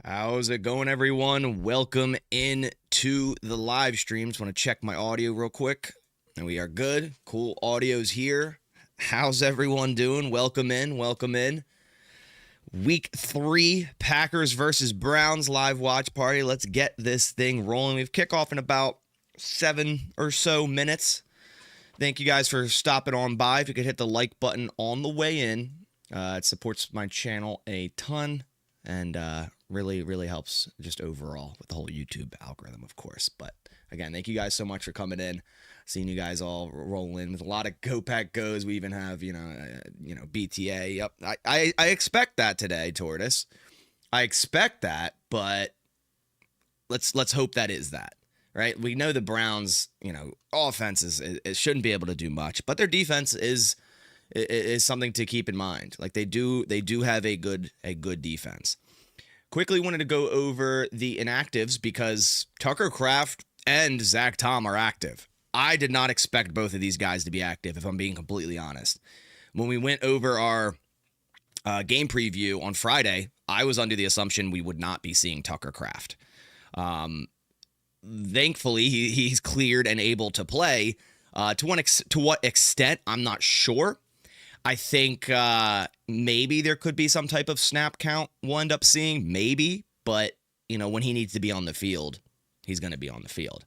How's it going, everyone? Welcome in to the live stream. Just want to check my audio real quick. And we are good. Cool audio's here. How's everyone doing? Welcome in. Welcome in. Week 3, Packers versus Browns live watch party. Let's get this thing rolling. We've kickoff in about 7 or so minutes. Thank you guys for stopping on by. If you could hit the like button on the way in, it supports my channel a ton and really helps just overall with the whole YouTube algorithm, of course. But again, thank you guys so much for coming in. Seeing you guys all roll in with a lot of Go Pack Goes. We even have BTA. Yep, I expect that today, Tortoise. I expect that, but let's hope that is that. Right? We know the Browns, offense it shouldn't be able to do much, but their defense is something to keep in mind. Like they do have a good defense. Quickly wanted to go over the inactives because Tucker Kraft and Zach Tom are active. I did not expect both of these guys to be active, if I'm being completely honest. When we went over our game preview on Friday, I was under the assumption we would not be seeing Tucker Kraft. Thankfully, he's cleared and able to play. To what extent, I'm not sure. I think maybe there could be some type of snap count we'll end up seeing, maybe. But, when he needs to be on the field, he's going to be on the field.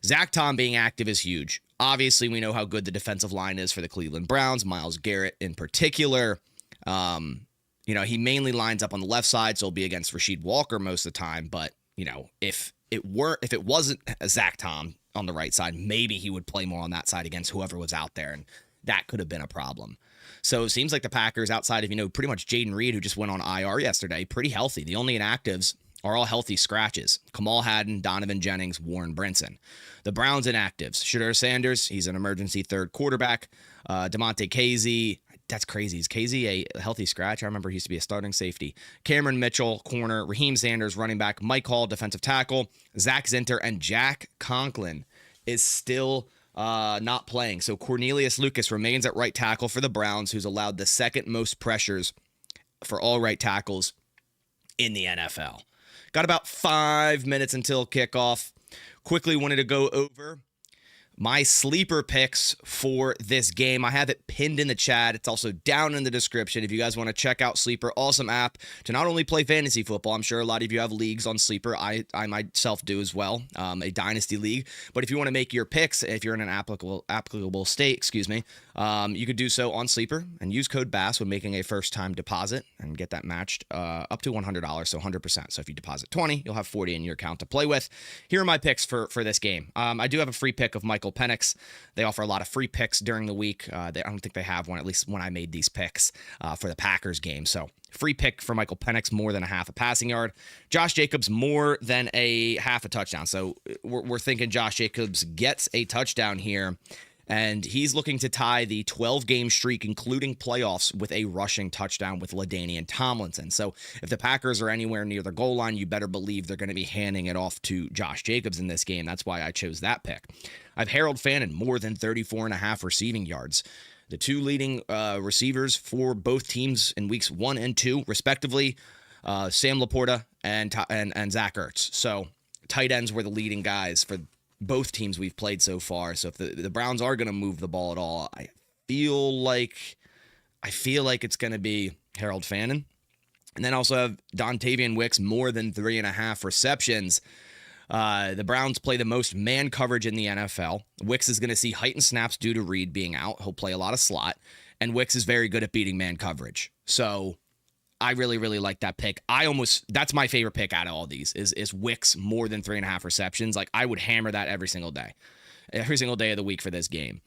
Zach Tom being active is huge. Obviously, we know how good the defensive line is for the Cleveland Browns, Myles Garrett in particular. He mainly lines up on the left side, so he'll be against Rasheed Walker most of the time. But, if it wasn't Zach Tom on the right side, maybe he would play more on that side against whoever was out there, and that could have been a problem. So it seems like the Packers, outside of, pretty much Jaden Reed, who just went on IR yesterday, pretty healthy. The only inactives are all healthy scratches. Kamal Hadden, Donovan Jennings, Warren Brinson. The Browns inactives. Shedeur Sanders, he's an emergency third quarterback. DeMonte Casey, that's crazy. Is Casey a healthy scratch? I remember he used to be a starting safety. Cameron Mitchell, corner. Raheem Sanders, running back. Mike Hall, defensive tackle. Zach Zinter, and Jack Conklin is still not playing. So Cornelius Lucas remains at right tackle for the Browns, who's allowed the second most pressures for all right tackles in the NFL. Got about 5 minutes until kickoff. Quickly wanted to go over my sleeper picks for this game. I have it pinned in the chat. It's also down in the description. If you guys want to check out Sleeper, awesome app to not only play fantasy football. I'm sure a lot of you have leagues on Sleeper. I myself do as well, a dynasty league. But if you want to make your picks, if you're in an applicable state, you could do so on Sleeper and use code BASS when making a first-time deposit and get that matched up to $100, so 100%. So if you deposit 20, you'll have 40 in your account to play with. Here are my picks for this game. I do have a free pick of Michael Penix. They offer a lot of free picks during the week. I don't think they have one, at least when I made these picks for the Packers game. So free pick for Michael Penix, more than a half a passing yard. Josh Jacobs, more than a half a touchdown. So we're thinking Josh Jacobs gets a touchdown here. And he's looking to tie the 12-game streak, including playoffs, with a rushing touchdown with LaDainian Tomlinson. So if the Packers are anywhere near the goal line, you better believe they're going to be handing it off to Josh Jacobs in this game. That's why I chose that pick. I have Harold Fannin, more than 34.5 receiving yards. The two leading receivers for both teams in weeks 1 and 2, respectively, Sam Laporta and Zach Ertz. So tight ends were the leading guys for both teams we've played so far. So if the Browns are going to move the ball at all, I feel like it's going to be Harold Fannin. And then also have Dontavian Wicks, more than 3.5 receptions. The Browns play the most man coverage in the NFL. Wicks is going to see heightened snaps due to Reed being out. He'll play a lot of slot. And Wicks is very good at beating man coverage. So I really like that pick. That's my favorite pick out of all these is Wicks, more than 3.5 receptions. Like, I would hammer that every single day of the week for this game.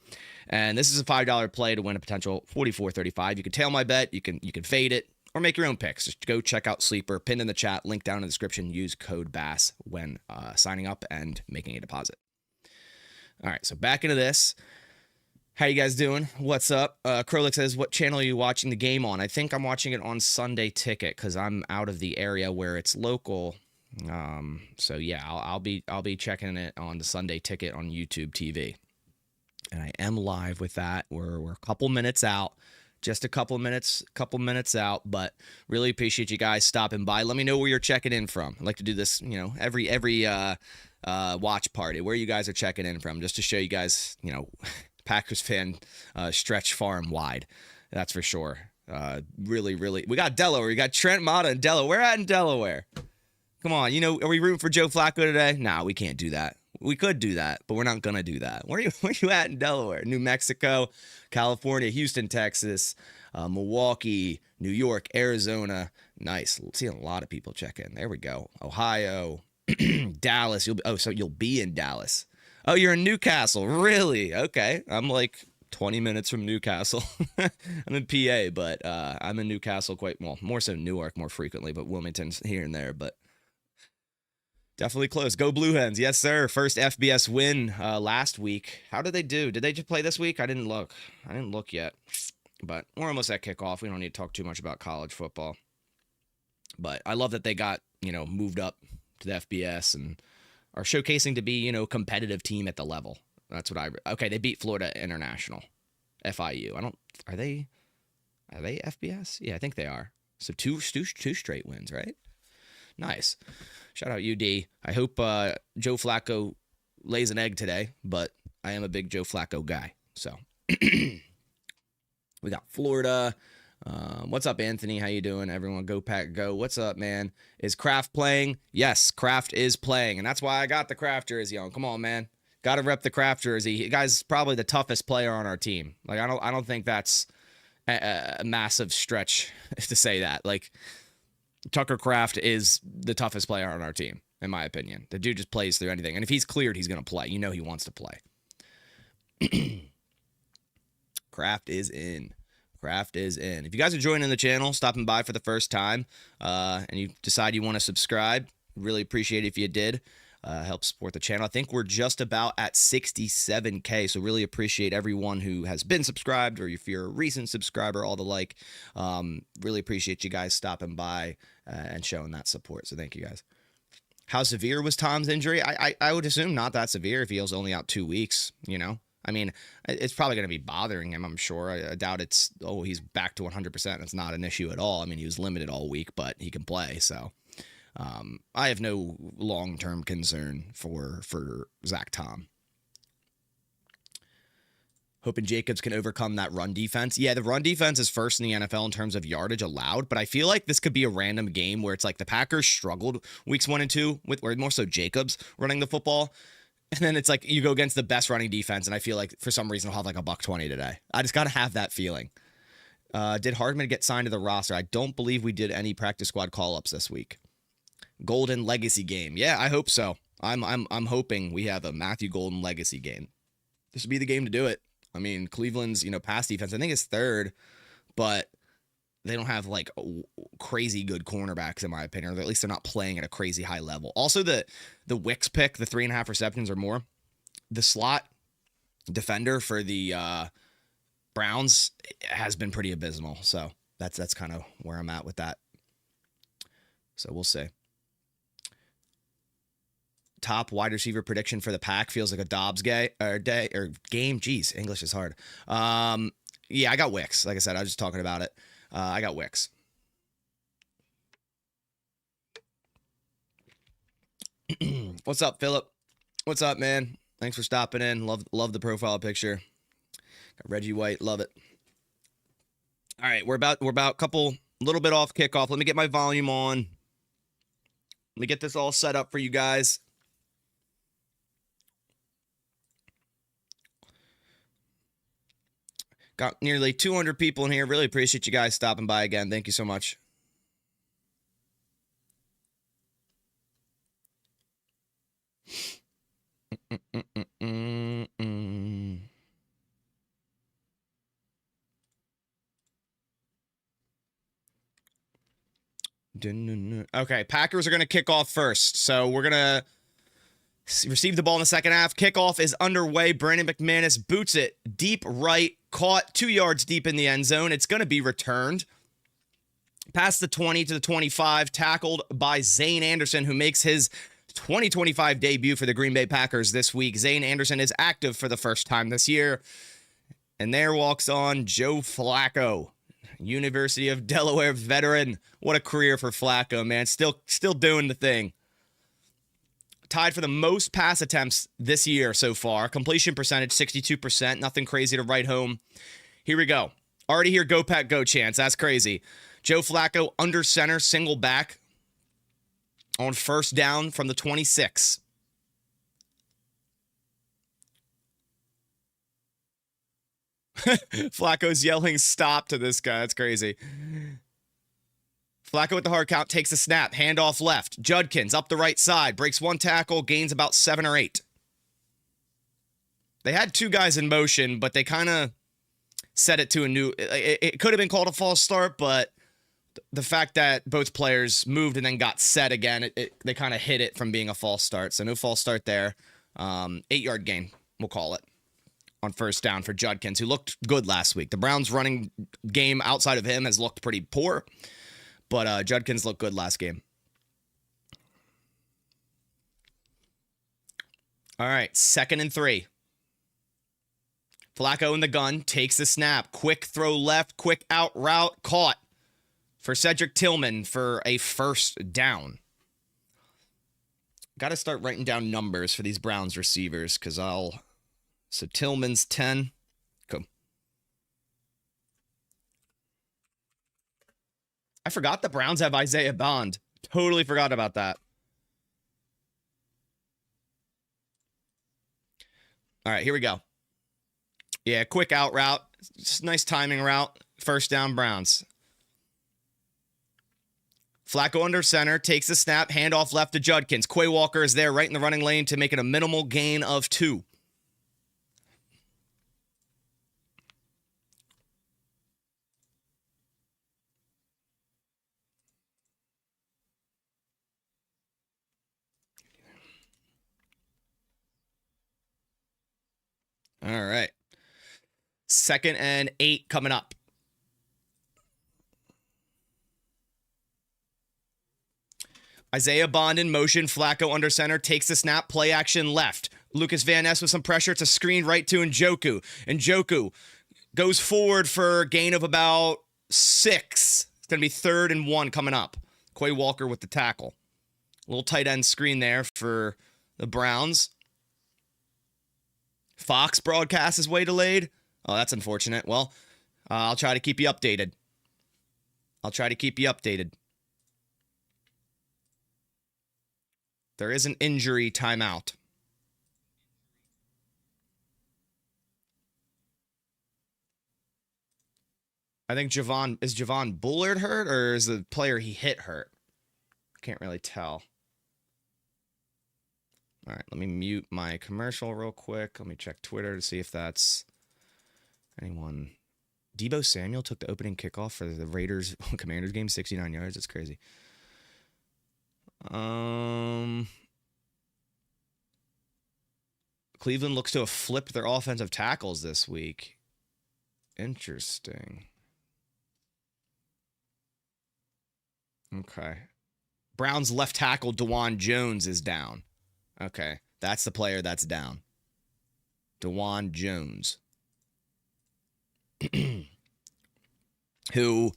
And this is a $5 play to win a potential 44-35. You can tail my bet. You can fade it or make your own picks. Just go check out Sleeper, pinned in the chat, link down in the description. Use code BASS when signing up and making a deposit. All right, so back into this. How you guys doing? What's up? Krolik says, what channel are you watching the game on? I think I'm watching it on Sunday Ticket because I'm out of the area where it's local. So yeah, I'll be checking it on the Sunday Ticket on YouTube TV. And I am live with that. We're a couple minutes out Just a couple minutes out, but really appreciate you guys stopping by. Let me know where you're checking in from. I like to do this, every watch party, where you guys are checking in from, just to show you guys, Packers fan stretch far and wide. That's for sure. Really, we got Delaware. We got Trent Mata in Delaware. Where at in Delaware? Come on, are we rooting for Joe Flacco today? Nah, we can't do that. We could do that, but we're not gonna do that. Where you at in Delaware? New Mexico, California, Houston, Texas, Milwaukee, New York, Arizona. Nice. Seeing a lot of people check in. There we go. Ohio, Dallas. So you'll be in Dallas. Oh, you're in Newcastle. Really? Okay. I'm like 20 minutes from Newcastle. I'm in PA, but I'm in Newcastle more so Newark more frequently, but Wilmington's here and there, but definitely close. Go Blue Hens. Yes, sir. First FBS win last week. How did they do? Did they just play this week? I didn't look yet, but we're almost at kickoff. We don't need to talk too much about college football, but I love that they got, moved up to the FBS and are showcasing to be, competitive team at the level. That's what okay. They beat Florida International, FIU. Are they FBS? Yeah, I think they are. So two straight wins, right? Nice. Shout out UD. I hope Joe Flacco lays an egg today, but I am a big Joe Flacco guy. So we got Florida. What's up, Anthony? How you doing? Everyone, go Pack, go. What's up, man? Is Kraft playing? Yes, Kraft is playing, and that's why I got the Kraft jersey on. Come on, man. Got to rep the Kraft jersey. The guy's probably the toughest player on our team. Like I don't think that's a massive stretch to say that. Like Tucker Kraft is the toughest player on our team, in my opinion. The dude just plays through anything, and if he's cleared, he's gonna play. He wants to play. Kraft is in. If you guys are joining the channel, stopping by for the first time, and you decide you want to subscribe, really appreciate it if you did. Help support the channel. I think we're just about at 67K, so really appreciate everyone who has been subscribed, or if you're a recent subscriber, all the like. Really appreciate you guys stopping by and showing that support, so thank you guys. How severe was Tom's injury? I would assume not that severe if he was only out 2 weeks, I mean, it's probably going to be bothering him, I'm sure. I doubt he's back to 100%. It's not an issue at all. I mean, he was limited all week, but he can play, so... I have no long-term concern for Zach Tom. Hoping Jacobs can overcome that run defense. Yeah, the run defense is first in the NFL in terms of yardage allowed, but I feel like this could be a random game where it's like the Packers struggled weeks 1 and 2 or more so Jacobs running the football. And then it's like you go against the best running defense, and I feel like for some reason he'll have like a $120 today. I just got to have that feeling. Did Hardman get signed to the roster? I don't believe we did any practice squad call-ups this week. Golden Legacy game. Yeah, I hope so. I'm hoping we have a Matthew Golden Legacy game. This would be the game to do it. I mean, Cleveland's, pass defense, I think is third, but they don't have like crazy good cornerbacks in my opinion, or at least they're not playing at a crazy high level. Also, the Wicks pick, the 3.5 receptions or more, the slot defender for the Browns has been pretty abysmal. So that's kind of where I'm at with that. So we'll see. Top wide receiver prediction for the Pack feels like a Dobbs game. Jeez, English is hard. Yeah, I got Wicks. Like I said, I was just talking about it. I got Wicks. What's up, Philip? What's up, man? Thanks for stopping in. Love the profile picture. Got Reggie White, love it. All right, we're about a little bit off kickoff. Let me get my volume on. Let me get this all set up for you guys. Got nearly 200 people in here. Really appreciate you guys stopping by again. Thank you so much. Okay, Packers are going to kick off first. So we're going to receive the ball in the second half. Kickoff is underway. Brandon McManus boots it deep right, caught 2 yards deep in the end zone. It's going to be returned. Past the 20 to the 25, tackled by Zane Anderson, who makes his 2025 debut for the Green Bay Packers this week. Zane Anderson is active for the first time this year. And there walks on Joe Flacco. University of Delaware veteran. What a career for Flacco, man. Still doing the thing. Tied for the most pass attempts this year so far. Completion percentage, 62%. Nothing crazy to write home. Here we go. Already hear go Pack go chants. That's crazy. Joe Flacco under center, single back on first down from the 26. Flacco's yelling stop to this guy. That's crazy. Flacco with the hard count takes a snap. Handoff left. Judkins up the right side. Breaks one tackle. Gains about 7 or 8. They had 2 guys in motion, but they kind of set it to a new... It could have been called a false start, but the fact that both players moved and then got set again, they kind of hit it from being a false start. So no false start there. 8-yard gain, we'll call it, on first down for Judkins, who looked good last week. The Browns' running game outside of him has looked pretty poor, but Judkins looked good last game. All right, 2nd and 3. Flacco in the gun, takes the snap. Quick throw left, quick out route, caught for Cedric Tillman for a first down. Got to start writing down numbers for these Browns receivers, because So Tillman's 10. Cool. I forgot the Browns have Isaiah Bond. Totally forgot about that. All right, here we go. Yeah, quick out route. Just nice timing route. First down, Browns. Flacco under center, takes the snap, handoff left to Judkins. Quay Walker is there right in the running lane to make it a minimal gain of 2. All right. 2nd and 8 coming up. Isaiah Bond in motion. Flacco under center. Takes the snap. Play action left. Lucas Van Ness with some pressure. It's a screen right to Njoku. Njoku goes forward for a gain of about 6. It's going to be 3rd and 1 coming up. Quay Walker with the tackle. A little tight end screen there for the Browns. Fox broadcast is way delayed. Oh, that's unfortunate. Well, I'll try to keep you updated. There is an injury timeout. I think Javon Bullard hurt, or is the player he hit hurt? Can't really tell. All right, let me mute my commercial real quick. Let me check Twitter to see if that's anyone. Deebo Samuel took the opening kickoff for the Raiders Commanders game, 69 yards. That's crazy. Cleveland looks to have flipped their offensive tackles this week. Interesting. Okay. Browns left tackle DeJuan Jones is down. Okay. That's the player that's down. DeJuan Jones. Who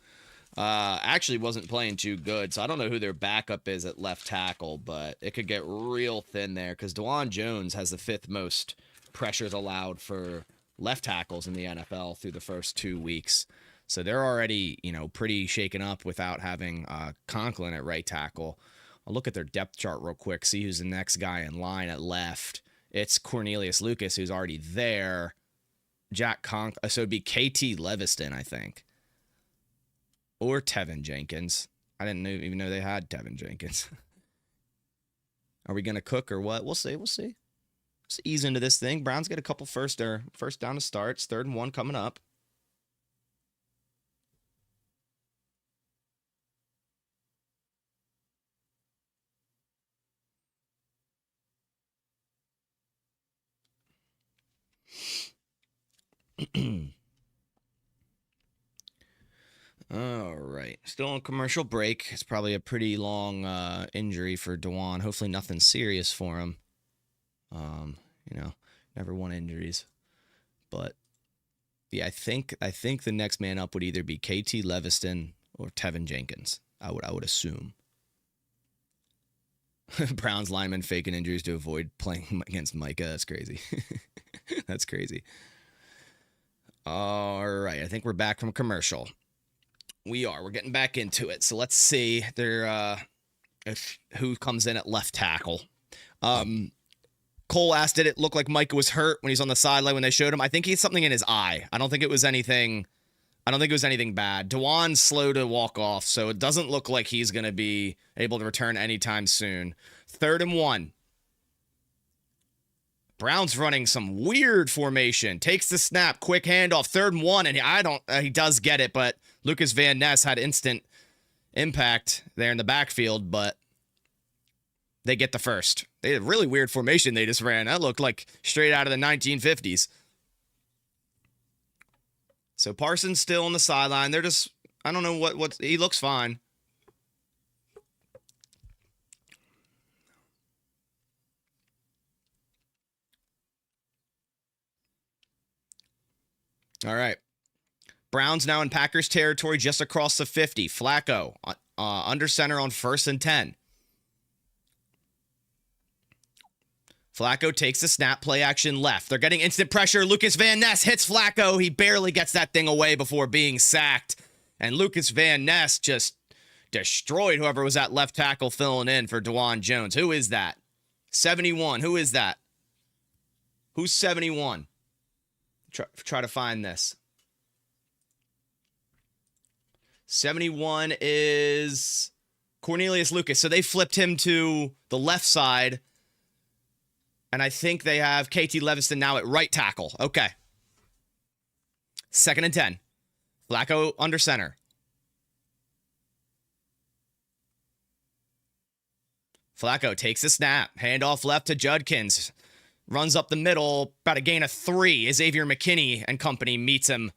actually wasn't playing too good. So I don't know who their backup is at left tackle, but it could get real thin there because DeJuan Jones has the 5th most pressures allowed for left tackles in the NFL through the first 2 weeks. So they're already, pretty shaken up without having Conklin at right tackle. I'll look at their depth chart real quick, see who's the next guy in line at left. It's Cornelius Lucas, who's already there. So it'd be KT Leviston, I think. Or Tevin Jenkins. I didn't even know they had Tevin Jenkins. Are we going to cook or what? We'll see. Let's ease into this thing. Browns get a couple first down to starts. 3rd and 1 coming up. All right. Still on commercial break. It's probably a pretty long injury for DeJuan. Hopefully nothing serious for him. Never want injuries. But Yeah, I think the next man up would either be KT Leviston or Tevin Jenkins. I would assume. Browns lineman faking injuries to avoid playing against Micah. That's crazy. That's crazy. All right, I think we're back from commercial. We are. We're getting back into it. So let's see if who comes in at left tackle. Cole asked, did it look like Micah was hurt when he's on the sideline when they showed him? I think he had something in his eye. I don't think it was anything bad. Dewan's slow to walk off, so it doesn't look like he's going to be able to return anytime soon. 3rd and 1. Brown's running some weird formation. Takes the snap, quick handoff, 3rd and 1, and he does get it, but Lucas Van Ness had instant impact there in the backfield, but they get the first. They had a really weird formation they just ran. That looked like straight out of the 1950s. So Parsons still on the sideline. They're just, I don't know what he looks fine. All right. Browns now in Packers territory just across the 50. Flacco under center on 1st and 10. Flacco takes the snap, play action left. They're getting instant pressure. Lucas Van Ness hits Flacco. He barely gets that thing away before being sacked. And Lucas Van Ness just destroyed whoever was at left tackle filling in for Dwan Jones. Who is that? 71. Who is that? Who's 71? Try to find this. 71 is Cornelius Lucas. So they flipped him to the left side. And I think they have KT Leviston now at right tackle. Okay. 2nd and 10. Flacco under center. Flacco takes the snap. Handoff left to Judkins. Runs up the middle. About a gain of 3. Xavier McKinney and company meets him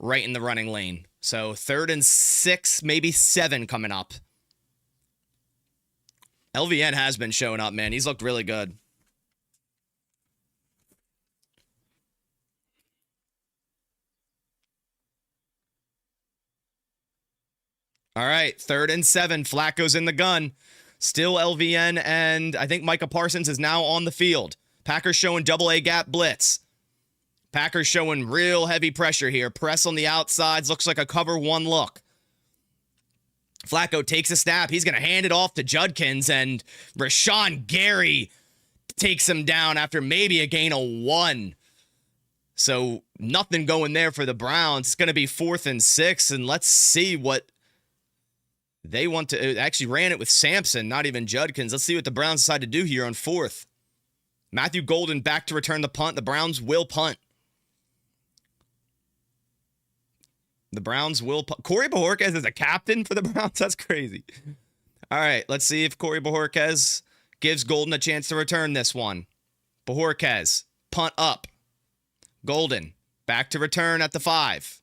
right in the running lane. So 3rd and 6, maybe 7 coming up. LVN has been showing up, man. He's looked really good. All right, 3rd and 7. Flacco's in the gun. Still LVN, and I think Micah Parsons is now on the field. Packers showing double A gap blitz. Packers showing real heavy pressure here. Press on the outsides. Looks like a cover 1 look. Flacco takes a snap. He's going to hand it off to Judkins, and Rashawn Gary takes him down after maybe a gain of 1. So nothing going there for the Browns. It's going to be 4th and 6, and let's see what they want to. Actually ran it with Sampson, not even Judkins. Let's see what the Browns decide to do here on 4th. Matthew Golden back to return the punt. The Browns will punt. The Browns will punt. Corey Bojorquez is a captain for the Browns. That's crazy. All right, let's see if Corey Bojorquez gives Golden a chance to return this one. Bojorquez, punt up. Golden, back to return at the 5.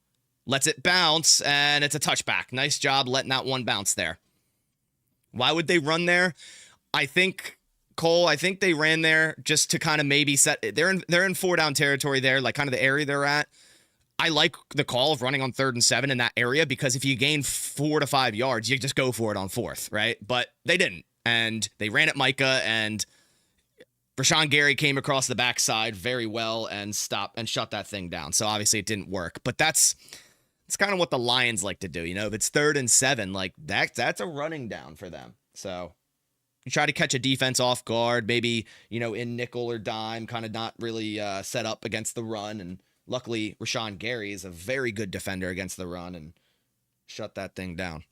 Lets it bounce, and it's a touchback. Nice job letting that one bounce there. Why would they run there? I think, Cole, they ran there just to kind of maybe set. They're in 4-down territory there, like kind of the area they're at. I like the call of running on 3rd and 7 in that area because if you gain 4 to 5 yards, you just go for it on 4th, right? But they didn't, and they ran at Micah, and Rashawn Gary came across the backside very well and shut that thing down. So obviously it didn't work, but it's kind of what the Lions like to do. You know, if it's 3rd and 7, like that's a running down for them. So you try to catch a defense off guard, maybe, in nickel or dime, kind of not really set up against the run. And luckily, Rashawn Gary is a very good defender against the run and shut that thing down.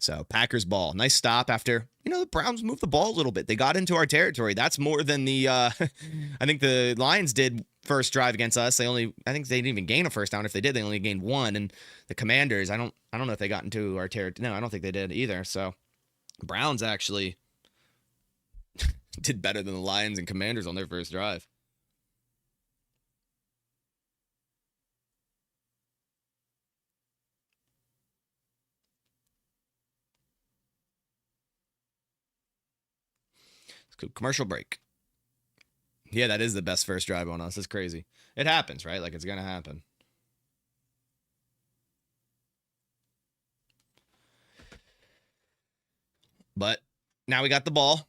So Packers ball. Nice stop after, the Browns moved the ball a little bit. They got into our territory. That's more than the, I think the Lions did first drive against us. I think they didn't even gain a first down. If they did, they only gained 1. And the Commanders, I don't know if they got into our territory. No, I don't think they did either. So Browns actually did better than the Lions and Commanders on their first drive. Commercial break. Yeah, that is the best first drive on us. It's crazy. It happens, right? Like, it's going to happen. But now we got the ball,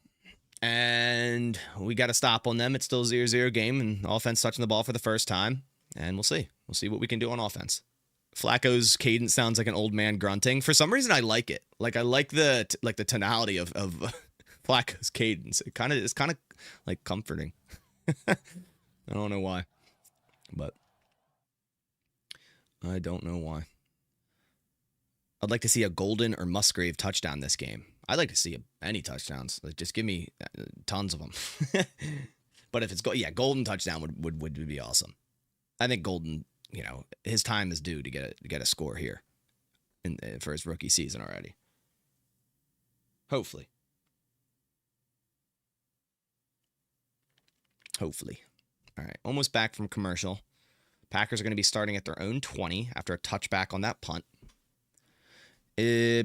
and we got to stop on them. It's still a 0-0 game, and offense touching the ball for the first time, and we'll see. We'll see what we can do on offense. Flacco's cadence sounds like an old man grunting. For some reason, I like it. Like I like the tonality of Flacco's cadence. It's kind of like comforting. I don't know why, but I don't know why. I'd like to see a Golden or Musgrave touchdown this game. I'd like to see any touchdowns. Like, just give me tons of them. But if it's Golden touchdown would be awesome. I think Golden, his time is due to get a score here for his rookie season already. Hopefully. All right, almost back from commercial. Packers are going to be starting at their own 20 after a touchback on that punt.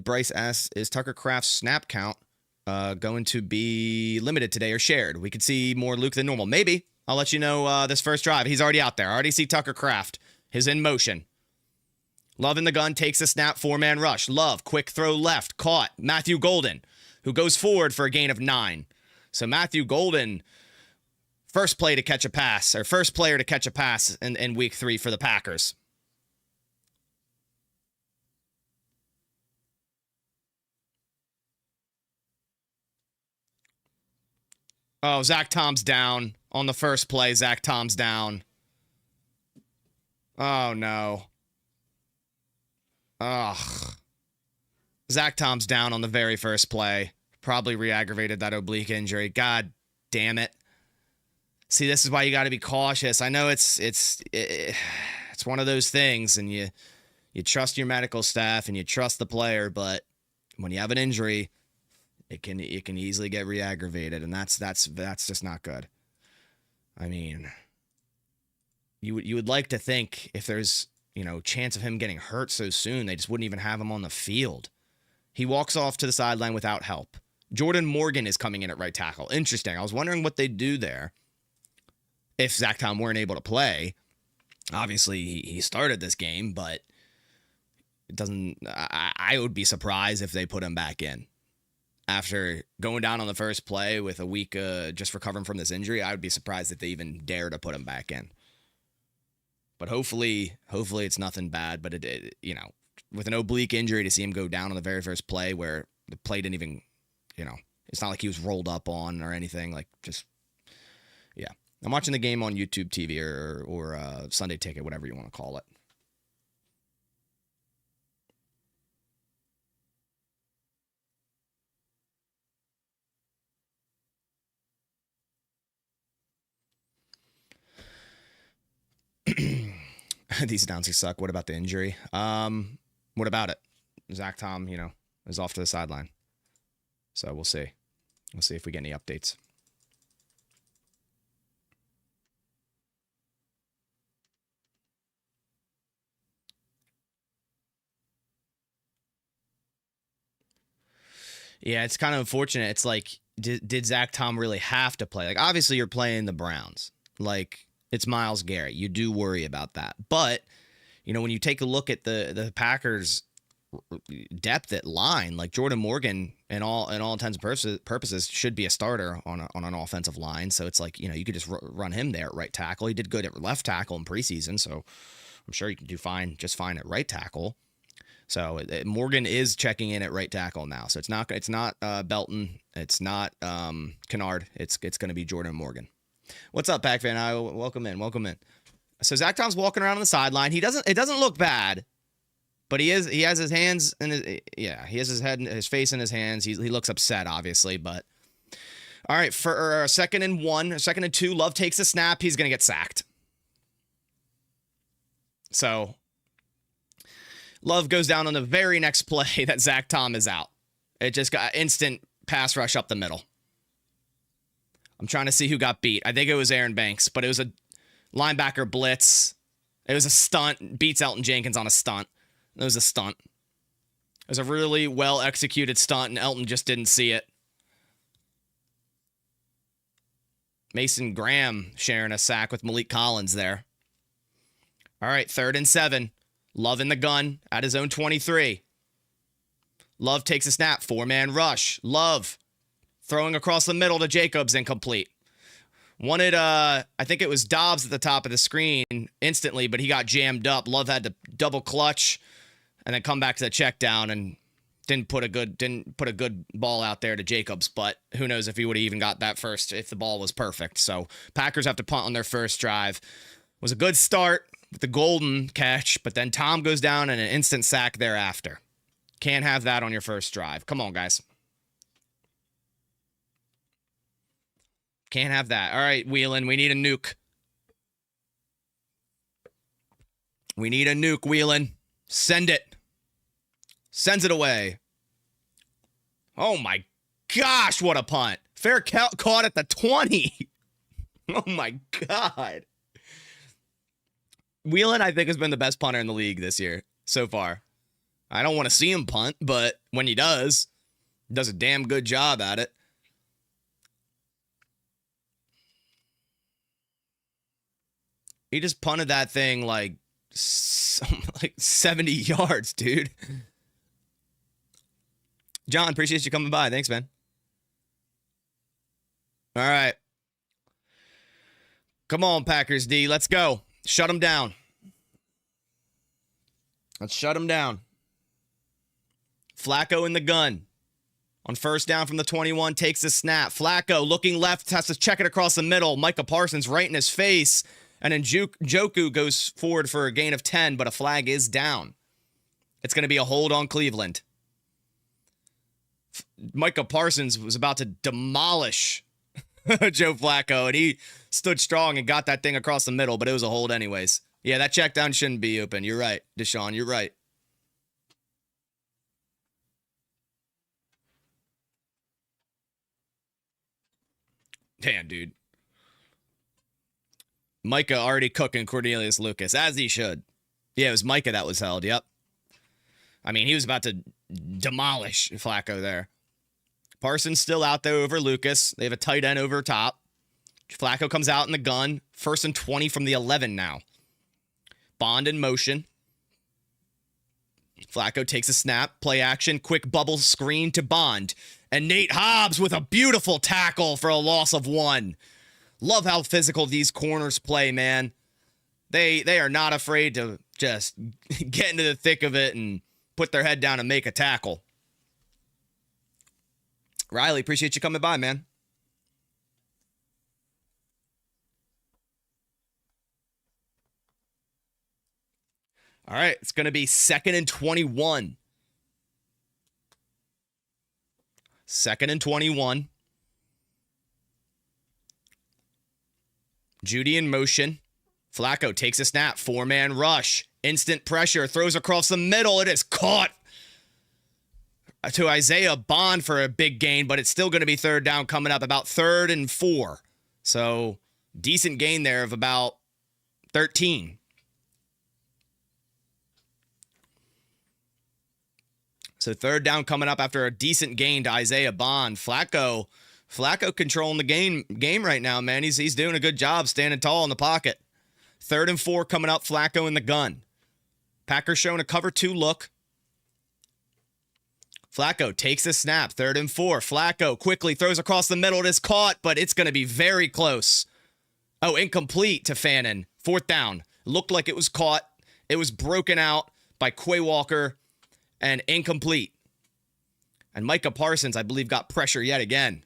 Bryce asks, is Tucker Kraft's snap count going to be limited today or shared? We could see more Luke than normal. Maybe. I'll let you know this first drive. He's already out there. I already see Tucker Kraft. He's in motion. Love in the gun, takes a snap, 4-man rush. Love, quick throw left, caught. Matthew Golden, who goes forward for a gain of 9. So Matthew Golden, first player to catch a pass in week 3 for the Packers. Oh, Zach Tom's down. On the first play, Zach Tom's down. Oh, no. Ugh. Zach Tom's down on the very first play. Probably re-aggravated that oblique injury. God damn it. See, this is why you got to be cautious. I know it's one of those things, and you trust your medical staff and you trust the player, but when you have an injury, it can easily get re-aggravated, and that's just not good. I mean, you would like to think if there's chance of him getting hurt so soon, they just wouldn't even have him on the field. He walks off to the sideline without help. Jordan Morgan is coming in at right tackle. Interesting. I was wondering what they'd do there if Zach Tom weren't able to play. Obviously, he started this game, but it doesn't. I would be surprised if they put him back in. After going down on the first play with a week just recovering from this injury, I would be surprised if they even dare to put him back in. But hopefully it's nothing bad. But it with an oblique injury, to see him go down on the very first play where the play didn't even, it's not like he was rolled up on or anything. Like, just, yeah. I'm watching the game on YouTube TV or Sunday Ticket, whatever you want to call it. These announcers suck. What about the injury? What about it? Zach Tom, is off to the sideline. So we'll see. We'll see if we get any updates. Yeah, it's kind of unfortunate. It's like, did Zach Tom really have to play? Like, obviously you're playing the Browns. Like, it's Myles Garrett. You do worry about that. But, when you take a look at the Packers' depth at line, like Jordan Morgan, in all intents and purposes, should be a starter on an offensive line. So it's like, you could just run him there at right tackle. He did good at left tackle in preseason, so I'm sure he can do just fine at right tackle. So Morgan is checking in at right tackle now. So it's not Belton. It's not Kennard. It's going to be Jordan Morgan. What's up, Pac fan? Welcome in. So Zach Tom's walking around on the sideline. It doesn't look bad, but he has his hands in he has his head, his face in his hands. He looks upset, obviously, but all right, for a 2nd and 1, a 2nd and 2, Love takes a snap. He's going to get sacked. So Love goes down on the very next play that Zach Tom is out. It just got instant pass rush up the middle. I'm trying to see who got beat. I think it was Aaron Banks, but it was a linebacker blitz. It was a stunt. Beats Elton Jenkins on a stunt. It was a stunt. It was a really well-executed stunt, and Elton just didn't see it. Mason Graham sharing a sack with Malik Collins there. All right, 3rd and 7. Love in the gun at his own 23. Love takes a snap. 4-man rush. Love throwing across the middle to Jacobs, incomplete. Wanted, I think it was Dobbs at the top of the screen instantly, but he got jammed up. Love had to double clutch and then come back to the check down and didn't put a good ball out there to Jacobs, but who knows if he would have even got that first if the ball was perfect. So Packers have to punt on their first drive. It was a good start with the golden catch, but then Tom goes down and an instant sack thereafter. Can't have that on your first drive. Come on, guys. Can't have that. All right, Wheelan, we need a nuke. We need a nuke, Wheelan. Send it. Sends it away. Oh, my gosh, what a punt. Fair caught at the 20. Oh, my God. Wheelan, I think, has been the best punter in the league this year so far. I don't want to see him punt, but when he does a damn good job at it. He just punted that thing like 70 yards, dude. John, appreciate you coming by. Thanks, man. All right. Come on, Packers D. Let's go. Shut them down. Let's shut them down. Flacco in the gun. On first down from the 21, takes the snap. Flacco looking left, has to check it across the middle. Micah Parsons right in his face. And then Njoku goes forward for a gain of 10, but a flag is down. It's going to be a hold on Cleveland. Micah Parsons was about to demolish Joe Flacco, and he stood strong and got that thing across the middle, but it was a hold anyways. Yeah, that check down shouldn't be open. You're right, Deshaun. You're right. Damn, dude. Micah already cooking Cornelius Lucas, as he should. Yeah, it was Micah that was held, yep. I mean, he was about to demolish Flacco there. Parsons still out there over Lucas. They have a tight end over top. Flacco comes out in the gun. 1st and 20 from the 11 now. Bond in motion. Flacco takes a snap. Play action. Quick bubble screen to Bond. And Nate Hobbs with a beautiful tackle for a loss of 1. Love how physical these corners play, man. They are not afraid to just get into the thick of it and put their head down and make a tackle. Riley, appreciate you coming by, man. All right, it's going to be 2nd and 21. 2nd and 21. Judy in motion. Flacco takes a snap. 4-man rush. Instant pressure. Throws across the middle. It is caught to Isaiah Bond for a big gain, but it's still going to be 3rd down coming up, about 3rd and 4. So decent gain there of about 13. So 3rd down coming up after a decent gain to Isaiah Bond. Flacco controlling the game right now, man. He's doing a good job standing tall in the pocket. 3rd and 4 coming up, Flacco in the gun. Packers showing a cover 2 look. Flacco takes a snap. 3rd and 4. Flacco quickly throws across the middle. It is caught, but it's going to be very close. Oh, incomplete to Fannin. 4th down. Looked like it was caught. It was broken out by Quay Walker and incomplete. And Micah Parsons, I believe, got pressure yet again.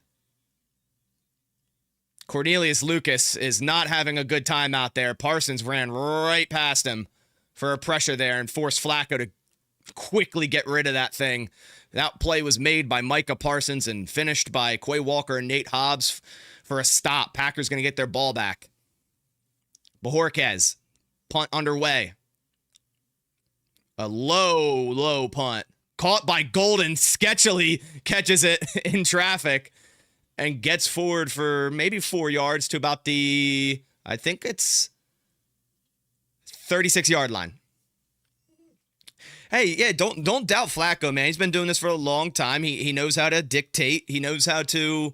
Cornelius Lucas is not having a good time out there. Parsons ran right past him for a pressure there and forced Flacco to quickly get rid of that thing. That play was made by Micah Parsons and finished by Quay Walker and Nate Hobbs for a stop. Packers going to get their ball back. Bojorquez, punt underway. A low punt. Caught by Golden. Sketchily catches it in traffic and gets forward for maybe 4 yards to about the, I think it's 36-yard line. Hey, yeah, don't doubt Flacco, man. He's been doing this for a long time. He knows how to dictate. He knows how to,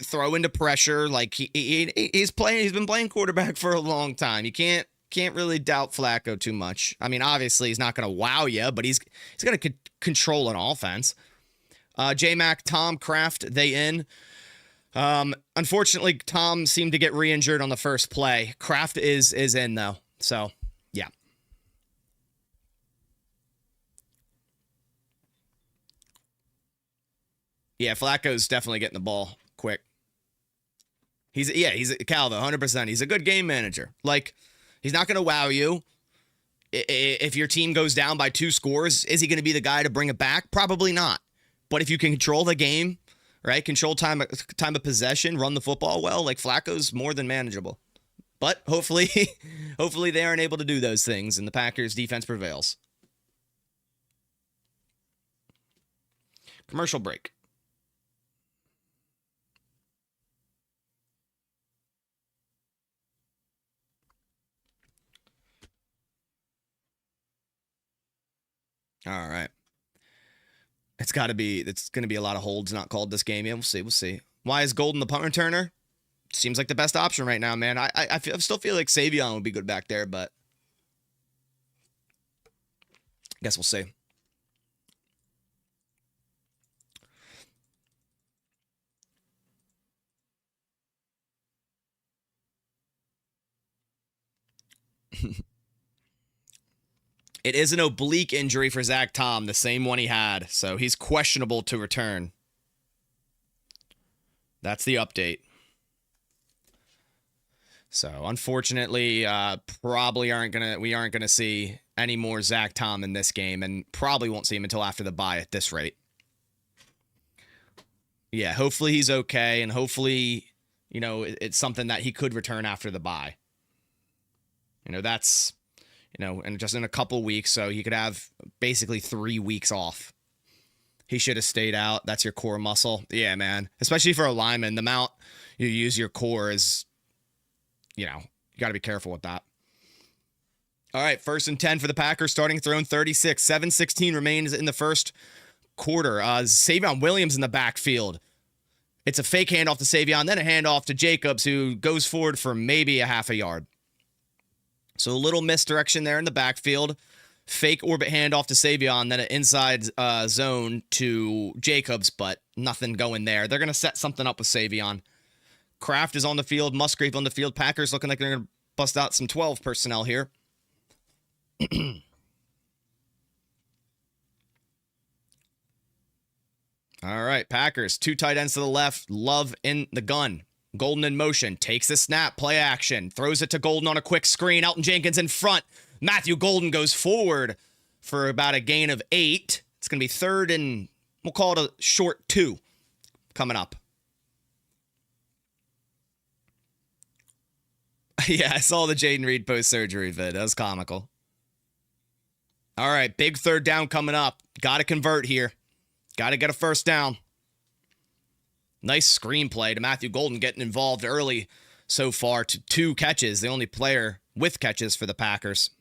throw into pressure. Like he's been playing quarterback for a long time. You can't can't really doubt Flacco too much. I mean, obviously he's not going to wow you, but he's going to control an offense. J-Mac, Tom, Kraft, they in. Unfortunately, Tom seemed to get re-injured on the first play. Kraft is in though, so yeah. Yeah, Flacco's definitely getting the ball quick. He's Calvo, 100%. He's a good game manager. Like, he's not going to wow you. If your team goes down by 2 scores, is he going to be the guy to bring it back? Probably not. But if you can control the game, right, control time of possession, run the football well, like Flacco's more than manageable. But hopefully, hopefully they aren't able to do those things, and the Packers' defense prevails. Commercial break. All right. It's going to be a lot of holds not called this game. Yeah, we'll see. Why is Golden the punt returner? Seems like the best option right now, man. I still feel like Savion would be good back there, but I guess we'll see. It is an oblique injury for Zach Tom, the same one he had, so he's questionable to return. That's the update. So unfortunately, probably we aren't gonna see any more Zach Tom in this game, and probably won't see him until after the bye at this rate. Yeah, hopefully he's okay, and hopefully, it's something that he could return after the bye. That's, and just in a couple weeks, so he could have basically 3 weeks off. He should have stayed out. That's your core muscle. Yeah, man. Especially for a lineman, the amount you use your core is, you got to be careful with that. All right, 1st and 10 for the Packers, starting at their own 36. 7:16 remains in the first quarter. Savion Williams in the backfield. It's a fake handoff to Savion, then a handoff to Jacobs, who goes forward for maybe a half a yard. So a little misdirection there in the backfield. Fake orbit handoff to Savion, then an inside zone to Jacobs, but nothing going there. They're going to set something up with Savion. Kraft is on the field. Musgrave on the field. Packers looking like they're going to bust out some 12 personnel here. All right, Packers. 2 tight ends to the left. Love in the gun. Golden in motion. Takes the snap. Play action. Throws it to Golden on a quick screen. Elton Jenkins in front. Matthew Golden goes forward for about a gain of 8. It's going to be 3rd and we'll call it a short 2 coming up. Yeah, I saw the Jaden Reed post-surgery vid. That was comical. All right, big 3rd down coming up. Got to convert here. Got to get a 1st down. Nice screenplay to Matthew Golden getting involved early so far to 2 catches. The only player with catches for the Packers.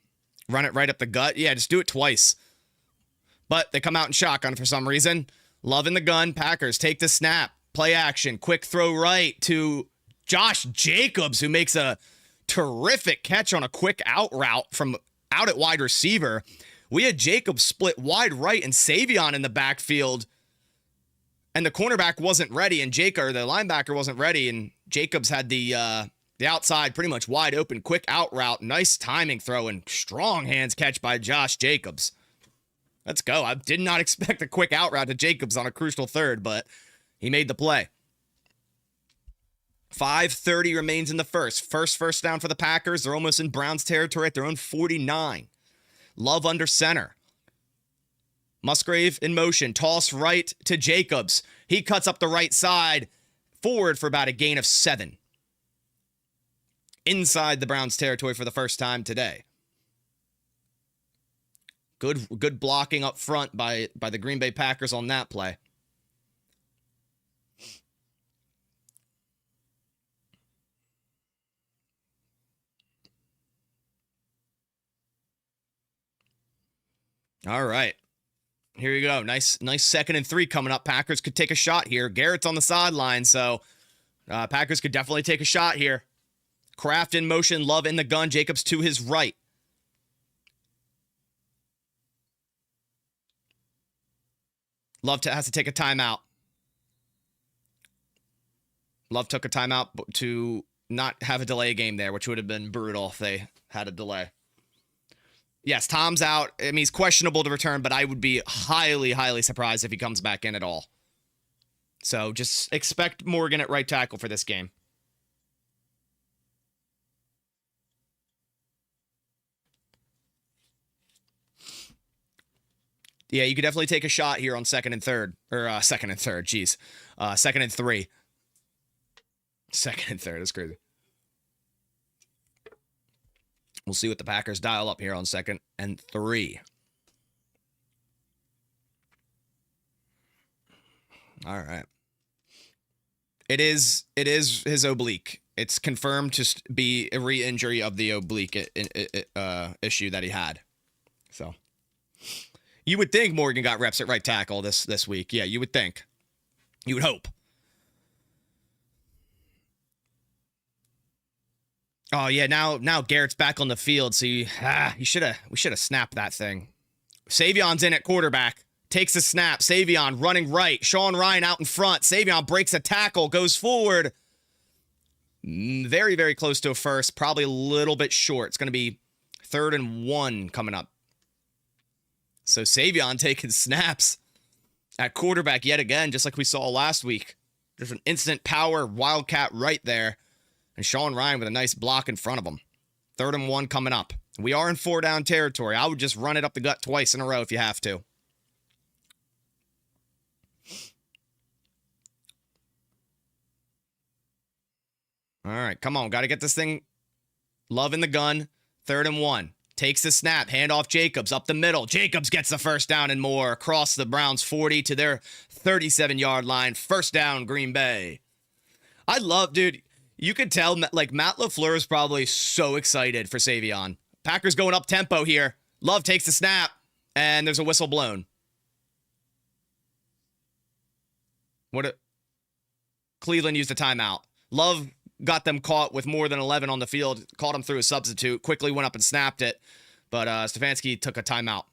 Run it right up the gut. Yeah, just do it twice. But they come out in shotgun for some reason. Love in the gun. Packers take the snap. Play action. Quick throw right to Josh Jacobs, who makes a terrific catch on a quick out route from out at wide receiver. We had Jacobs split wide right and Savion in the backfield. And the cornerback wasn't ready, and the linebacker wasn't ready, and Jacobs had the outside pretty much wide open, quick out route, nice timing throw, and strong hands catch by Josh Jacobs. Let's go. I did not expect a quick out route to Jacobs on a crucial 3rd, but he made the play. 5:30 remains in the first down for the Packers. They're almost in Browns territory at their own 49. Love under center. Musgrave in motion. Toss right to Jacobs. He cuts up the right side. Forward for about a gain of 7. Inside the Browns territory for the first time today. Good blocking up front by the Green Bay Packers on that play. All right. Here you go. Nice 2nd and 3 coming up. Packers could take a shot here. Garrett's on the sideline, so Packers could definitely take a shot here. Kraft in motion, Love in the gun, Jacobs to his right. Love has to take a timeout. Love took a timeout to not have a delay game there, which would have been brutal if they had a delay. Yes, Tom's out. I mean, he's questionable to return, but I would be highly, highly surprised if he comes back in at all. So just expect Morgan at right tackle for this game. Yeah, you could definitely take a shot here on second and third. Or second and third, jeez. Second and three. Second and third, that's crazy. We'll see what the Packers dial up here on second and three. All right. It is his oblique. It's confirmed to be a re-injury of the oblique issue that he had. So you would think Morgan got reps at right tackle this week. Yeah, you would think. You would hope. Oh yeah, now Garrett's back on the field, so we should have snapped that thing. Savion's in at quarterback. Takes a snap. Savion running right. Sean Ryan out in front. Savion breaks a tackle, goes forward. Very, very close to a first. Probably a little bit short. It's going to be 3rd and 1 coming up. So Savion taking snaps at quarterback yet again, just like we saw last week. There's an instant power wildcat right there. And Sean Ryan with a nice block in front of him. 3rd and 1 coming up. We are in 4-down territory. I would just run it up the gut twice in a row if you have to. All right, come on. Got to get this thing. Love in the gun. 3rd and 1. Takes the snap. Handoff Jacobs up the middle. Jacobs gets the first down and more across the Browns 40 to their 37-yard line. First down, Green Bay. I love, dude, you could tell, like, Matt LaFleur is probably so excited for Savion. Packers going up tempo here. Love takes the snap, and there's a whistle blown. Cleveland used a timeout. Love got them caught with more than 11 on the field, caught him through a substitute, quickly went up and snapped it, but Stefanski took a timeout.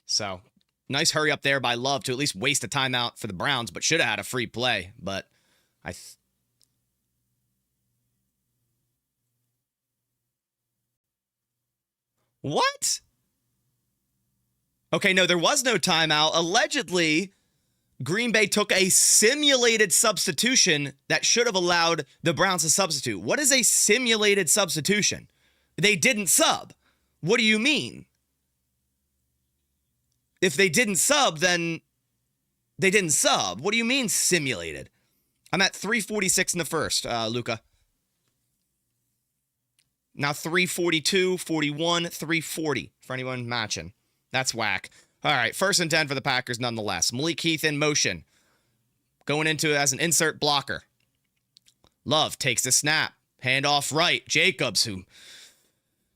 So, nice hurry up there by Love to at least waste a timeout for the Browns, but should have had a free play, but What? Okay, no, there was no timeout. Allegedly, Green Bay took a simulated substitution that should have allowed the Browns to substitute. What is a simulated substitution? They didn't sub. What do you mean? If they didn't sub, then they didn't sub. What do you mean simulated? I'm at 3:46 in the first, Luca. Now 3:42, 41, 3:40 for anyone matching. That's whack. All right, 1st and 10 for the Packers nonetheless. Malik Heath in motion. Going into it as an insert blocker. Love takes the snap. Handoff right. Jacobs, who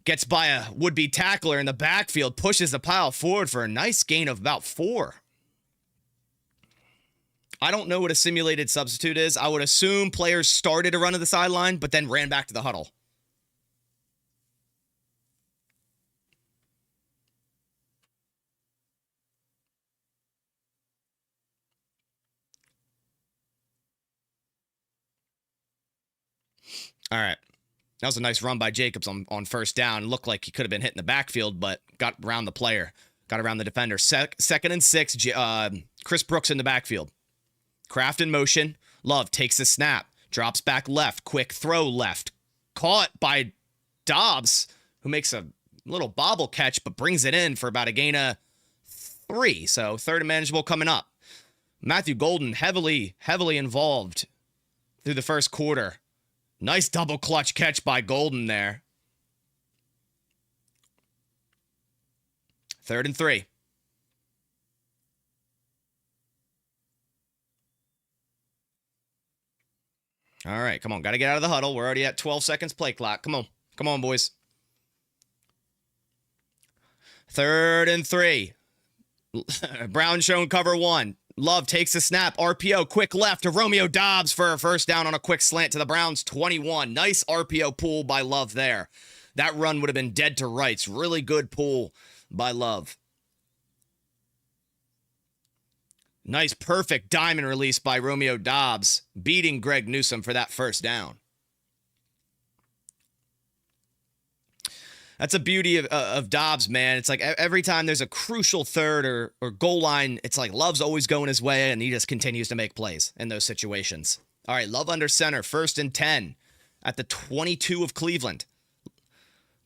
gets by a would-be tackler in the backfield, pushes the pile forward for a nice gain of about 4. I don't know what a simulated substitute is. I would assume players started a run to the sideline, but then ran back to the huddle. All right. That was a nice run by Jacobs on first down. Looked like he could have been hitting the backfield, but got around the player. Got around the defender. 2nd and 6, Chris Brooks in the backfield. Kraft in motion. Love takes the snap. Drops back left. Quick throw left. Caught by Dobbs, who makes a little bobble catch, but brings it in for about a gain of 3. So 3rd and manageable coming up. Matthew Golden heavily involved through the first quarter. Nice double clutch catch by Golden there. 3rd and 3. All right, come on. Got to get out of the huddle. We're already at 12 seconds play clock. Come on. Come on, boys. 3rd and 3. Brown shown cover 1. Love takes the snap. RPO, quick left to Romeo Doubs for a first down on a quick slant to the Browns 21. Nice RPO pull by Love there. That run would have been dead to rights. Really good pull by Love. Nice, perfect diamond release by Romeo Doubs, beating Greg Newsome for that first down. That's a beauty of Doubs, man. It's like every time there's a crucial third or goal line, it's like Love's always going his way, and he just continues to make plays in those situations. All right, Love under center, 1st and 10 at the 22 of Cleveland.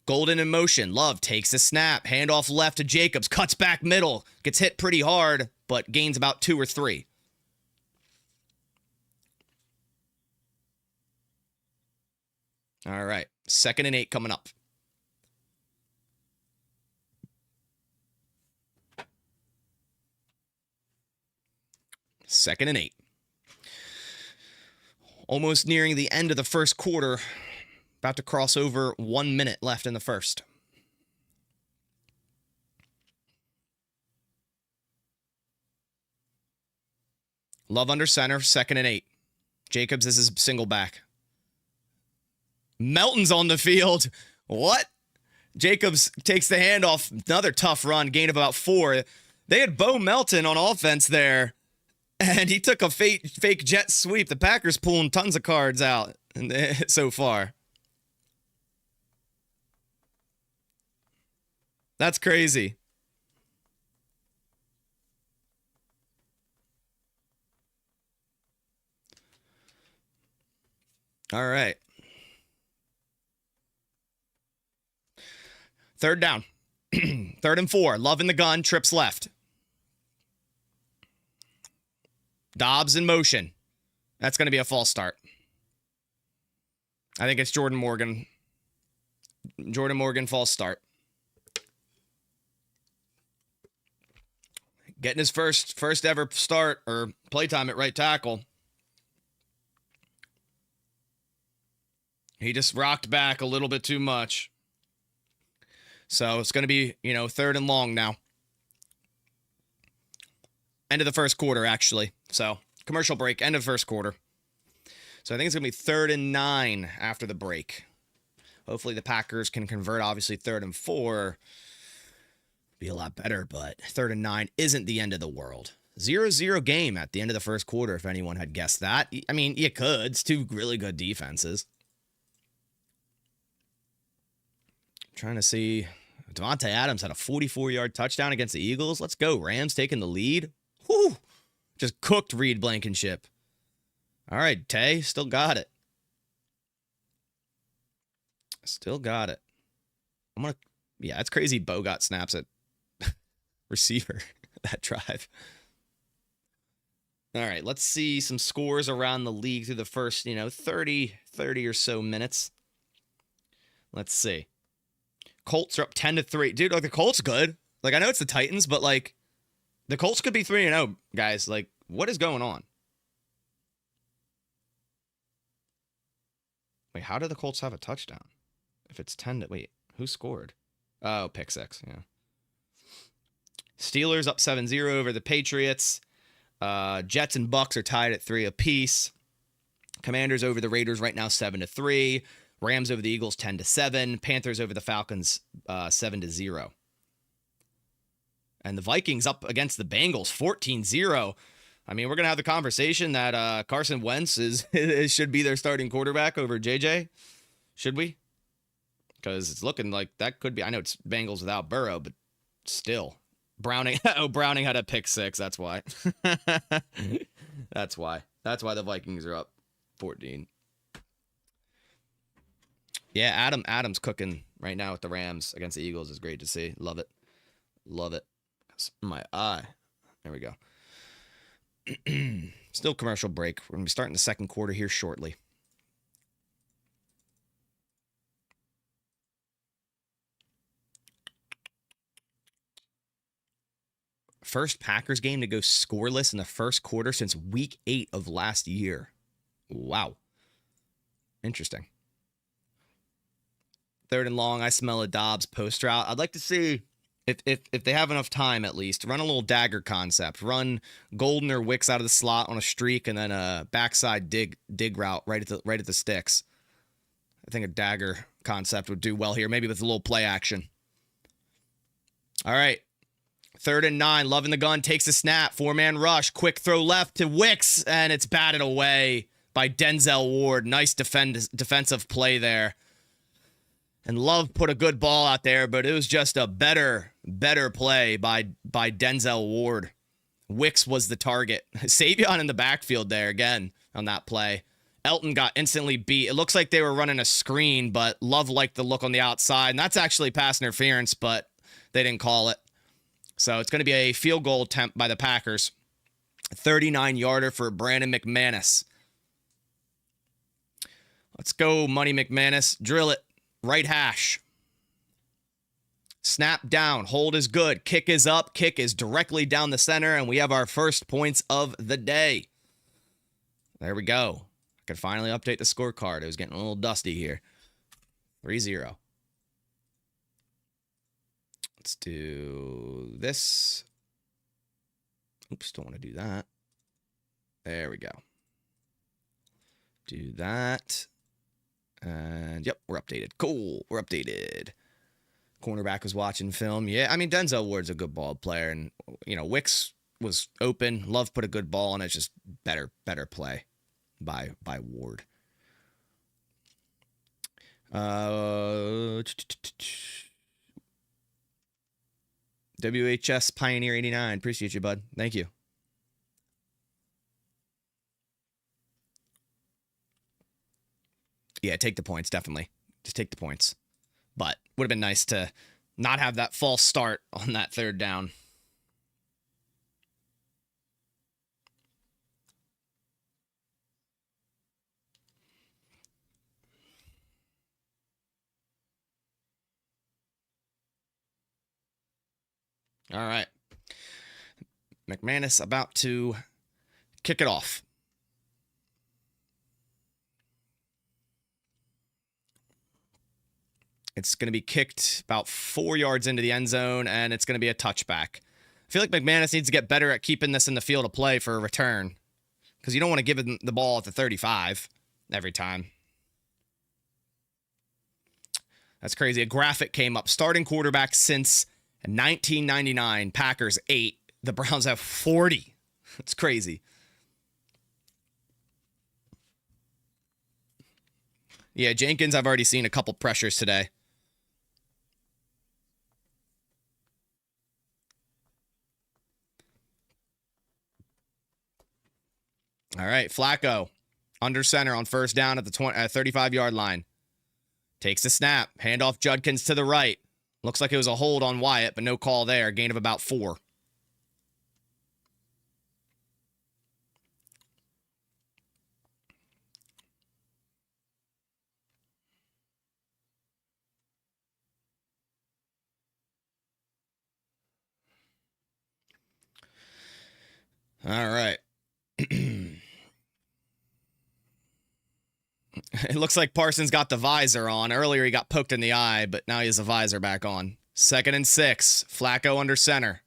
Golden in motion. Love takes the snap. Handoff left to Jacobs. Cuts back middle. Gets hit pretty hard, but gains about 2 or 3. All right. 2nd and 8 coming up. Second and 8. Almost nearing the end of the first quarter. About to cross over 1 minute left in the first. Love under center, 2nd and 8. Jacobs is his single back. Melton's on the field. What? Jacobs takes the handoff. Another tough run, gain of about 4. They had Bo Melton on offense there, and he took a fake jet sweep. The Packers pulling tons of cards out so far. That's crazy. All right. 3rd down. 3rd and 4. Love in the gun. Trips left. Doubs in motion. That's going to be a false start. I think it's Jordan Morgan. Jordan Morgan, false start. Getting his first ever start or playtime at right tackle. He just rocked back a little bit too much. So it's going to be, 3rd and long now. End of the first quarter, actually. So commercial break, end of first quarter. So I think it's going to be 3rd and 9 after the break. Hopefully the Packers can convert, obviously 3rd and 4. Be a lot better, but 3rd and 9 isn't the end of the world. 0-0 game at the end of the first quarter, if anyone had guessed that. I mean, you could. It's 2 really good defenses. Trying to see. Devontae Adams had a 44-yard touchdown against the Eagles. Let's go. Rams taking the lead. Whew. Just cooked Reed Blankenship. All right, Tay. Still got it. Still got it. Yeah, it's crazy Bo got snaps at receiver that drive. All right, let's see some scores around the league through the first, 30 or so minutes. Let's see. Colts are up 10-3. Dude, the Colts good. I know it's the Titans, but the Colts could be 3-0, guys. What is going on? Wait, how did the Colts have a touchdown? If it's 10 wait, who scored? Oh, pick 6, yeah. Steelers up 7-0 over the Patriots. Jets and Bucks are tied at 3 apiece. Commanders over the Raiders right now 7-3. Rams over the Eagles 10-7. Panthers over the Falcons 7-0. And the Vikings up against the Bengals 14-0. I mean, we're going to have the conversation that Carson Wentz should be their starting quarterback over JJ. Should we? Because it's looking like that could be. I know it's Bengals without Burrow, but still. Browning had a pick 6. That's why. That's why the Vikings are up 14. Yeah, Adam's cooking right now with the Rams against the Eagles is great to see. Love it. My eye. There we go. Still commercial break. We're going to be starting the second quarter here shortly. First Packers game to go scoreless in the first quarter since week 8 of last year. Wow. Interesting. 3rd and long, I smell a Doubs post route. I'd like to see If they have enough time, at least run a little dagger concept. Run Golden or Wicks out of the slot on a streak, and then a backside dig route right at the sticks. I think a dagger concept would do well here, maybe with a little play action. All right. 3rd and 9. Loving the gun. Takes a snap. 4-man rush. Quick throw left to Wicks, and it's batted away by Denzel Ward. Nice defensive play there. And Love put a good ball out there, but it was just a better play by Denzel Ward. Wicks was the target. Savion in the backfield there again on that play. Elton got instantly beat. It looks like they were running a screen, but Love liked the look on the outside. And that's actually pass interference, but they didn't call it. So it's going to be a field goal attempt by the Packers. 39-yarder for Brandon McManus. Let's go, Money McManus. Drill it. Right hash. Snap down. Hold is good. Kick is up. Kick is directly down the center, and we have our first points of the day. There we go. I can finally update the scorecard. It was getting a little dusty here. 3-0. Let's do this. Oops, don't want to do that. There we go. Do that. And, yep, we're updated. Cool, we're updated. Cornerback was watching film. Yeah, I mean, Denzel Ward's a good ball player. And, you know, Wicks was open. Love put a good ball on it. Just better play by Ward. WHS Pioneer 89. Appreciate you, bud. Thank you. Yeah, take the points, definitely. Just take the points. But would have been nice to not have that false start on that 3rd down. All right. McManus about to kick it off. It's going to be kicked about 4 yards into the end zone, and it's going to be a touchback. I feel like McManus needs to get better at keeping this in the field of play for a return, because you don't want to give him the ball at the 35 every time. That's crazy. A graphic came up. Starting quarterback since 1999. Packers 8. The Browns have 40. It's crazy. Yeah, Jenkins, I've already seen a couple pressures today. All right, Flacco, under center on 1st down at the 35-yard line. Takes the snap. Handoff Judkins to the right. Looks like it was a hold on Wyatt, but no call there. Gain of about 4. All right. It looks like Parsons got the visor on. Earlier he got poked in the eye, but now he has the visor back on. 2nd and 6. Flacco under center.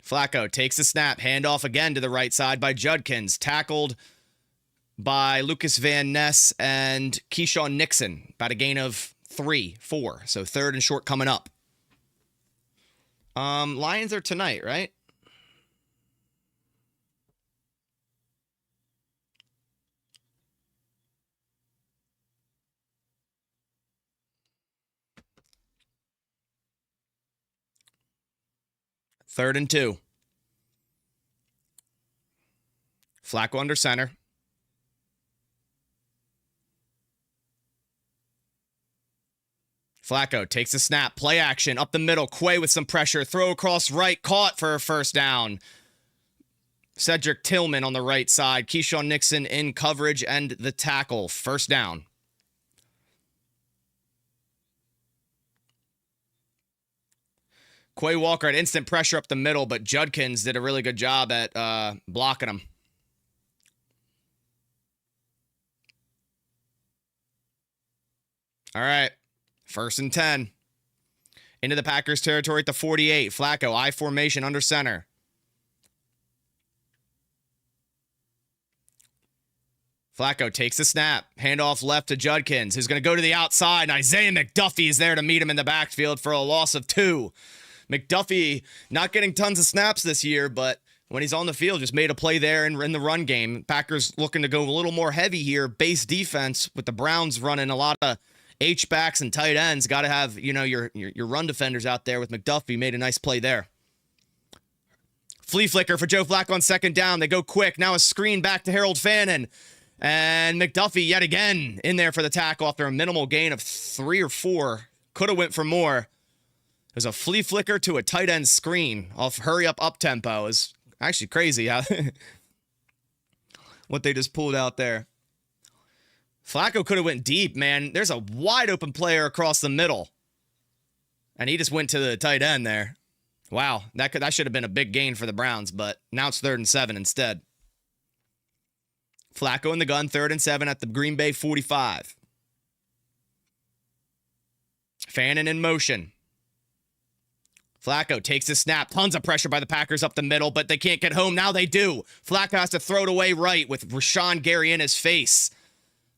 Flacco takes the snap. Handoff again to the right side by Judkins. Tackled by Lucas Van Ness and Keyshawn Nixon. About a gain of 3, 4. So 3rd and short coming up. Lions are tonight, right? Third and 2. Flacco under center. Flacco takes a snap. Play action up the middle. Quay with some pressure. Throw across right. Caught for a 1st down. Cedric Tillman on the right side. Keyshawn Nixon in coverage and the tackle. 1st down. Quay Walker had instant pressure up the middle, but Judkins did a really good job at blocking him. All right. 1st and 10. Into the Packers territory at the 48. Flacco, I formation under center. Flacco takes the snap. Handoff left to Judkins, who's going to go to the outside. And Isaiah McDuffie is there to meet him in the backfield for a loss of 2. McDuffie not getting tons of snaps this year, but when he's on the field, just made a play there in the run game. Packers looking to go a little more heavy here. Base defense with the Browns running a lot of H-backs and tight ends. Got to have, your run defenders out there with McDuffie. Made a nice play there. Flea flicker for Joe Flacco on 2nd down. They go quick. Now a screen back to Harold Fannin. And McDuffie yet again in there for the tackle after a minimal gain of 3 or 4. Could have went for more. There's a flea flicker to a tight end screen off hurry up tempo. Is actually crazy how what they just pulled out there. Flacco could have went deep, man. There's a wide open player across the middle. And he just went to the tight end there. Wow, that should have been a big gain for the Browns, but now it's 3rd and 7 instead. Flacco in the gun, 3rd and 7 at the Green Bay 45. Fannin in motion. Flacco takes the snap. Tons of pressure by the Packers up the middle, but they can't get home. Now they do. Flacco has to throw it away right with Rashawn Gary in his face.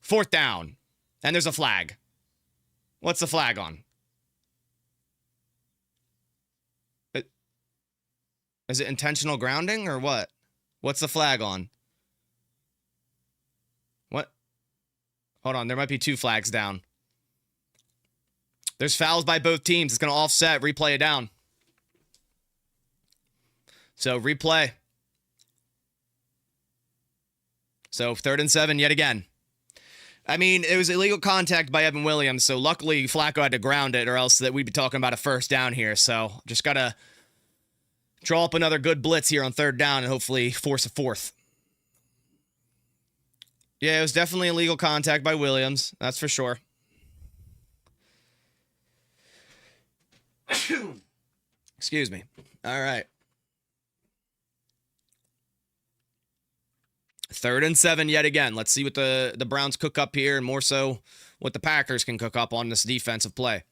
4th down. And there's a flag. What's the flag on? Is it intentional grounding or what? What's the flag on? What? Hold on. There might be 2 flags down. There's fouls by both teams. It's going to offset. Replay it down. So, replay. So, 3rd and 7 yet again. I mean, it was illegal contact by Evan Williams, so luckily Flacco had to ground it, or else that we'd be talking about a 1st down here. So, just got to draw up another good blitz here on 3rd down and hopefully force a 4th. Yeah, it was definitely illegal contact by Williams. That's for sure. Excuse me. All right. 3rd and 7 yet again. Let's see what the Browns cook up here, and more so what the Packers can cook up on this defensive play.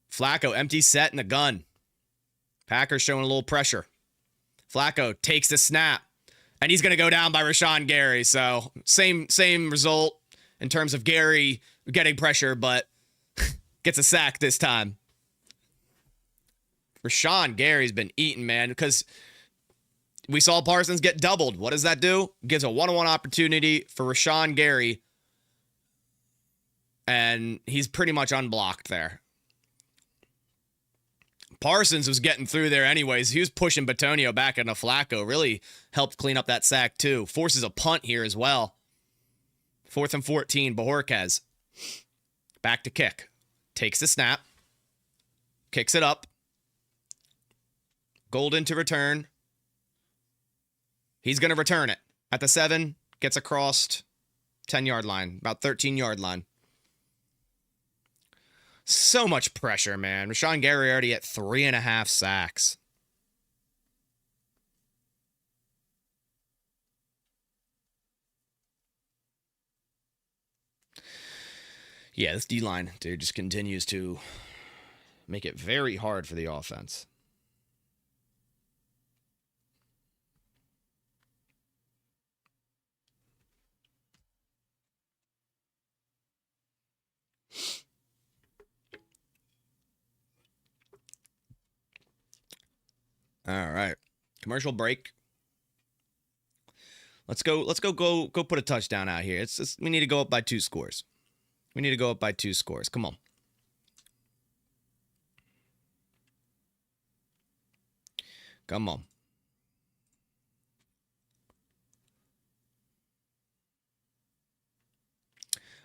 Flacco, empty set in the gun. Packers showing a little pressure. Flacco takes the snap, and he's going to go down by Rashawn Gary. So same result in terms of Gary getting pressure, but gets a sack this time. Rashawn Gary's been eaten, man, because we saw Parsons get doubled. What does that do? Gives a one-on-one opportunity for Rashawn Gary, and he's pretty much unblocked there. Parsons was getting through there anyways. He was pushing Batonio back into Flacco. Really helped clean up that sack, too. Forces a punt here as well. 4th and 14, Bajorquez. Back to kick. Takes the snap. Kicks it up. Golden to return. He's going to return it. At the 7, gets across 10-yard line. About 13-yard line. So much pressure, man. Rashawn Gary already at 3.5 sacks. Yeah, this D-line, dude, just continues to make it very hard for the offense. All right. Commercial break. Let's go put a touchdown out here. We need to go up by 2 scores. We need to go up by 2 scores. Come on. Come on.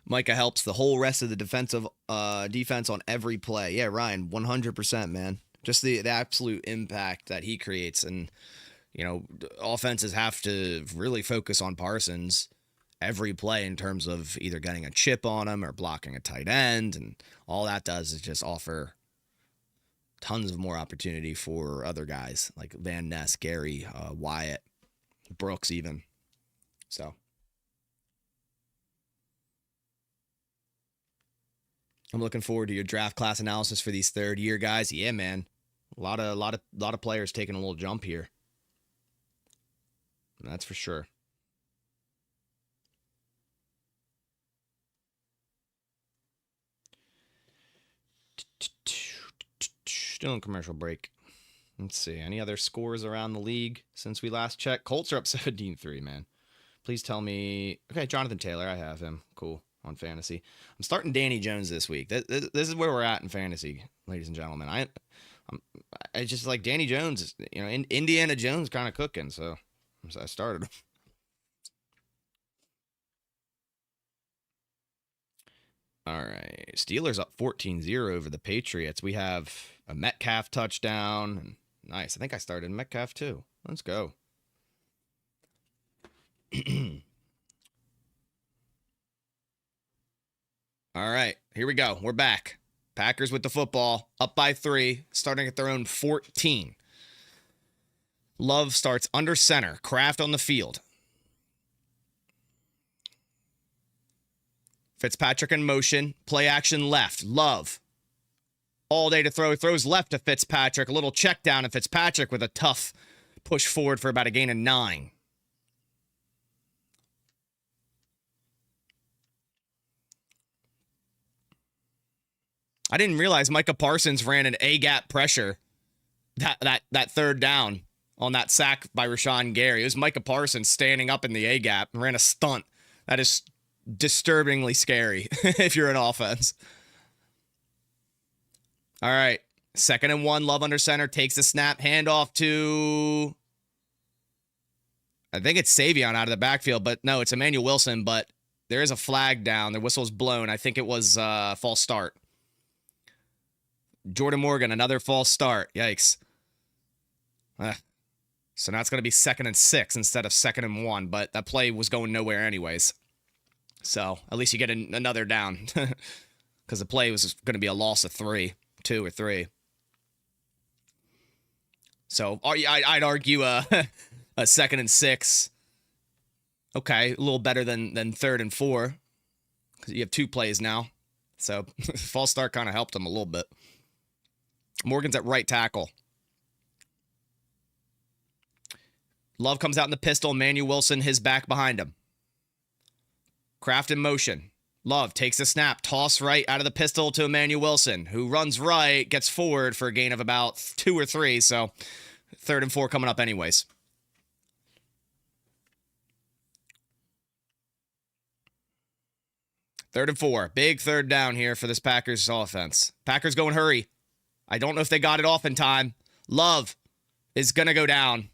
Micah helps the whole rest of the defense on every play. Yeah, Ryan, 100%, man. Just the absolute impact that he creates. And, offenses have to really focus on Parsons every play in terms of either getting a chip on him or blocking a tight end. And all that does is just offer tons of more opportunity for other guys like Van Ness, Gary, Wyatt, Brooks even. So I'm looking forward to your draft class analysis for these third year guys. Yeah, man. A lot of players taking a little jump here. That's for sure. Still in commercial break. Let's see. Any other scores around the league since we last checked? Colts are up 17-3, man. Please tell me. Okay, Jonathan Taylor. I have him. Cool. On fantasy. I'm starting Danny Jones this week. This is where we're at in fantasy, ladies and gentlemen. I just like Danny Jones. You know, Indiana Jones kind of cooking, so I started him. All right. Steelers up 14-0 over the Patriots. We have a Metcalf touchdown. Nice. I think I started Metcalf too. Let's go. All right, here we go. We're back. Packers with the football, up by 3, starting at their own 14. Love starts under center. Kraft on the field. Fitzpatrick in motion. Play action left. Love. All day to throw. Throws left to Fitzpatrick. A little check down to Fitzpatrick with a tough push forward for about a gain of 9. I didn't realize Micah Parsons ran an A-gap pressure that third down on that sack by Rashawn Gary. It was Micah Parsons standing up in the A-gap and ran a stunt. That is disturbingly scary if you're an offense. All right. 2nd and 1, Love under center, takes the snap, handoff to... I think it's Savion out of the backfield, but no, it's Emmanuel Wilson, but there is a flag down. The whistle's blown. I think it was false start. Jordan Morgan, another false start. Yikes. So now it's going to be 2nd and 6 instead of 2nd and 1, but that play was going nowhere anyways. So at least you get another down because the play was going to be a loss of 2 or 3. So I'd argue a 2nd and 6. Okay, a little better than 3rd and 4 because you have 2 plays now. So false start kind of helped him a little bit. Morgan's at right tackle. Love comes out in the pistol. Emmanuel Wilson, his back behind him. Kraft in motion. Love takes the snap. Toss right out of the pistol to Emmanuel Wilson, who runs right, gets forward for a gain of about 2 or 3. So 3rd and 4 coming up anyways. Third and 4. Big third down here for this Packers offense. Packers going hurry. I don't know if they got it off in time. Love is going to go down.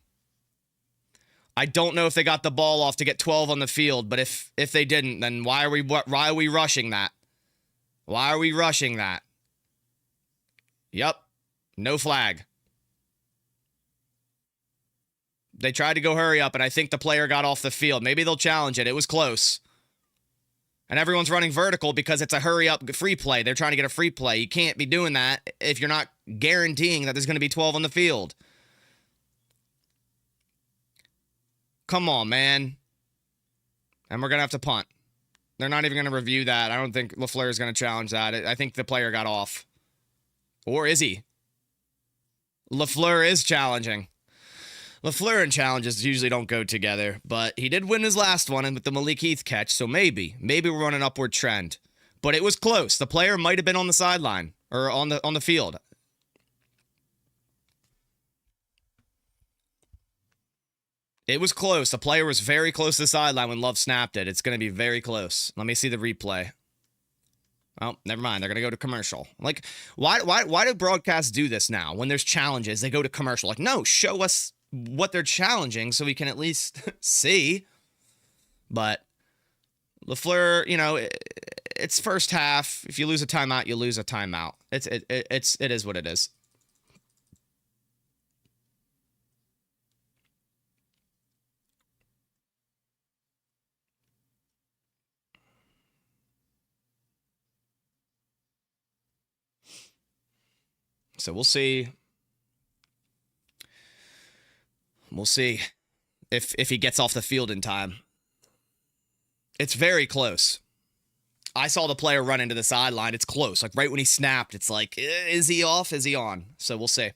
I don't know if they got the ball off to get 12 on the field, but if they didn't, then why are we rushing that? Why are we rushing that? Yep. No flag. They tried to go hurry up, and I think the player got off the field. Maybe they'll challenge it. It was close. And everyone's running vertical because it's a hurry-up free play. They're trying to get a free play. You can't be doing that if you're not guaranteeing that there's going to be 12 on the field. Come on, man. And we're going to have to punt. They're not even going to review that. I don't think LaFleur is going to challenge that. I think the player got off. Or is he? LaFleur is challenging. LaFleur and challenges usually don't go together, but he did win his last one with the Malik Heath catch, so maybe we're on an upward trend. But it was close. The player might have been on the sideline or on the field. It was close. The player was very close to the sideline when Love snapped it. It's going to be very close. Let me see the replay. Oh, never mind. They're going to go to commercial. Like, why do broadcasts do this now? When there's challenges, they go to commercial. Like, no, show us what they're challenging so we can at least see. But LaFleur, you know, it's first half. If you lose a timeout, you lose a timeout. It is what it is. So we'll see. We'll see if he gets off the field in time. It's very close. I saw the player run into the sideline. It's close. Like right when he snapped, it's like, is he off? Is he on? So we'll see.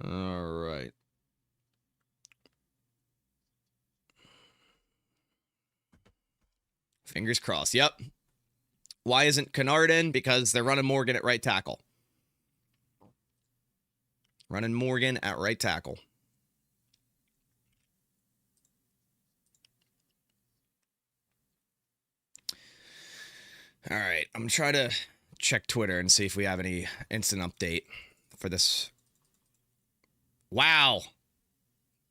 All right. Fingers crossed. Yep. Why isn't Kennard in? Because they're running Morgan at right tackle. Running Morgan at right tackle. All right. I'm going to try to check Twitter and see if we have any instant update for this. Wow.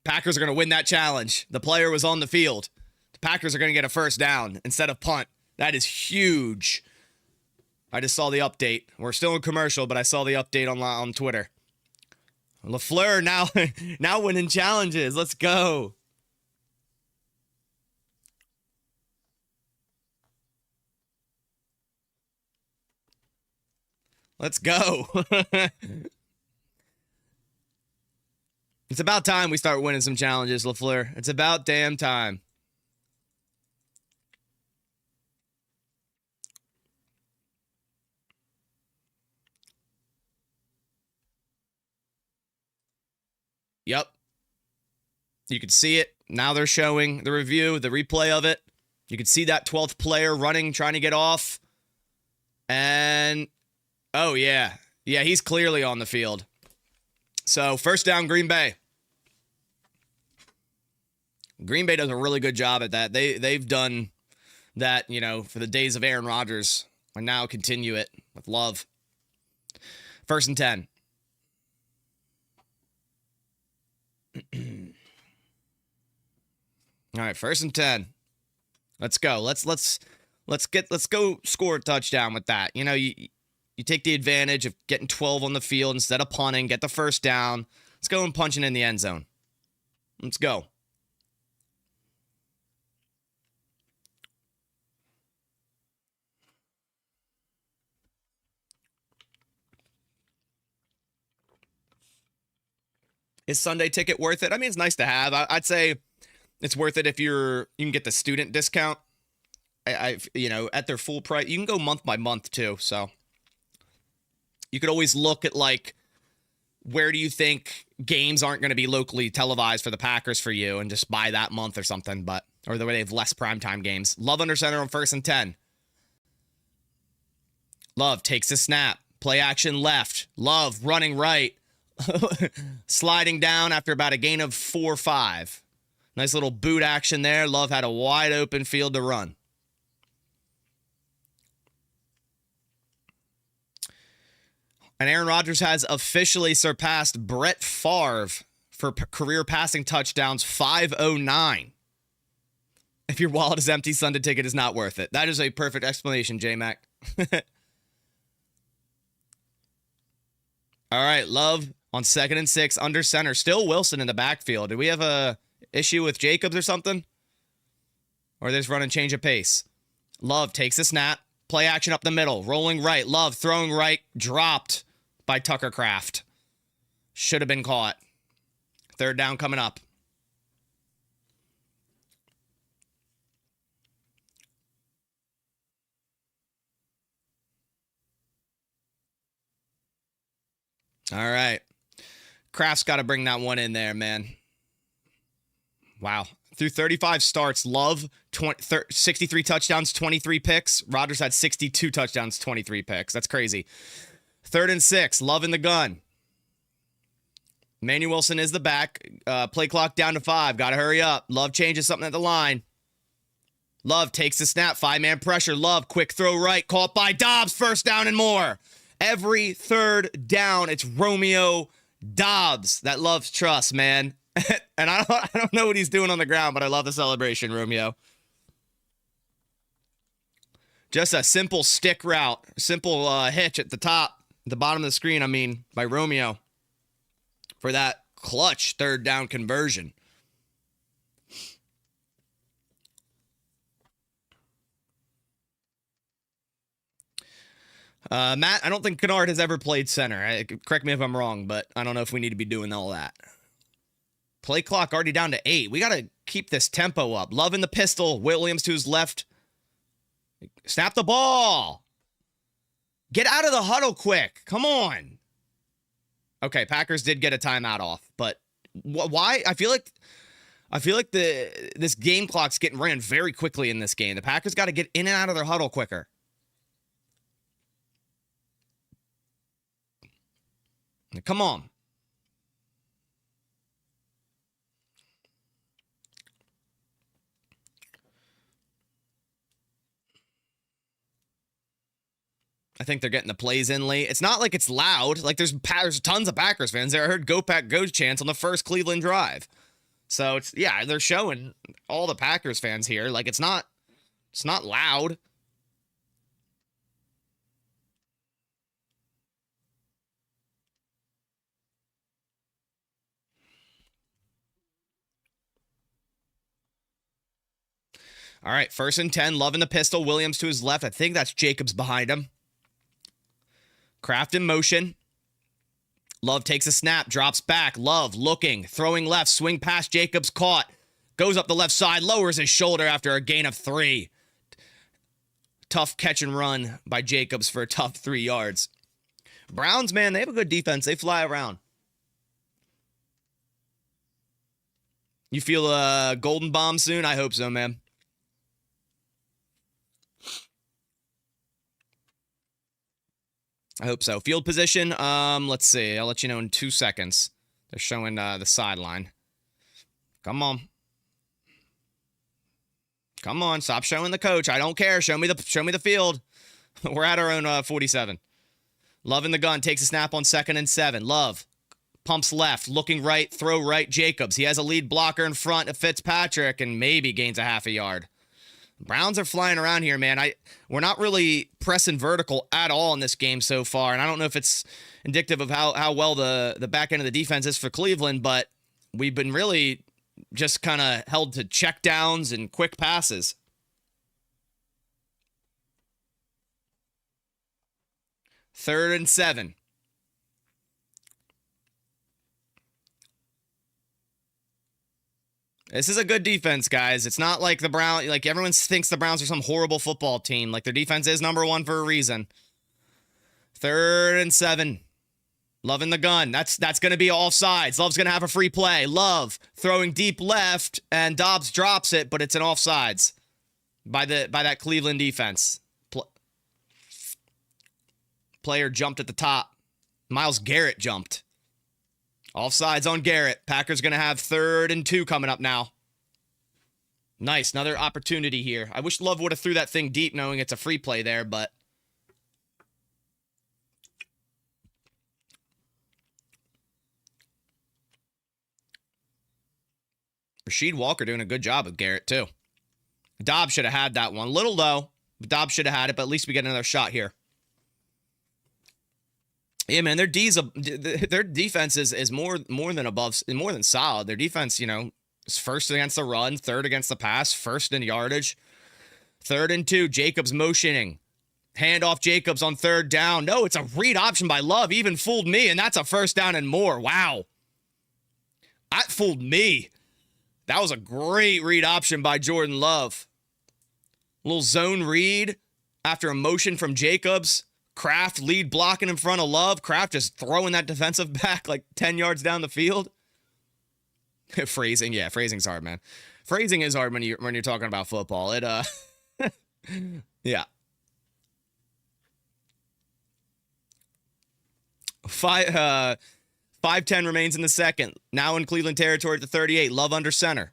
Packers are going to win that challenge. The player was on the field. The Packers are going to get a first down instead of punt. That is huge. I just saw the update. We're still in commercial, but I saw the update on Twitter. LaFleur now winning challenges. Let's go. Let's go. It's about time we start winning some challenges, LaFleur. It's about damn time. Yep. You could see it. Now they're showing the review, the replay of it. You could see that 12th player running, trying to get off. And, oh, yeah. Yeah, he's clearly on the field. So, first down, Green Bay. Green Bay does a really good job at that. They've done that, you know, for the days of Aaron Rodgers. And now continue it with Love. First and 10. All right, first and 10. Let's go. Let's go score a touchdown with that. You know, you take the advantage of getting 12 on the field instead of punting, get the first down. Let's go and punch it in the end zone. Let's go. Is Sunday ticket worth it? I mean, it's nice to have. I'd say it's worth it if you can get the student discount. You know, at their full price. You can go month by month too. So you could always look at like, where do you think games aren't going to be locally televised for the Packers for you, and just buy that month or something. Or the way they have less primetime games. Love under center on first and 10. Love takes the snap. Play action left. Love running right. Sliding down after about a gain of 4 or 5. Nice little boot action there. Love had a wide open field to run. And Aaron Rodgers has officially surpassed Brett Favre for career passing touchdowns, 509. If your wallet is empty, Sunday ticket is not worth it. That is a perfect explanation, J-Mac. All right, Love on 2nd and 6, under center. Still Wilson in the backfield. Do we have a issue with Jacobs or something? Or they're just running change of pace. Love takes a snap. Play action up the middle. Rolling right. Love throwing right. Dropped by Tucker Kraft. Should have been caught. Third down coming up. All right. Kraft's got to bring that one in there, man. Wow. Through 35 starts, Love, 63 touchdowns, 23 picks. Rodgers had 62 touchdowns, 23 picks. That's crazy. 3rd and 6, Love in the gun. Manuel Wilson is the back. Play clock down to 5. Got to hurry up. Love changes something at the line. Love takes the snap. 5-man pressure. Love, quick throw right. Caught by Dobbs. First down and more. Every third down, it's Romeo Dobbs that Love's trust, man. And I don't know what he's doing on the ground, but I love the celebration, Romeo. Just a simple stick route, simple hitch at the bottom of the screen, I mean, by Romeo for that clutch 3rd down conversion. Matt, I don't think Kennard has ever played center. Correct me if I'm wrong, but I don't know if we need to be doing all that. Play clock already down to 8. We got to keep this tempo up. Love in the pistol. Williams to his left. Snap the ball. Get out of the huddle quick. Come on. Okay, Packers did get a timeout off, but why? I feel like this game clock's getting ran very quickly in this game. The Packers got to get in and out of their huddle quicker. Come on. I think they're getting the plays in late. It's not like it's loud. Like there's tons of Packers fans there. I heard "Go Pack Go" chants on the first Cleveland drive. So it's, yeah, they're showing all the Packers fans here. Like it's not loud. All right, 1st and 10. Love in the pistol. Williams to his left. I think that's Jacobs behind him. Kraft in motion. Love takes a snap, drops back. Love looking, throwing left, swing past Jacobs, caught. Goes up the left side, lowers his shoulder after a gain of 3. Tough catch and run by Jacobs for a tough 3 yards. Browns, man, they have a good defense. They fly around. You feel a golden bomb soon? I hope so, man. I hope so. Field position, let's see. I'll let you know in 2 seconds. They're showing the sideline. Come on. Come on, stop showing the coach. I don't care. Show me the field. We're at our own 47. Love in the gun. Takes a snap on 2nd and 7. Love pumps left, looking right, throw right. Jacobs. He has a lead blocker in front of Fitzpatrick and maybe gains a half a yard. Browns are flying around here, man. We're not really pressing vertical at all in this game so far, and I don't know if it's indicative of how well the back end of the defense is for Cleveland, but we've been really just kind of held to check downs and quick passes. Third and 7. This is a good defense, guys. It's not like the Browns, like everyone thinks the Browns are some horrible football team. Like their defense is number 1 for a reason. 3rd and 7. Love in the gun. That's going to be offsides. Love's going to have a free play. Love throwing deep left, and Dobbs drops it, but it's an offsides by that Cleveland defense. Player jumped at the top. Myles Garrett jumped. Offsides on Garrett. Packers going to have 3rd and 2 coming up now. Nice. Another opportunity here. I wish Love would have threw that thing deep knowing it's a free play there, but Rasheed Walker doing a good job with Garrett, too. Dobbs should have had that one. Little low. Dobbs should have had it, but at least we get another shot here. Yeah, man, their defense is more than solid. Their defense, is 1st against the run, 3rd against the pass, 1st in yardage. 3rd and 2, Jacobs motioning. Hand off Jacobs on 3rd down. No, it's a read option by Love. Even fooled me, and that's a 1st down and more. Wow. That fooled me. That was a great read option by Jordan Love. Little zone read after a motion from Jacobs. Kraft lead blocking in front of Love. Kraft just throwing that defensive back like 10 yards down the field. Phrasing, yeah, phrasing's hard, man. Phrasing is hard when you're talking about football. Yeah. 5:10 remains in the second. Now in Cleveland territory at the 38. Love under center.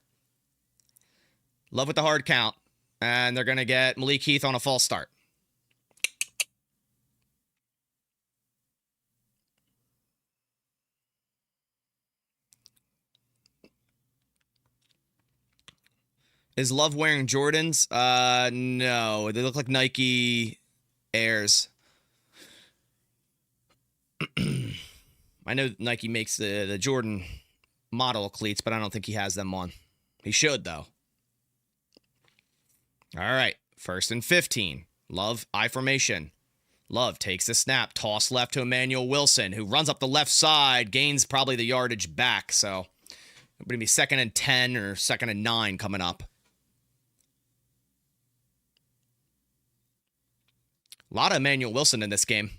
Love with the hard count. And they're going to get Malik Heath on a false start. Is Love wearing Jordans? No. They look like Nike Airs. I know Nike makes the Jordan model cleats, but I don't think he has them on. He should, though. All right. 1st and 15. Love, I formation. Love takes the snap. Toss left to Emmanuel Wilson, who runs up the left side, gains probably the yardage back. So it's going to be 2nd and 10 or 2nd and 9 coming up. A lot of Emmanuel Wilson in this game.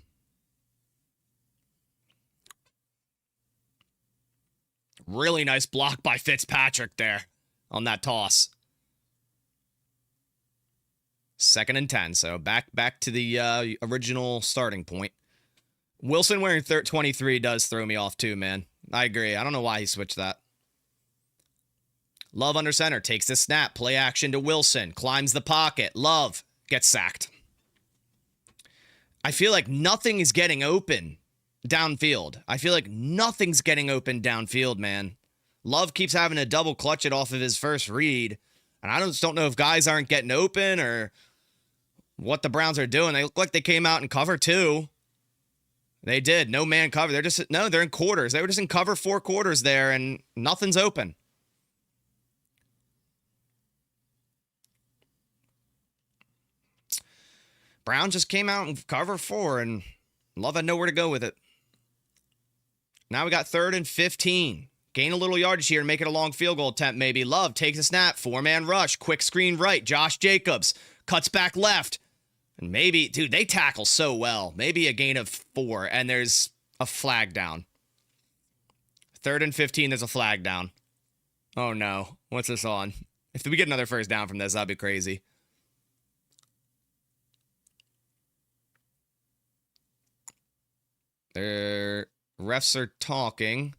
Really nice block by Fitzpatrick there on that toss. 2nd and 10, so back to the original starting point. Wilson wearing 23 does throw me off too, man. I agree. I don't know why he switched that. Love under center, takes the snap, play action to Wilson, climbs the pocket. Love gets sacked. I feel like nothing is getting open downfield. Man. Love keeps having to double clutch it off of his first read. And I just don't know if guys aren't getting open or what the Browns are doing. They look like they came out in cover 2. They did. No man cover. They're in quarters. They were just in cover 4 quarters there, and nothing's open. Brown just came out in cover 4, and Love had nowhere to go with it. Now we got 3rd and 15. Gain a little yardage here and make it a long field goal attempt, maybe. Love takes a snap. 4-man rush. Quick screen right. Josh Jacobs cuts back left. And maybe, dude, they tackle so well. Maybe a gain of 4, and there's a flag down. 3rd and 15, there's a flag down. Oh, no. What's this on? If we get another first down from this, that'd be crazy. Their refs are talking.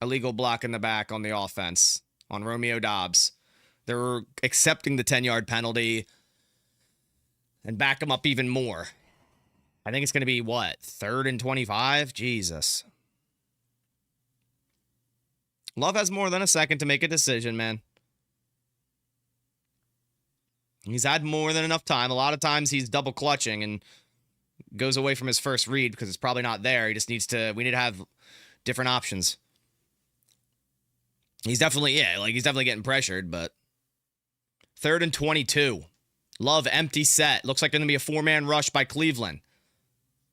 Illegal block in the back on the offense on Romeo Doubs. They're accepting the 10-yard penalty and back them up even more. I think it's going to be, 3rd and 25? Jesus. Love has more than a second to make a decision, man. He's had more than enough time. A lot of times he's double clutching and goes away from his first read because it's probably not there. He just needs to, we need to have different options. He's definitely getting pressured, but 3rd and 22. Love empty set. Looks like going to be a 4-man rush by Cleveland.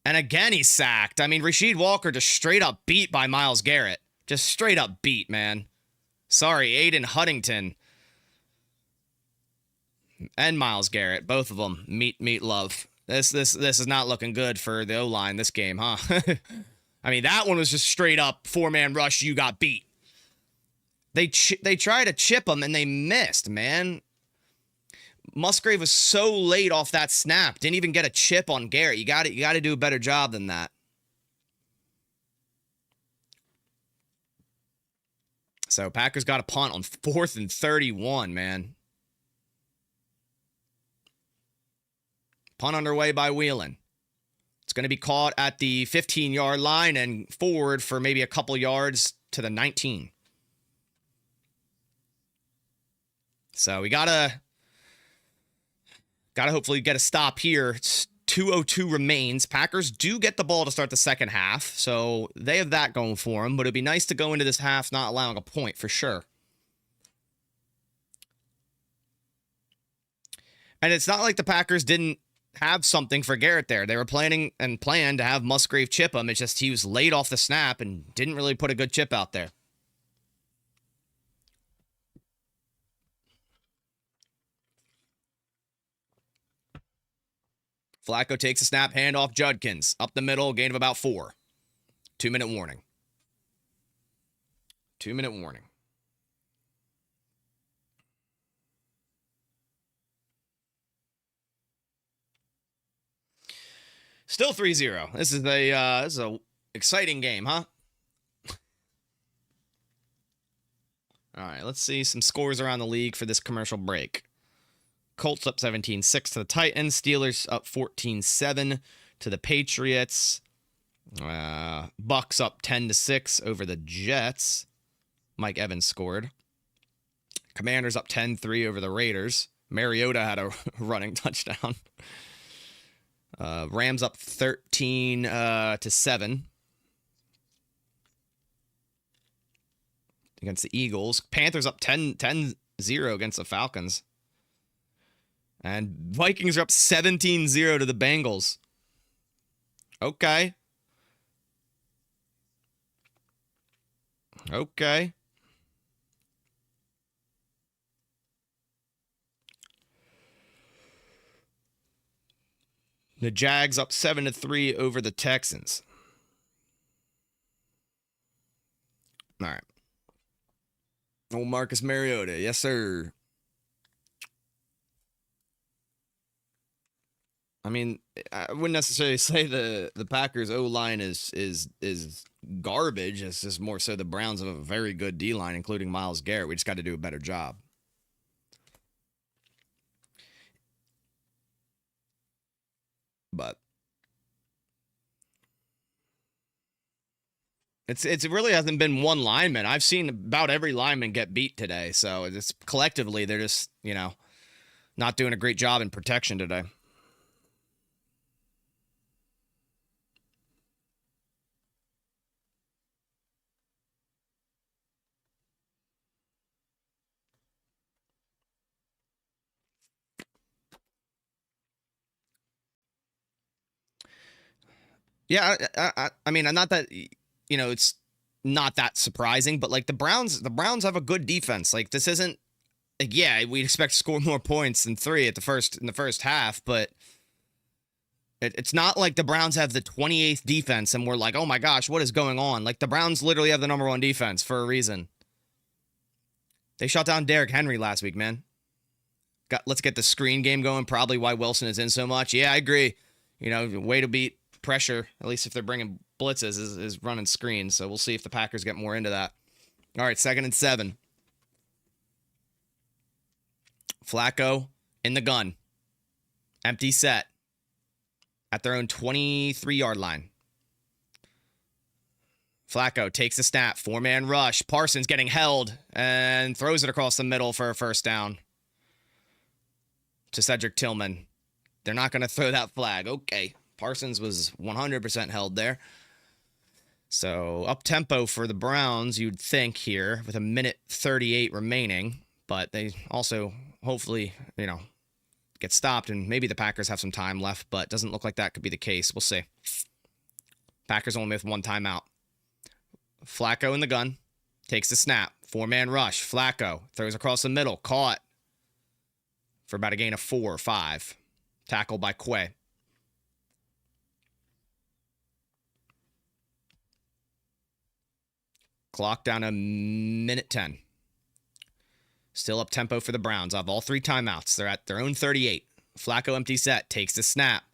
And again, he's sacked. I mean, Rasheed Walker just straight up beat by Myles Garrett. Just straight up beat, man. Sorry, Aiden Huntington and Myles Garrett, both of them meet Love. This is not looking good for the O-line this game, huh? I mean, that one was just straight up 4-man rush, you got beat. They tried to chip him and they missed, man. Musgrave was so late off that snap, didn't even get a chip on Garrett. You got to do a better job than that. So Packers got a punt on 4th and 31, man. Punt underway by Whelan. It's going to be caught at the 15-yard line and forward for maybe a couple yards to the 19. So we gotta hopefully get a stop here. It's 2:02 remains. Packers do get the ball to start the second half, so they have that going for them. But it'd be nice to go into this half not allowing a point for sure. And it's not like the Packers didn't have something for Garrett there. They were planning and planned to have Musgrave chip him. It's just he was late off the snap and didn't really put a good chip out there. Flacco takes a snap, handoff Judkins. Up the middle, gain of about 4. 2-minute warning. 2-minute warning. Still 3-0. This is a exciting game, huh? All right, let's see some scores around the league for this commercial break. Colts up 17-6 to the Titans. Steelers up 14-7 to the Patriots. Bucks up 10-6 over the Jets. Mike Evans scored. Commanders up 10-3 over the Raiders. Mariota had a running touchdown. Rams up 13-7 against the Eagles. Panthers up 10 against the Falcons. And Vikings are up 17-0 to the Bengals. Okay. Okay. The Jags up 7-3 over the Texans. All right. Old Marcus Mariota. Yes, sir. I mean, I wouldn't necessarily say the Packers O-line is garbage. It's just more so the Browns have a very good D-line, including Myles Garrett. We just got to do a better job. But it really hasn't been one lineman. I've seen about every lineman get beat today. So it's collectively they're just, not doing a great job in protection today. Yeah, I mean, not that it's not that surprising, but like the Browns have a good defense. Like this isn't like we expect to score more points than 3 in the first half, but it's not like the Browns have the 28th defense and we're like, oh my gosh, what is going on? Like the Browns literally have the number 1 defense for a reason. They shut down Derrick Henry last week, man. Let's get the screen game going. Probably why Wilson is in so much. Yeah, I agree. Way to beat pressure, at least if they're bringing blitzes, is running screens. So we'll see if the Packers get more into that. All right, 2nd and 7. Flacco in the gun. Empty set. At their own 23-yard line. Flacco takes a snap. 4-man rush. Parsons getting held and throws it across the middle for a first down. To Cedric Tillman. They're not going to throw that flag. Okay. Parsons was 100% held there. So up tempo for the Browns, you'd think here, with 1:38 remaining. But they also hopefully, get stopped, and maybe the Packers have some time left, but doesn't look like that could be the case. We'll see. Packers only with 1 timeout. Flacco in the gun. Takes the snap. 4-man rush. Flacco throws across the middle. Caught for about a gain of 4 or 5. Tackled by Quay. Clock down to 1:10. Still up tempo for the Browns. Of all 3 timeouts, they're at their own 38. Flacco empty set. Takes the snap.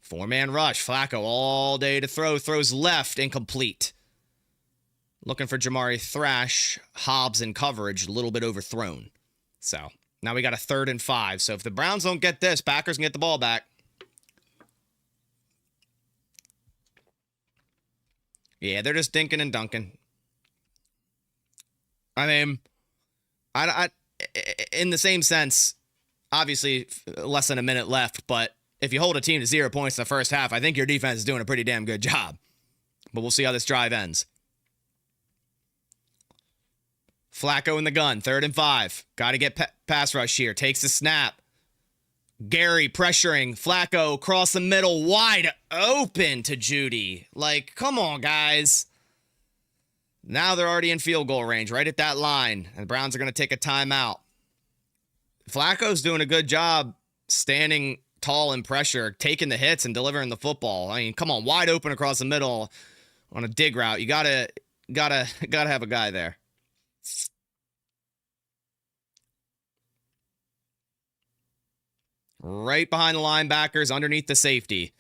4-man rush. Flacco all day to throw. Throws left. Incomplete. Looking for Jamari Thrash. Hobbs in coverage. A little bit overthrown. So now we got a 3rd and 5. So if the Browns don't get this, Packers can get the ball back. Yeah, they're just dinking and dunking. I mean, I in the same sense, obviously less than a minute left, but if you hold a team to 0 points in the first half, I think your defense is doing a pretty damn good job. But we'll see how this drive ends. Flacco in the gun, 3rd and 5. Got to get pass rush here. Takes the snap. Gary pressuring Flacco across the middle, wide open to Judy. Like, come on, guys. Now they're already in field goal range, right at that line. And the Browns are going to take a timeout. Flacco's doing a good job standing tall in pressure, taking the hits and delivering the football. I mean, come on, wide open across the middle on a dig route. You gotta have a guy there. Right behind the linebackers, underneath the safety.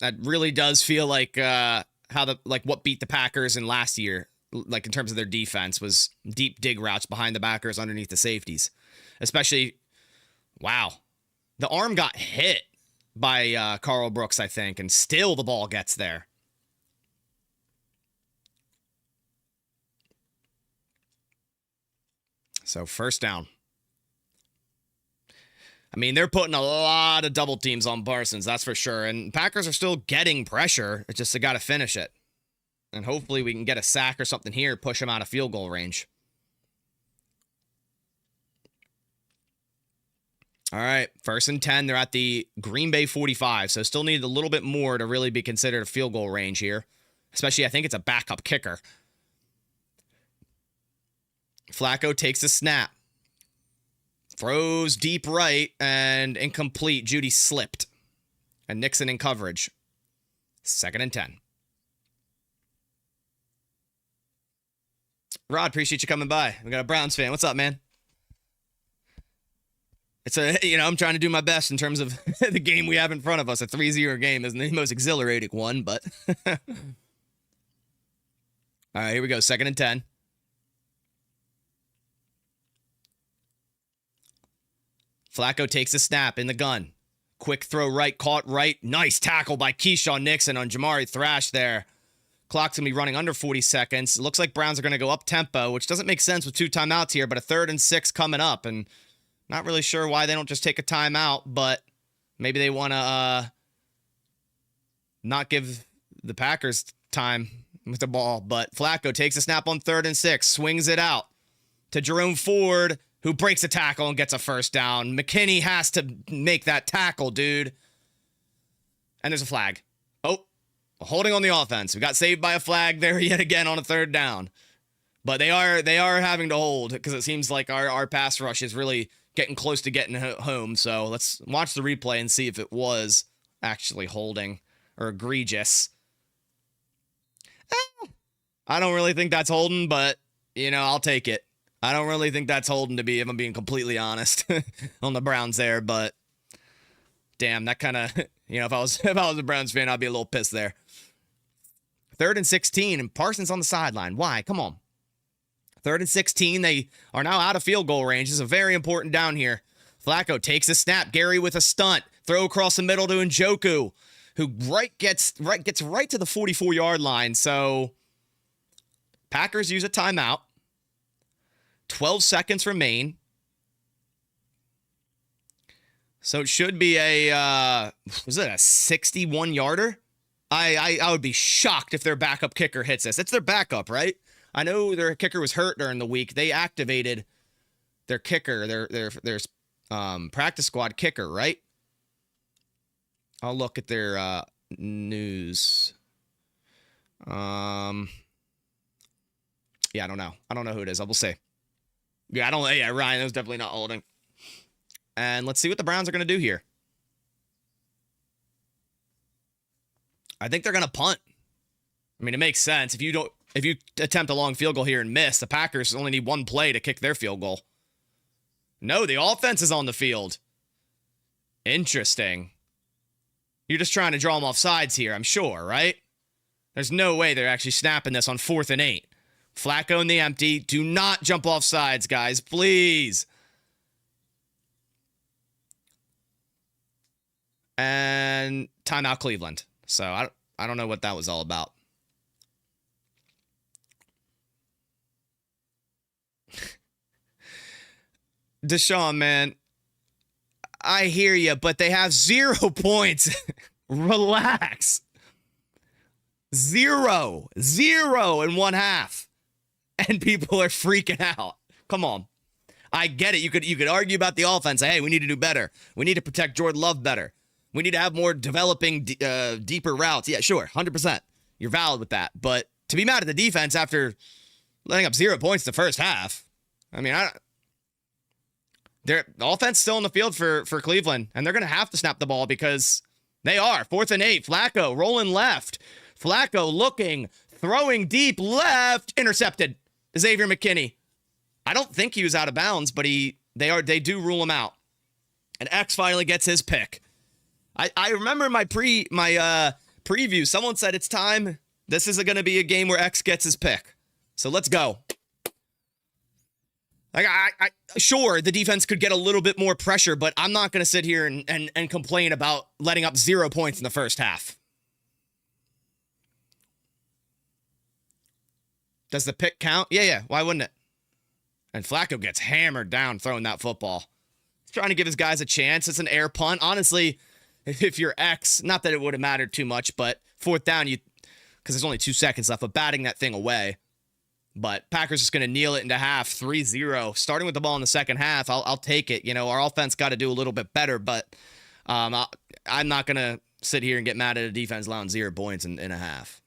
That really does feel like what beat the Packers in last year, like in terms of their defense, was deep dig routes behind the backers, underneath the safeties. Especially, wow, the arm got hit by Carl Brooks, I think, and still the ball gets there. So 1st down. I mean, they're putting a lot of double teams on Parsons, that's for sure. And Packers are still getting pressure. It's just they got to finish it. And hopefully we can get a sack or something here, push them out of field goal range. All right, 1st and 10. They're at the Green Bay 45, so still need a little bit more to really be considered a field goal range here. Especially, I think it's a backup kicker. Flacco takes a snap. Throws deep right and incomplete. Judy slipped. And Nixon in coverage. 2nd and 10. Rod, appreciate you coming by. We got a Browns fan. What's up, man? It's I'm trying to do my best in terms of the game we have in front of us. A 3-0 game isn't the most exhilarating one, but. All right, here we go. 2nd and 10. Flacco takes a snap in the gun. Quick throw right, caught right. Nice tackle by Keyshawn Nixon on Jamari Thrash there. Clock's going to be running under 40 seconds. It looks like Browns are going to go up tempo, which doesn't make sense with 2 timeouts here, but a 3rd and 6 coming up. And not really sure why they don't just take a timeout, but maybe they want to not give the Packers time with the ball. But Flacco takes a snap on 3rd and 6, swings it out to Jerome Ford, who breaks a tackle and gets a 1st down. McKinney has to make that tackle, dude. And there's a flag. Oh, holding on the offense. We got saved by a flag there yet again on a 3rd down. But they are having to hold because it seems like our pass rush is really getting close to getting home. So let's watch the replay and see if it was actually holding or egregious. I don't really think that's holding, but, I'll take it. I don't really think that's holding to be, if I'm being completely honest, on the Browns there. But damn, that kind of, if I was a Browns fan, I'd be a little pissed there. 3rd and 16, and Parsons on the sideline. Why? Come on. 3rd and 16. They are now out of field goal range. This is a very important down here. Flacco takes a snap. Gary with a stunt. Throw across the middle to Njoku, who gets right to the 44-yard line. So Packers use a timeout. 12 seconds remain. So it should be a 61-yarder? I would be shocked if their backup kicker hits this. It's their backup, right? I know their kicker was hurt during the week. They activated their kicker, their practice squad kicker, right? I'll look at their news. Yeah, I don't know. I don't know who it is. I will say. Yeah, Ryan, that was definitely not holding. And let's see what the Browns are going to do here. I think they're going to punt. I mean, it makes sense. If you attempt a long field goal here and miss, the Packers only need 1 play to kick their field goal. No, the offense is on the field. Interesting. You're just trying to draw them off sides here, I'm sure, right? There's no way they're actually snapping this on 4th and 8. Flacco in the empty. Do not jump off sides, guys. Please. And timeout Cleveland. So I don't know what that was all about. Deshaun, man. I hear you, but they have 0 points. Relax. 0 in 1/2. And people are freaking out. Come on. I get it. You could argue about the offense. Say, hey, we need to do better. We need to protect Jordan Love better. We need to have more developing deeper routes. Yeah, sure. 100%. You're valid with that. But to be mad at the defense after letting up 0 points the first half, I mean, the offense still in the field for Cleveland, and they're going to have to snap the ball because they are. 4th and 8. Flacco rolling left. Flacco looking, throwing deep left, intercepted. Xavier McKinney. I don't think he was out of bounds, but they do rule him out. And X finally gets his pick. I remember my preview. Someone said it's time. This is going to be a game where X gets his pick. So let's go. Like sure, the defense could get a little bit more pressure, but I'm not going to sit here and complain about letting up 0 points in the first half. Does the pick count? Yeah. Why wouldn't it? And Flacco gets hammered down throwing that football. He's trying to give his guys a chance. It's an air punt. Honestly, if you're X, not that it would have mattered too much, but 4th down, because there's only 2 seconds left, but batting that thing away, But Packers just going to kneel it into half, 3-0. Starting with the ball in the second half, I'll take it. You know, our offense got to do a little bit better, but I'm not going to sit here and get mad at a defense allowing 0 points in a half.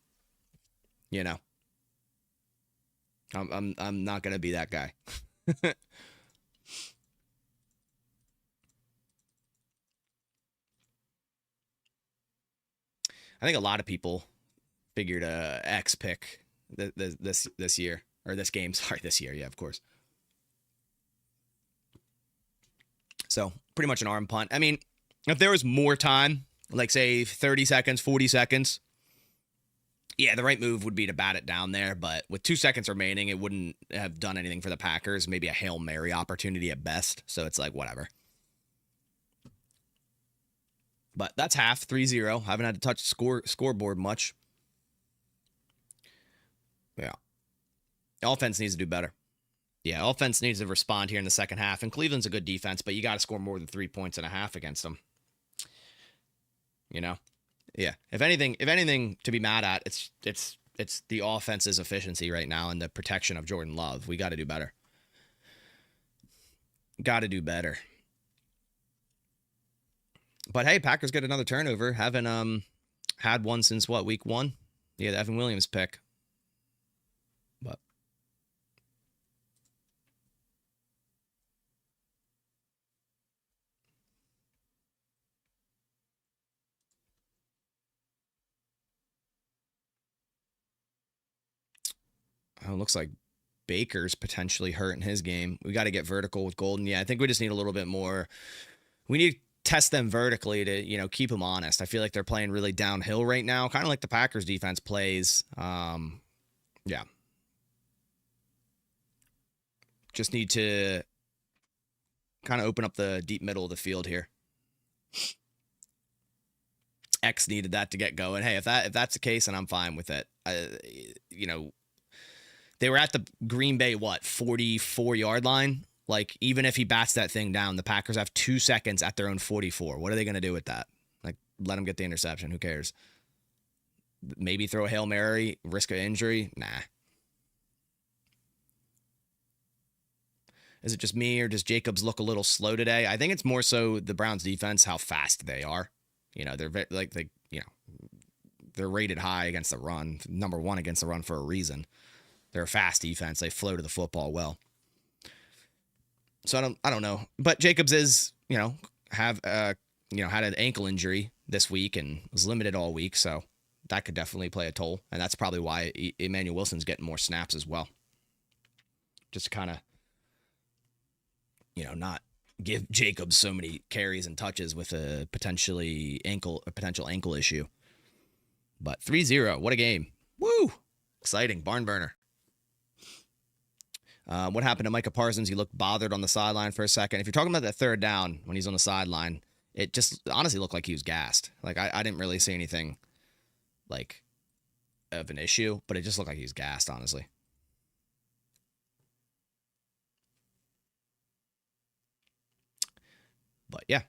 You know, I'm not going to be that guy. I think a lot of people figured a X pick this year, or this game. Sorry, this year. Yeah, of course. So pretty much an arm punt. I mean, if there was more time, like say 30 seconds, 40 seconds, yeah, the right move would be to bat it down there. But with 2 seconds remaining, it wouldn't have done anything for the Packers. Maybe a Hail Mary opportunity at best. So it's like, whatever. But that's half, 3-0. Haven't had to touch the scoreboard much. Yeah. Offense needs to do better. Yeah, offense needs to respond here in the second half. And Cleveland's a good defense, but you got to score more than 3 points and a half against them. You know? Yeah. If anything to be mad at, it's the offense's efficiency right now and the protection of Jordan Love. We got to do better. Got to do better. But hey, Packers get another turnover. Haven't had one since what, week 1? Yeah, the Evan Williams pick. But it looks like Baker's potentially hurt in his game. We got to get vertical with Golden. Yeah, I think we just need a little bit more. We need to test them vertically to, you know, keep them honest. I feel like they're playing really downhill right now, kind of like the Packers defense plays. Yeah. Just need to kind of open up the deep middle of the field here. X needed that to get going. Hey, if that's the case, then I'm fine with it. You know, they were at the Green Bay, 44-yard line? Like, even if he bats that thing down, the Packers have 2 seconds at their own 44. What are they going to do with that? Like, let him get the interception. Who cares? Maybe throw a Hail Mary, risk of injury? Nah. Is it just me, or does Jacobs look a little slow today? I think it's more so the Browns defense, how fast they are. You know, they're they're rated high against the run, number 1 against the run for a reason. They're a fast defense. They flow to the football well. So I don't know. But Jacobs is, had an ankle injury this week and was limited all week. So that could definitely play a toll. And that's probably why Emmanuel Wilson's getting more snaps as well. Just to kind of, not give Jacobs so many carries and touches with a potential ankle issue. But 3-0, what a game. Woo! Exciting, barn burner. What happened to Micah Parsons? He looked bothered on the sideline for a second. If you're talking about that third down when he's on the sideline, it just honestly looked like he was gassed. Like, I didn't really see anything, like, of an issue, but it just looked like he was gassed, honestly. But, yeah.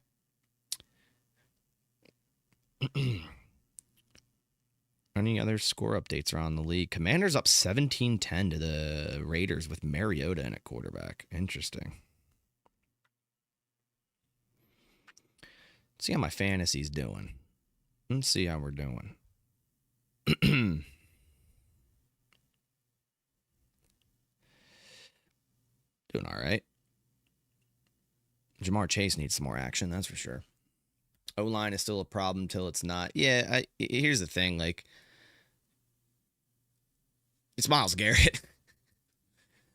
Any other score updates around the league? Commanders up 17-10 to the Raiders with Mariota in at quarterback. Interesting. Let's see how my fantasy's doing. Let's see how we're doing. Doing all right. Jamar Chase needs some more action, that's for sure. O-line is still a problem till it's not. Yeah, here's the thing, like, it's Myles Garrett.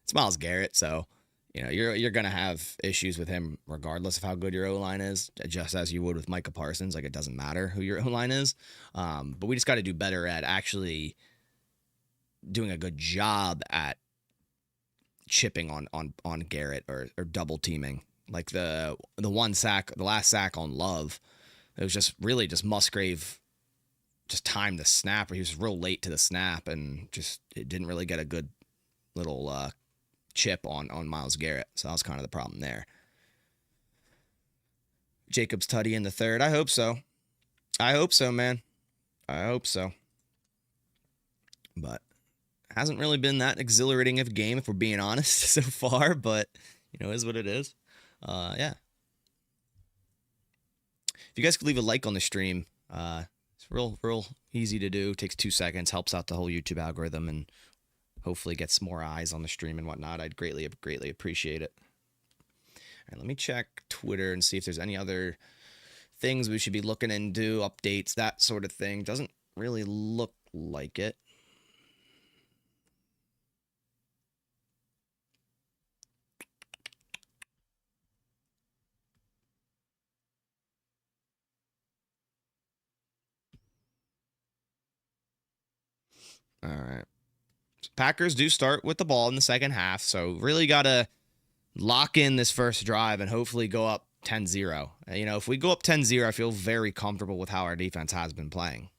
It's Myles Garrett, so you're gonna have issues with him regardless of how good your O-line is, just as you would with Micah Parsons. Like, it doesn't matter who your O-line is. But we just got to do better at actually doing a good job at chipping on Garrett or double teaming. Like the last sack on Love, it was just really just Musgrave just timed the snap, or he was real late to the snap, and just it didn't really get a good little chip on Myles Garrett. So that was kind of the problem there. Jacobs tutty in the third. I hope so. I hope so, man. I hope so. But Hasn't really been that exhilarating of a game, if we're being honest, so far, but, is what it is. Yeah. If you guys could leave a like on the stream, it's real easy to do. It takes 2 seconds, helps out the whole YouTube algorithm, and hopefully gets more eyes on the stream and whatnot. I'd greatly appreciate it. All right, let me check Twitter and see if there's any other things we should be looking into, updates, that sort of thing. Doesn't really look like it. All right. Packers do start with the ball in the second half, so really got to lock in this first drive and hopefully go up 10-0. If we go up 10-0, I feel very comfortable with how our defense has been playing.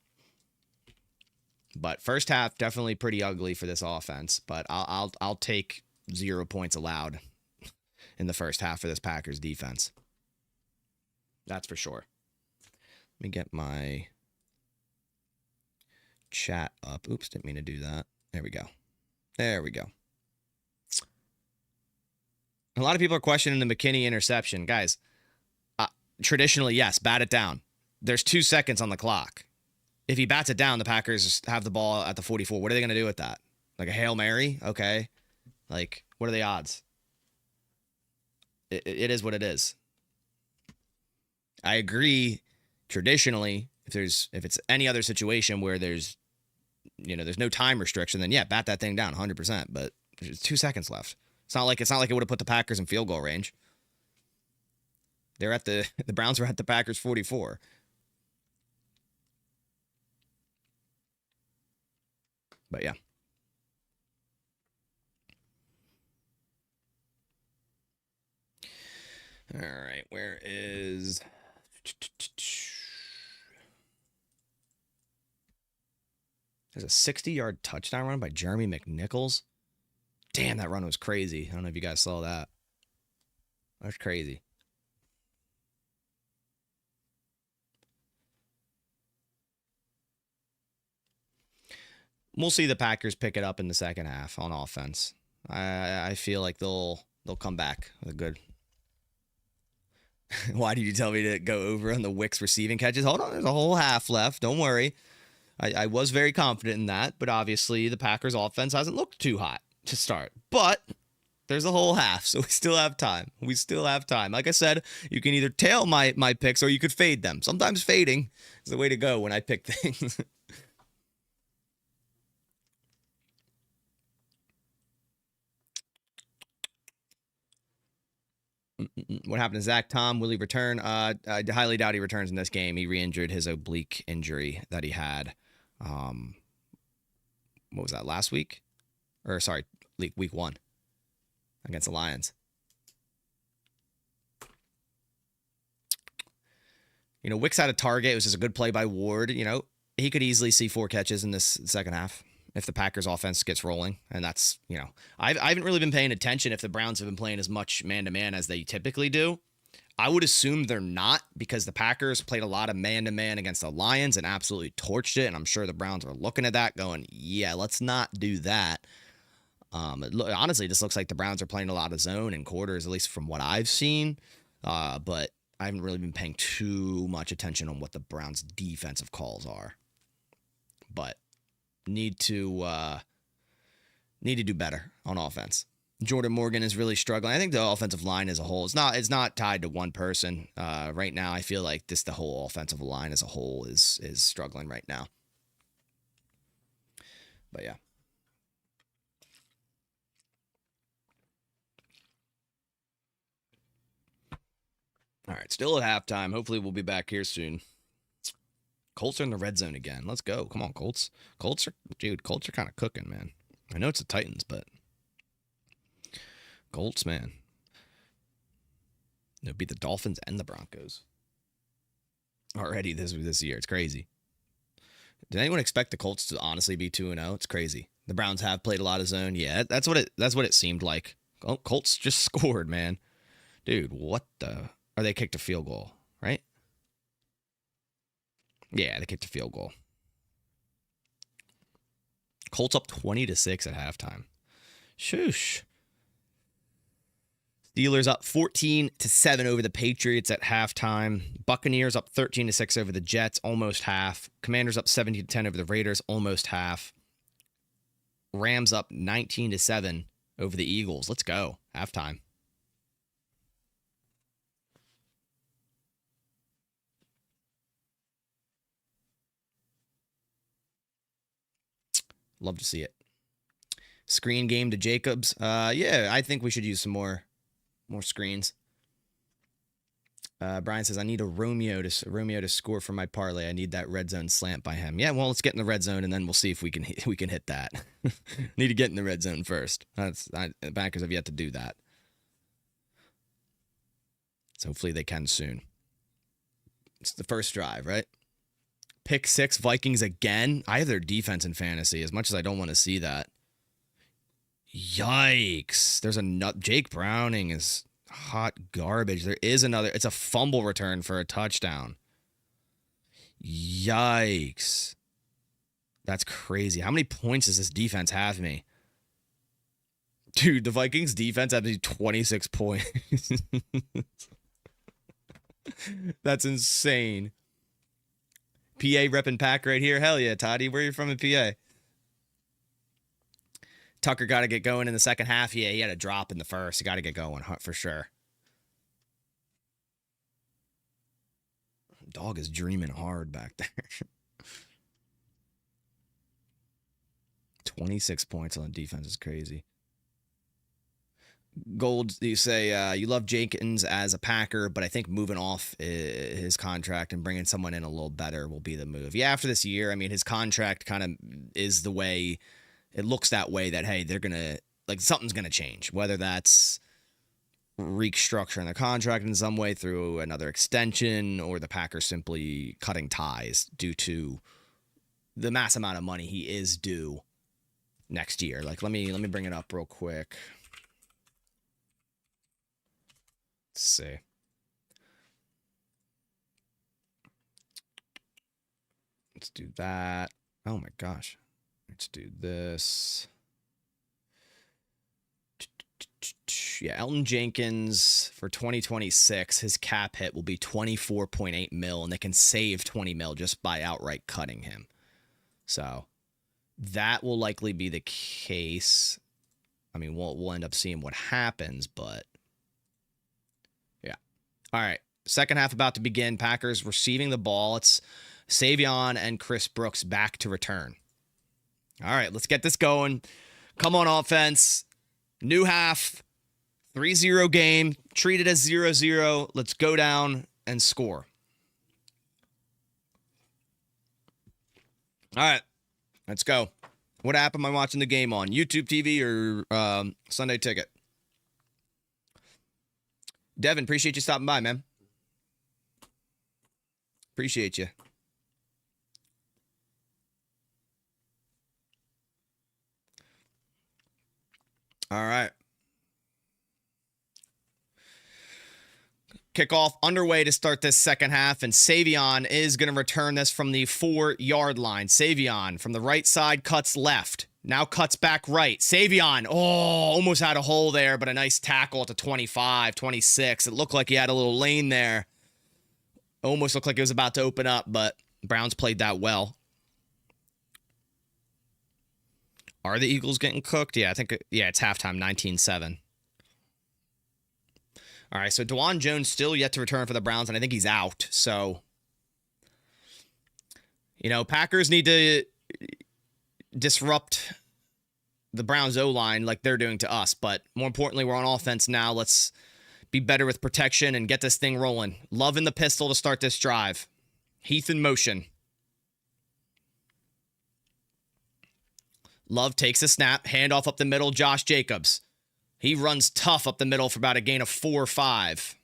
But first half definitely pretty ugly for this offense, but I'll take 0 points allowed in the first half for this Packers defense. That's for sure. Let me get my chat up. Oops, didn't mean to do that. There we go. There we go. A lot of people are questioning the McKinney interception. Guys, traditionally, yes, bat it down. There's 2 seconds on the clock. If he bats it down, the Packers have the ball at the 44. What are they going to do with that? Like a Hail Mary? Okay. Like, what are the odds? It is what it is. I agree. Traditionally, if it's any other situation where there's no time restriction, then yeah, bat that thing down 100%. But there's 2 seconds left. It's not like it would have put the Packers in field goal range. They're at the Browns are at the Packers 44. But yeah. All right, where is there's a 60-yard touchdown run by Jeremy McNichols. Damn, that run was crazy. I don't know if you guys saw that. That's crazy. We'll see the Packers pick it up in the second half on offense. I feel like they'll come back with a good. Why did you tell me to go over on the Wicks receiving catches? Hold on, there's a whole half left. Don't worry. I was very confident in that, but obviously the Packers offense hasn't looked too hot to start. But there's a whole half, so we still have time. Like I said, you can either tail my picks or you could fade them. Sometimes fading is the way to go when I pick things. What happened to Zach Tom? Will he return? I highly doubt he returns in this game. He re-injured his oblique injury that he had. What was that, last week? Or sorry, week 1 against the Lions. Wicks had a target. It was just a good play by Ward. He could easily see 4 catches in this second half if the Packers offense gets rolling. And that's, I haven't really been paying attention if the Browns have been playing as much man-to-man as they typically do. I would assume they're not, because the Packers played a lot of man-to-man against the Lions and absolutely torched it. And I'm sure the Browns are looking at that going, yeah, let's not do that. Honestly, it just looks like the Browns are playing a lot of zone and quarters, at least from what I've seen. But I haven't really been paying too much attention on what the Browns' defensive calls are. But need to do better on offense. Jordan Morgan is really struggling. I think the offensive line as a whole, it's not tied to one person. Right now, I feel like the whole offensive line as a whole is struggling right now. But yeah. All right, still at halftime. Hopefully we'll be back here soon. Colts are in the red zone again. Let's go. Come on, Colts. Colts are kind of cooking, man. I know it's the Titans, but Colts, man. They'll beat the Dolphins and the Broncos already this year. It's crazy. Did anyone expect the Colts to honestly be 2-0? It's crazy. The Browns have played a lot of zone. Yeah, that's what it seemed like. Oh, Colts just scored, man. Dude, what the? Or they kicked a field goal, right? Yeah, they kicked a field goal. Colts up 20-6 at halftime. Shoosh. Steelers up 14-7 over the Patriots at halftime. Buccaneers up 13-6 over the Jets, almost half. Commanders up 17-10 over the Raiders, almost half. Rams up 19-7 over the Eagles. Let's go. Halftime. Love to see it. Screen game to Jacobs. Yeah, I think we should use some more screens. Brian says, I need a Romeo to score for my parlay. I need that red zone slant by him. Yeah, well, let's get in the red zone, and then we'll see if we can hit that. Need to get in the red zone first. Backers have yet to do that. So hopefully they can soon. It's the first drive, right? Pick 6, Vikings again. I have their defense in fantasy, as much as I don't want to see that. Yikes. There's a nut. Jake Browning is hot garbage. There is another. It's a fumble return for a touchdown. Yikes. That's crazy. How many points does this defense have me? Dude, the Vikings defense had me 26 points. That's insane. PA repping pack right here. Hell yeah, Toddy. Where are you from in PA? Tucker got to get going in the second half. Yeah, he had a drop in the first. He got to get going for sure. Dog is dreaming hard back there. 26 points on defense is crazy. Gold, you say you love Jenkins as a Packer, but I think moving off his contract and bringing someone in a little better will be the move. Yeah, after this year, I mean, his contract kind of is the way, it looks that way that, hey, they're going to, like, something's going to change, whether that's restructuring the contract in some way through another extension or the Packers simply cutting ties due to the mass amount of money he is due next year. Like, let me bring it up real quick. Let's see. Let's do that. Oh my gosh. Let's do this. Yeah, Elton Jenkins for 2026, his cap hit will be 24.8 mil, and they can save 20 mil just by outright cutting him. So that will likely be the case. I mean, we'll end up seeing what happens, but yeah. All right, second half about to begin. Packers receiving the ball. It's Savion and Chris Brooks back to return. All right, let's get this going. Come on, offense. New half, 3-0 game. Treat it as 0-0. Let's go down and score. All right, let's go. What app am I watching the game on? YouTube TV or Sunday Ticket? Devin, appreciate you stopping by, man. Appreciate you. All right. Kickoff underway to start this second half, and Savion is going to return this from the 4-yard line. Savion from the right side cuts left. Now cuts back right. Savion, almost had a hole there, but a nice tackle at the 25, 26. It looked like he had a little lane there. Almost looked like it was about to open up, but Browns played that well. Are the Eagles getting cooked? Yeah, I think, it's halftime, 19-7. All right, so DeJuan Jones still yet to return for the Browns, and I think he's out. So, Packers need to disrupt the Browns O-line like they're doing to us. But more importantly, we're on offense now. Let's be better with protection and get this thing rolling. Love in the pistol to start this drive. Heath in motion. Love takes a snap, handoff up the middle, Josh Jacobs. He runs tough up the middle for about a gain of 4 or 5.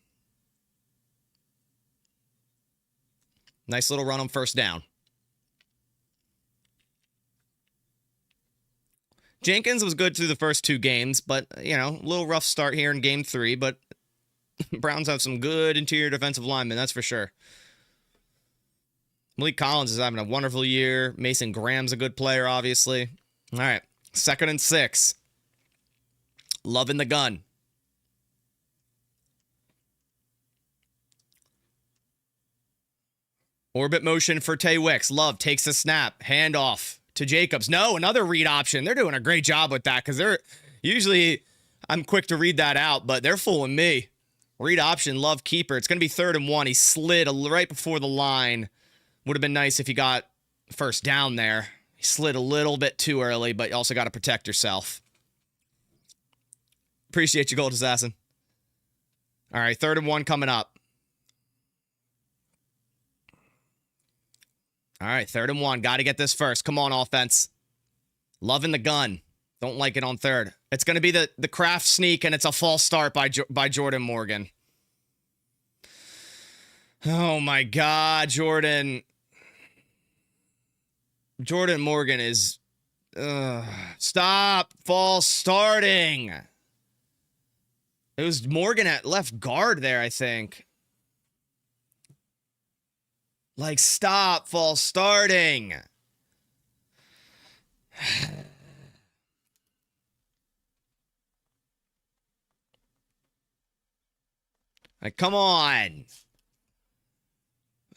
Nice little run on first down. Jenkins was good through the first 2 games, but, a little rough start here in game 3, but Browns have some good interior defensive linemen, that's for sure. Malik Collins is having a wonderful year. Mason Graham's a good player, obviously. All right. 2nd and 6. Love in the gun. Orbit motion for Tay Wicks. Love takes the snap. Handoff to Jacobs. No, another read option. They're doing a great job with that because they're usually, I'm quick to read that out, but they're fooling me. Read option, Love keeper. It's going to be 3rd and 1. He slid right before the line. Would have been nice if he got first down there. He slid a little bit too early, but you also got to protect yourself. Appreciate you, Gold Assassin. All right, 3rd and 1 coming up. All right, 3rd and 1. Got to get this first. Come on, offense. Love in the gun. Don't like it on 3rd. It's going to be the Kraft sneak, and it's a false start by Jordan Morgan. Oh, my God, Jordan. Jordan Morgan is... stop false starting. It was Morgan at left guard there, I think. Like, stop false starting. Like, come on.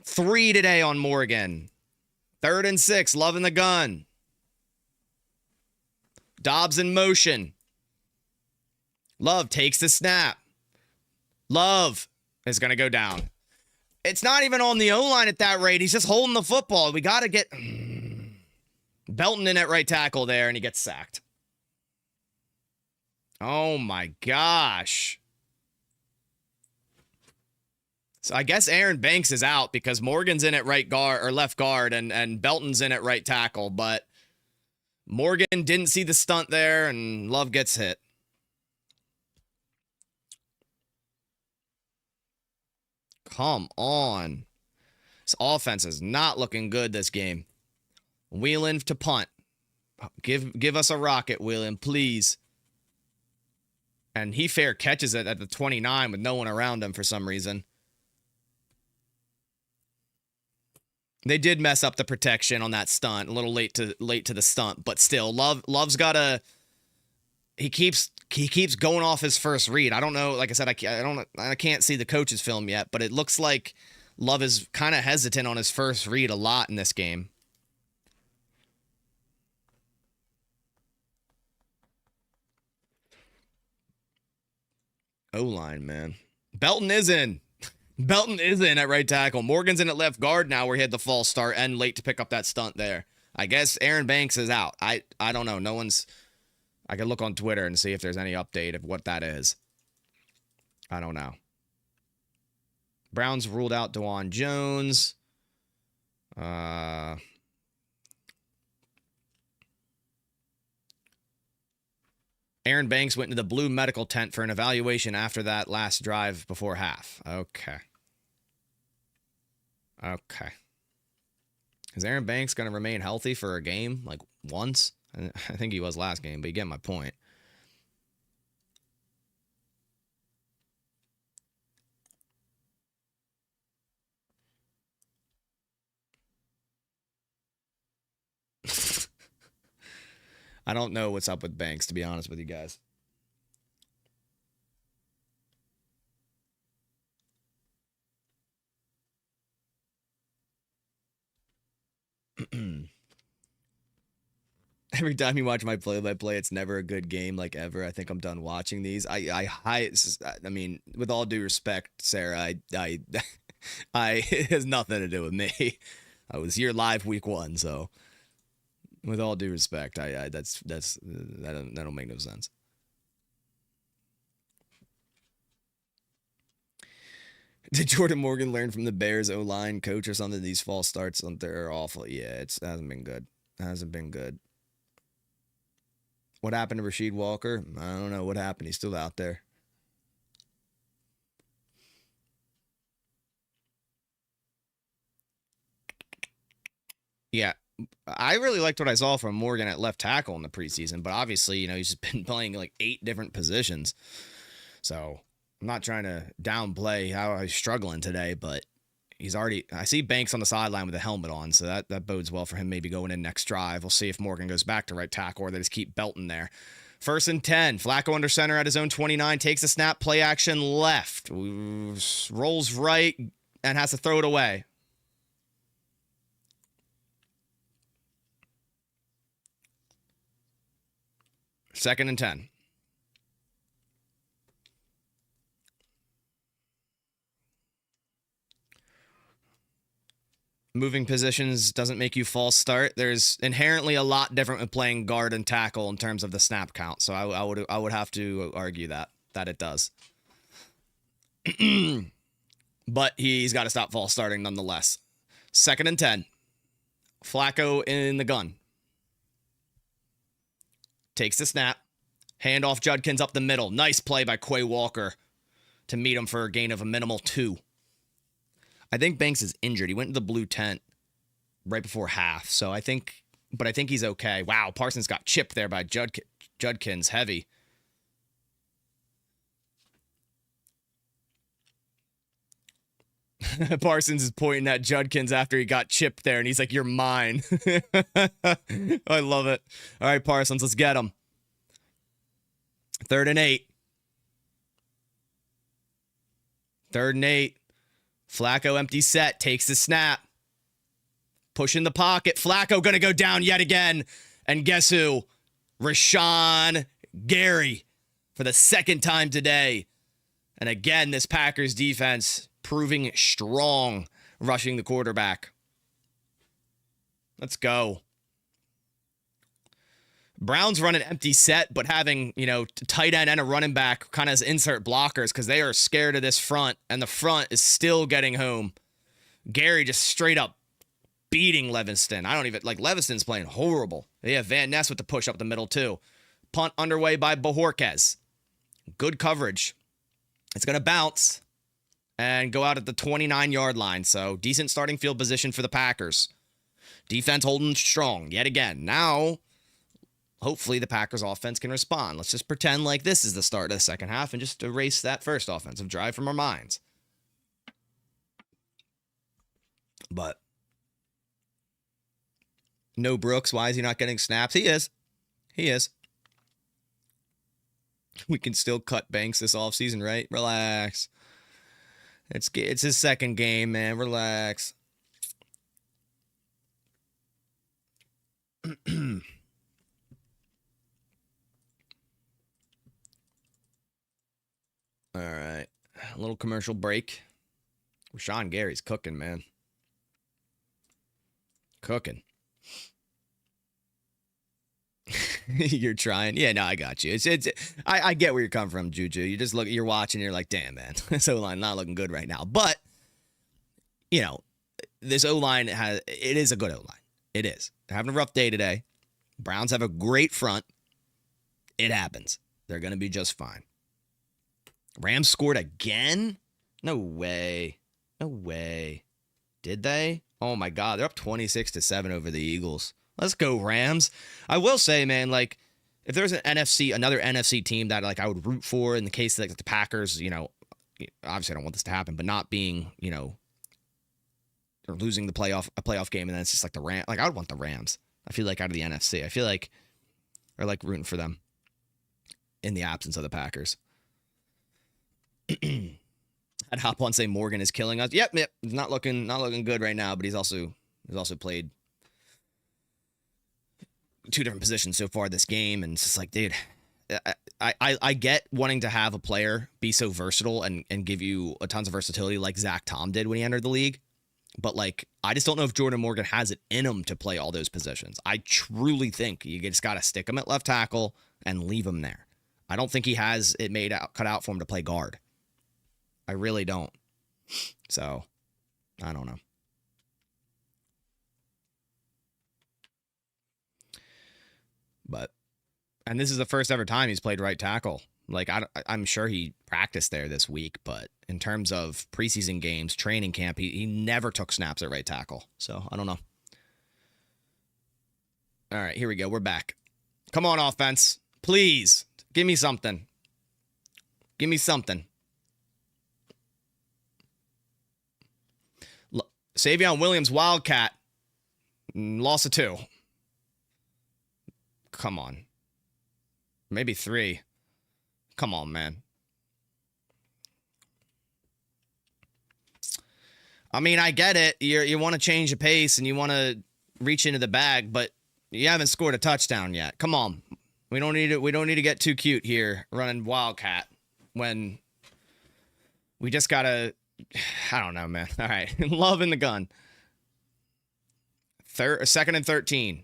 3 today on Morgan. 3rd and 6, Love in the gun. Dobbs in motion. Love takes the snap. Love is going to go down. It's not even on the O-line at that rate. He's just holding the football. We got to get Belton in at right tackle there, and he gets sacked. Oh, my gosh. So I guess Aaron Banks is out because Morgan's in at right guard or left guard and Belton's in at right tackle, but Morgan didn't see the stunt there and Love gets hit. Come on. This offense is not looking good this game. Wheeling to punt. Give us a rocket, Wheeling, please. And he fair catches it at the 29 with no one around him for some reason. They did mess up the protection on that stunt. A little late to the stunt, but still, Love's got a. He keeps going off his first read. I don't know. Like I said, I can't see the coach's film yet, but it looks like Love is kind of hesitant on his first read a lot in this game. O-line, man. Belton is in. Belton is in at right tackle. Morgan's in at left guard now where he had the false start and late to pick up that stunt there. I guess Aaron Banks is out. I don't know. No one's... I could look on Twitter and see if there's any update of what that is. I don't know. Browns ruled out DeJuan Jones. Aaron Banks went into the blue medical tent for an evaluation after that last drive before half. Okay. Is Aaron Banks going to remain healthy for a game, like once? I think he was last game, but you get my point. I don't know what's up with Banks, to be honest with you guys. Every time you watch my play-by-play, it's never a good game, like ever. I think I'm done watching these. I mean, with all due respect, Sarah, it has nothing to do with me. I was here live week 1, so with all due respect, that don't make no sense. Did Jordan Morgan learn from the Bears O-line coach or something? These false starts are awful. Yeah, it hasn't been good. What happened to Rasheed Walker? I don't know what happened. He's still out there. Yeah, I really liked what I saw from Morgan at left tackle in the preseason, but obviously, he's been playing like 8 different positions. So I'm not trying to downplay how he's struggling today, but he's already. I see Banks on the sideline with a helmet on, so that bodes well for him maybe going in next drive. We'll see if Morgan goes back to right tackle or they just keep belting there. 1st and 10. Flacco under center at his own 29. Takes the snap. Play action left. Rolls right and has to throw it away. Second and 10. Moving positions doesn't make you false start. There's inherently a lot different with playing guard and tackle in terms of the snap count. So I would have to argue that it does. But he's got to stop false starting nonetheless. 2nd and 10. Flacco in the gun. Takes the snap. Handoff Judkins up the middle. Nice play by Quay Walker to meet him for a gain of a minimal 2. I think Banks is injured. He went to the blue tent right before half. So I think he's okay. Wow, Parsons got chipped there by Judkins. Heavy. Parsons is pointing at Judkins after he got chipped there, and he's like, "You're mine." I love it. All right, Parsons, let's get him. 3rd and 8. 3rd and 8. Flacco empty set, takes the snap. Push in the pocket. Flacco going to go down yet again. And guess who? Rashawn Gary for the 2nd time today. And again, this Packers defense proving strong, rushing the quarterback. Let's go. Browns run an empty set, but having, tight end and a running back kind of as insert blockers because they are scared of this front, and the front is still getting home. Gary just straight up beating Levinston. Levinston's playing horrible. They have Van Ness with the push up the middle, too. Punt underway by Bojorquez. Good coverage. It's going to bounce and go out at the 29-yard line, so decent starting field position for the Packers. Defense holding strong yet again. Now, hopefully the Packers offense can respond. Let's just pretend like this is the start of the second half and just erase that first offensive drive from our minds. But no Brooks. Why is he not getting snaps? He is. We can still cut Banks this offseason, right? Relax. It's his 2nd game, man. Relax. All right. A little commercial break. Rashawn Gary's cooking, man. Cooking. You're trying. Yeah, no, I got you. I get where you're coming from, Juju. You just you're watching, you're like, damn, man. This O-line not looking good right now. But, this O-line it is a good O-line. It is. They're having a rough day today. Browns have a great front. It happens. They're going to be just fine. Rams scored again? No way. Did they? Oh my God. They're up 26-7 over the Eagles. Let's go, Rams. I will say, man, if there's another NFC team that I would root for in the case that the Packers, obviously I don't want this to happen, but not being, or losing a playoff game, and then it's just the Rams. I would want the Rams. I feel like out of the NFC. I feel like I like rooting for them in the absence of the Packers. I'd hop on say Morgan is killing us. Yep. He's not looking good right now, but he's also played 2 different positions so far this game, and it's just dude, I get wanting to have a player be so versatile and give you a tons of versatility like Zach Tom did when he entered the league, but I just don't know if Jordan Morgan has it in him to play all those positions. I truly think you just got to stick him at left tackle and leave him there. I don't think he has it cut out for him to play guard. I really don't. So, I don't know. And this is the first ever time he's played right tackle. I'm sure he practiced there this week, but in terms of preseason games, training camp, he never took snaps at right tackle. So, I don't know. All right, here we go. We're back. Come on, offense. Please, give me something. Savion Williams, Wildcat. Loss of 2. Come on. Maybe 3. Come on, man. I mean, I get it. You want to change the pace and you want to reach into the bag, but you haven't scored a touchdown yet. Come on. We don't need to get too cute here running Wildcat when we just got to, I don't know, man. All right. Love in the gun. Second and 13.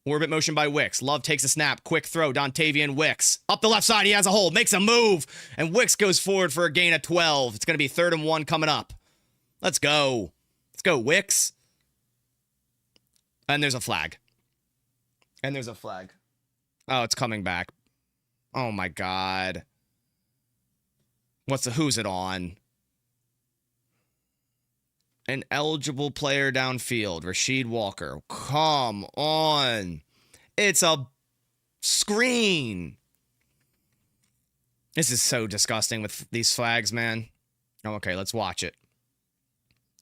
Orbit motion by Wicks. Love takes a snap. Quick throw. Dontavian Wicks. Up the left side. He has a hole. Makes a move. And Wicks goes forward for a gain of 12. It's going to be 3rd and 1 coming up. Let's go. Let's go, Wicks. And there's a flag. Oh, it's coming back. Oh, my God. Who's it on? An eligible player downfield. Rasheed Walker. Come on. It's a screen. This is so disgusting with these flags, man. Okay, let's watch it.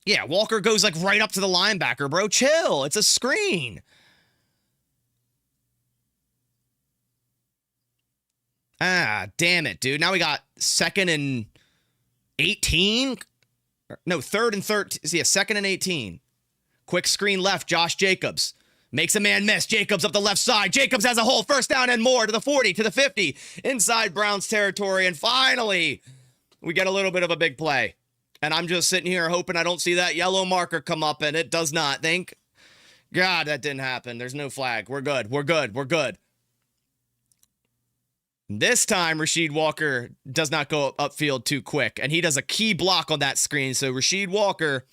Yeah, Walker goes like right up to the linebacker, bro. Chill. It's a screen. Ah, damn it, dude. Now we got 2nd and 18. No, 3rd and 13. Yeah, 2nd and 18. Quick screen left. Josh Jacobs makes a man miss. Jacobs up the left side. Jacobs has a hole. 1st down and more to the 40, to the 50. Inside Browns territory. And finally, we get a little bit of a big play. And I'm just sitting here hoping I don't see that yellow marker come up, and it does not. Thank God that didn't happen. There's no flag. We're good. We're good. We're good. This time, Rasheed Walker does not go upfield too quick, and he does a key block on that screen. So Rasheed Walker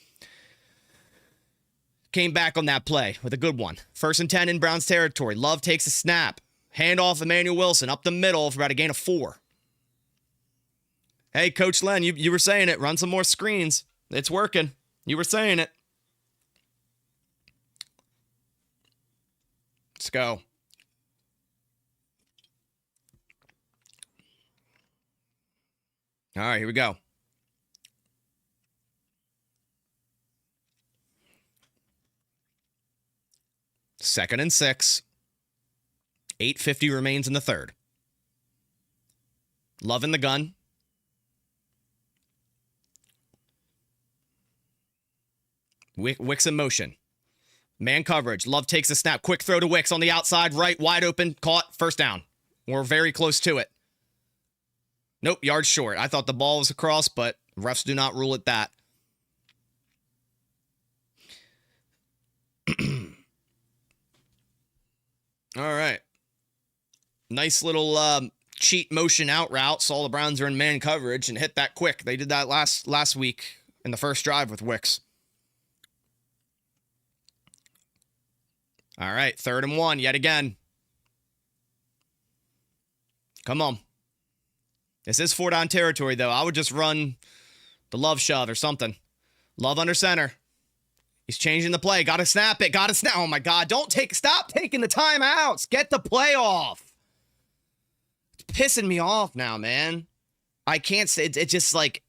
came back on that play with a good one. 1st and 10 in Browns territory. Love takes a snap. Handoff Emmanuel Wilson up the middle for about a gain of 4. Hey, Coach Len, you were saying it. Run some more screens. It's working. You were saying it. Let's go. All right, here we go. Second and 6. 8:50 remains in the 3rd. Love in the gun. Wicks in motion. Man coverage. Love takes a snap. Quick throw to Wicks on the outside. Right, wide open. Caught. 1st down. We're very close to it. Nope, yards short. I thought the ball was across, but refs do not rule it that. All right. Nice little cheat motion out route. Saw the Browns are in man coverage and hit that quick. They did that last week in the first drive with Wicks. All right, 3rd and 1 yet again. Come on. This is 4-down territory, though. I would just run the Love shove or something. Love under center. He's changing the play. Got to snap it. Got to snap. Oh, my God. Stop taking the timeouts. Get the play off. It's pissing me off now, man. I can't say it's just like,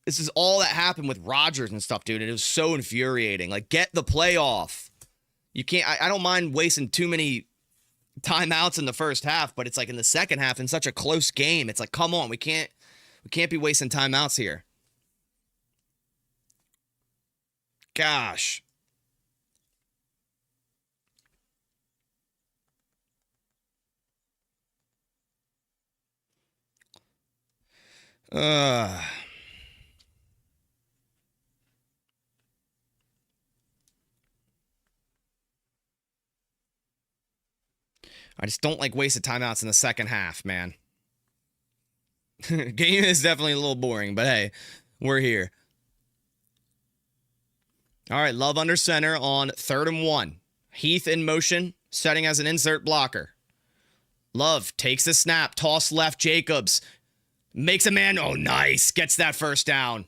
this is all that happened with Rodgers and stuff, dude. And it was so infuriating. Like, get the play off. You can't, I don't mind wasting too many timeouts in the first half, but it's like in the second half in such a close game. It's like, come on, we can't be wasting timeouts here. Gosh. I just don't like wasted timeouts in the second half, man. Game is definitely a little boring, but hey, we're here. All right, Love under center on 3rd and 1. Heath in motion, setting as an insert blocker. Love takes the snap, toss left, Jacobs. Makes a man, oh nice, gets that 1st down.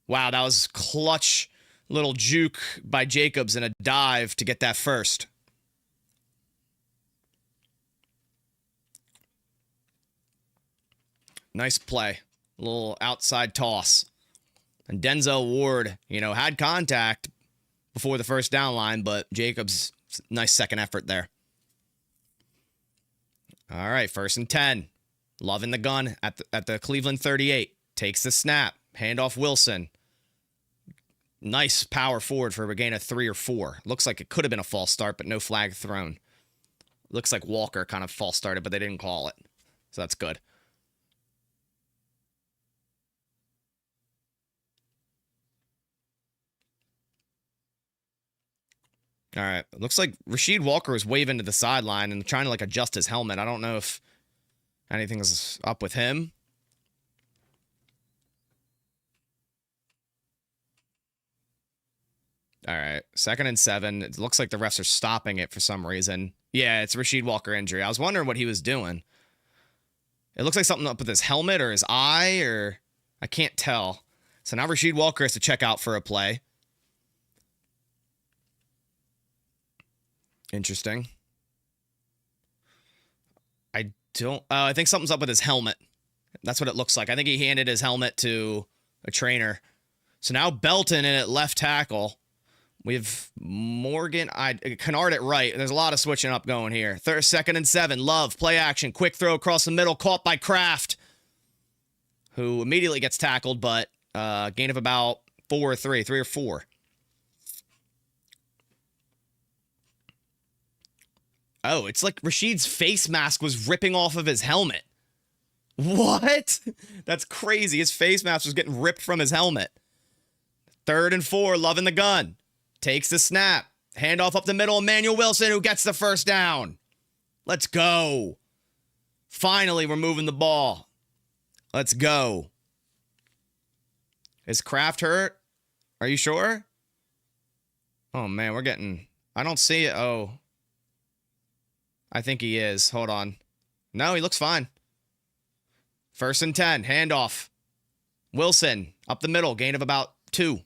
Wow, that was clutch little juke by Jacobs and a dive to get that 1st. Nice play. A little outside toss. And Denzel Ward, had contact before the first down line, but Jacobs, nice second effort there. All right, 1st and 10. Love in the gun at the Cleveland 38. Takes the snap. Handoff Wilson. Nice power forward for a gain of 3 or 4. Looks like it could have been a false start, but no flag thrown. Looks like Walker kind of false started, but they didn't call it. So that's good. All right. Looks like Rasheed Walker was waving to the sideline and trying to adjust his helmet. I don't know if anything's up with him. All right. 2nd and 7. It looks like the refs are stopping it for some reason. Yeah, it's Rasheed Walker injury. I was wondering what he was doing. It looks like something up with his helmet or his eye, or I can't tell. So now Rasheed Walker has to check out for a play. Interesting. I think something's up with his helmet. That's what it looks like. I think he handed his helmet to a trainer. So now Belton in at left tackle. We have Morgan, Kennard at right. There's a lot of switching up going here. 2nd and 7. Love, play action. Quick throw across the middle. Caught by Kraft, who immediately gets tackled, but gain of about 3 or 4. Oh, it's like Rasheed's face mask was ripping off of his helmet. What? That's crazy. His face mask was getting ripped from his helmet. 3rd and 4, Love in the gun. Takes the snap. Handoff up the middle. Emmanuel Wilson, who gets the first down. Let's go. Finally, we're moving the ball. Let's go. Is Kraft hurt? Are you sure? Oh, man, we're getting... I don't see it. Oh. I think he is. Hold on. No, he looks fine. 1st and 10. Handoff. Wilson, up the middle. Gain of about 2.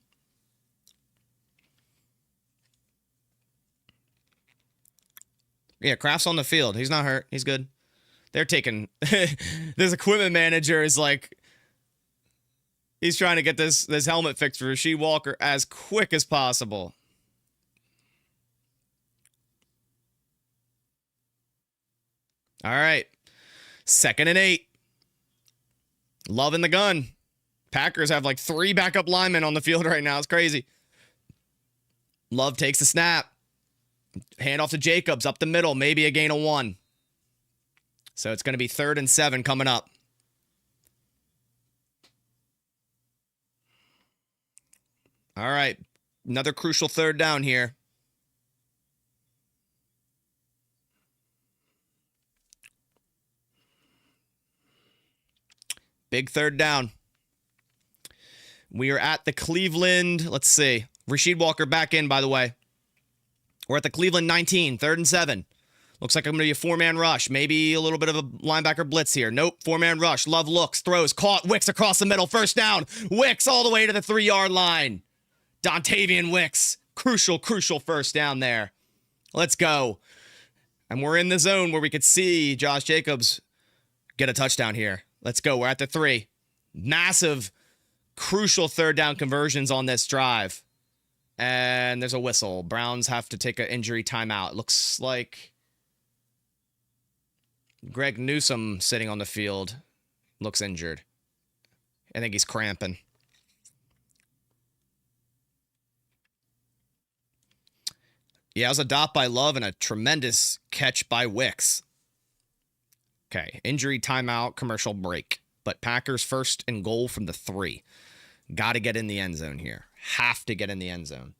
Yeah, Kraft's on the field. He's not hurt. He's good. They're taking... this equipment manager is he's trying to get this helmet fixed for Rasheed Walker as quick as possible. All right. 2nd and 8. Love in the gun. Packers have 3 backup linemen on the field right now. It's crazy. Love takes the snap. Hand off to Jacobs up the middle. Maybe a gain of 1. So it's going to be 3rd and 7 coming up. All right. Another crucial 3rd down here. Big 3rd down. We are at the Cleveland. Let's see. Rasheed Walker back in, by the way. We're at the Cleveland 19, 3rd and 7. Looks like I'm going to be a 4-man rush. Maybe a little bit of a linebacker blitz here. Nope, 4-man rush. Love looks, throws, caught. Wicks across the middle. First down. Wicks all the way to the 3-yard line. Dontavian Wicks. Crucial first down there. Let's go. And we're in the zone where we could see Josh Jacobs get a touchdown here. Let's go. We're at the 3. Massive, crucial 3rd down conversions on this drive. And there's a whistle. Browns have to take an injury timeout. Looks like Greg Newsome sitting on the field looks injured. I think he's cramping. Yeah, it was a dot by Love and a tremendous catch by Wicks. Okay, injury timeout, commercial break. But Packers 1st and goal from the 3. Got to get in the end zone here. Have to get in the end zone.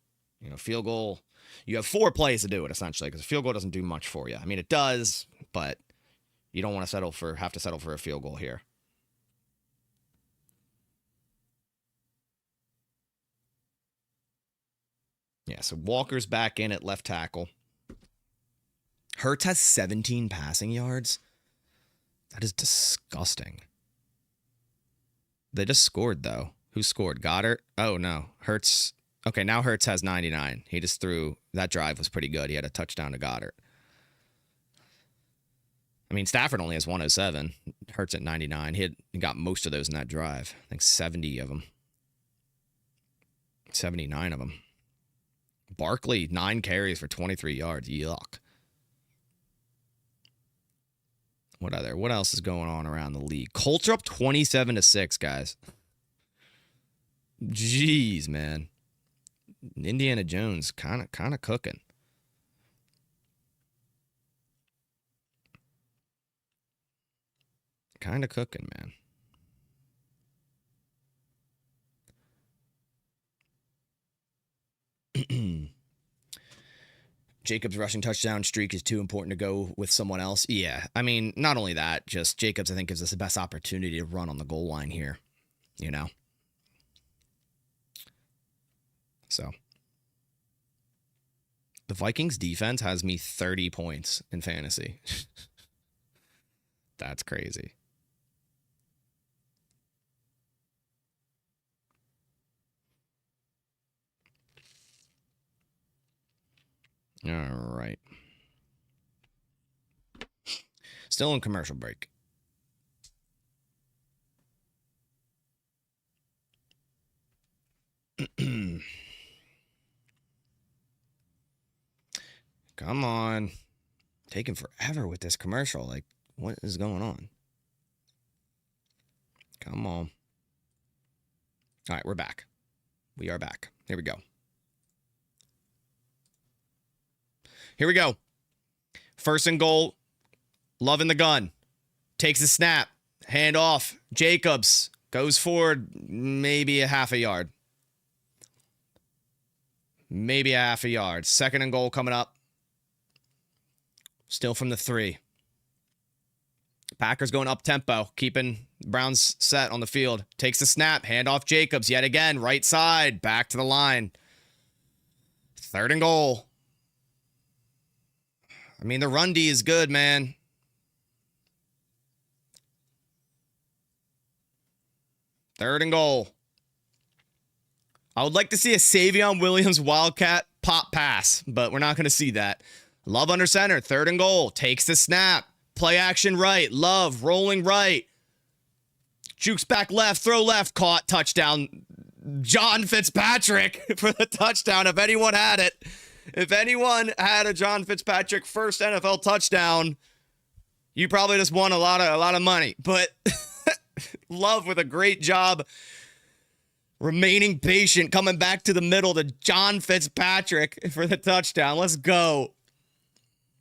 Field goal. You have 4 plays to do it, essentially, because a field goal doesn't do much for you. I mean, it does, but you don't want to have to settle for a field goal here. Yeah, so Walker's back in at left tackle. Hurts has 17 passing yards. That is disgusting. They just scored, though. Who scored? Goddard? Oh, no. Hurts. Okay, now Hurts has 99. He just threw. That drive was pretty good. He had a touchdown to Goddard. I mean, Stafford only has 107. Hurts at 99. He got most of those in that drive. I think 70 of them. 79 of them. Barkley, 9 carries for 23 yards. Yuck. What else is going on around the league? Colts are up 27-6, guys. Jeez, man. Indiana Jones kind of cooking. Kind of cooking, man. Jacobs' rushing touchdown streak is too important to go with someone else. Yeah, I mean, not only that, just Jacobs, I think, gives us the best opportunity to run on the goal line here, you know? So, the Vikings defense has me 30 points in fantasy. That's crazy. All right. Still in commercial break. Come on. Taking forever with this commercial. Like, what is going on? Come on. All right, we're back. We are back. Here we go. Here we go. First and goal. Loving the gun. Takes the snap. Hand off. Jacobs goes forward maybe a half a yard. Maybe a half a yard. Second and goal coming up. Still from the 3. Packers going up tempo, keeping Browns set on the field. Takes the snap, hand off Jacobs yet again, right side, back to the line. Third and goal. I mean, the run D is good, man. Third and goal. I would like to see a Savion Williams Wildcat pop pass, but we're not going to see that. Love under center, third and goal. Takes the snap. Play action right. Love rolling right. Jukes back left. Throw left. Caught. Touchdown. John Fitzpatrick for the touchdown. If anyone had it. If anyone had a John Fitzpatrick first NFL touchdown, you probably just won a lot of money. But Love with a great job remaining patient, coming back to the middle to John Fitzpatrick for the touchdown. Let's go.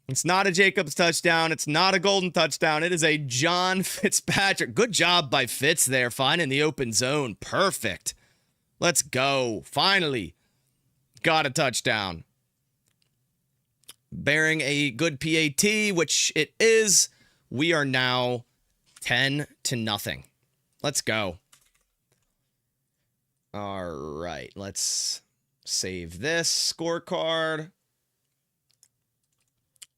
It's not a Jacobs touchdown. It's not a golden touchdown. It is a John Fitzpatrick. Good job by Fitz there, finding the open zone. Perfect. Let's go. Finally got a touchdown. Bearing a good PAT, which it is. We are now 10-0. Let's go. All right. Let's save this scorecard.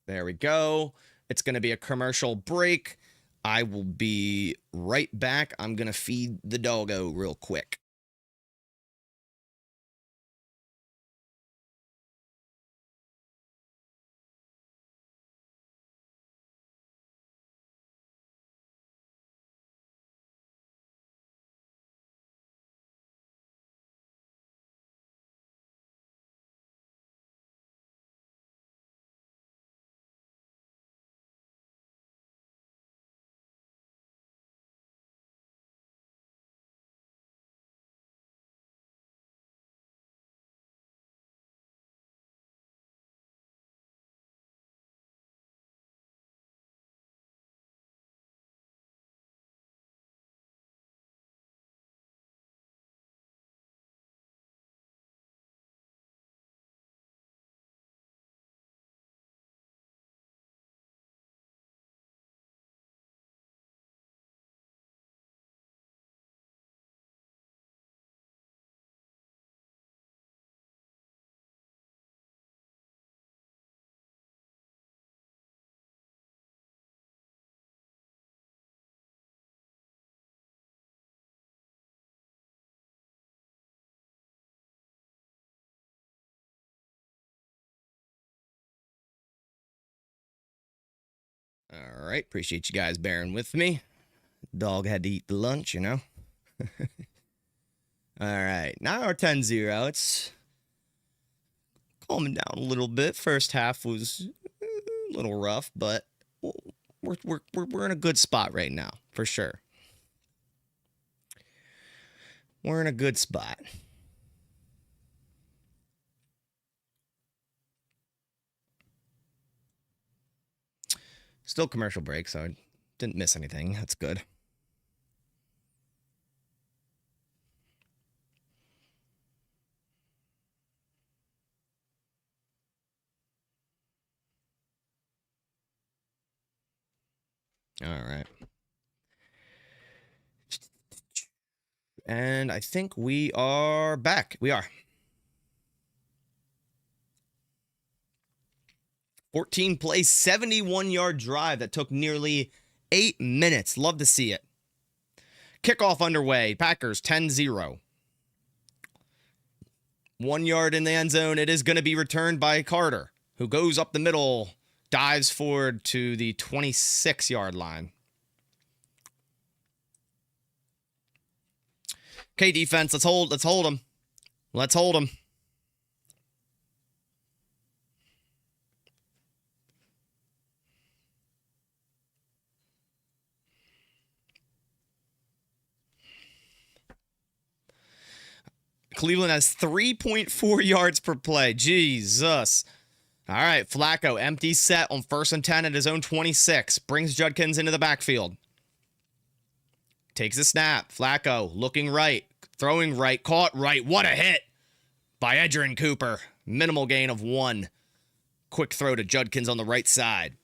There we go. It's going to be a commercial break. I will be right back. I'm going to feed the doggo real quick. All right. Appreciate you guys bearing with me. Dog had to eat the lunch, you know. All right. Now we're 10-0. It's calming down a little bit. First half was a little rough, but we're in a good spot right now, for sure. We're in a good spot. Still commercial break, so I didn't miss anything. That's good. All right. And I think we are back. We are. 14 play, 71-yard drive that took nearly 8 minutes. Love to see it. Kickoff underway. Packers 10-0. 1 yard in the end zone. It is going to be returned by Carter, who goes up the middle, dives forward to the 26-yard line. Okay, defense, let's hold them. Let's hold them. Cleveland has 3.4 yards per play. Jesus. All right, Flacco, empty set on 1st and 10 at his own 26. Brings Judkins into the backfield. Takes a snap. Flacco looking right, throwing right, caught right. What a hit by Edgerrin Cooper. Minimal gain of 1. Quick throw to Judkins on the right side.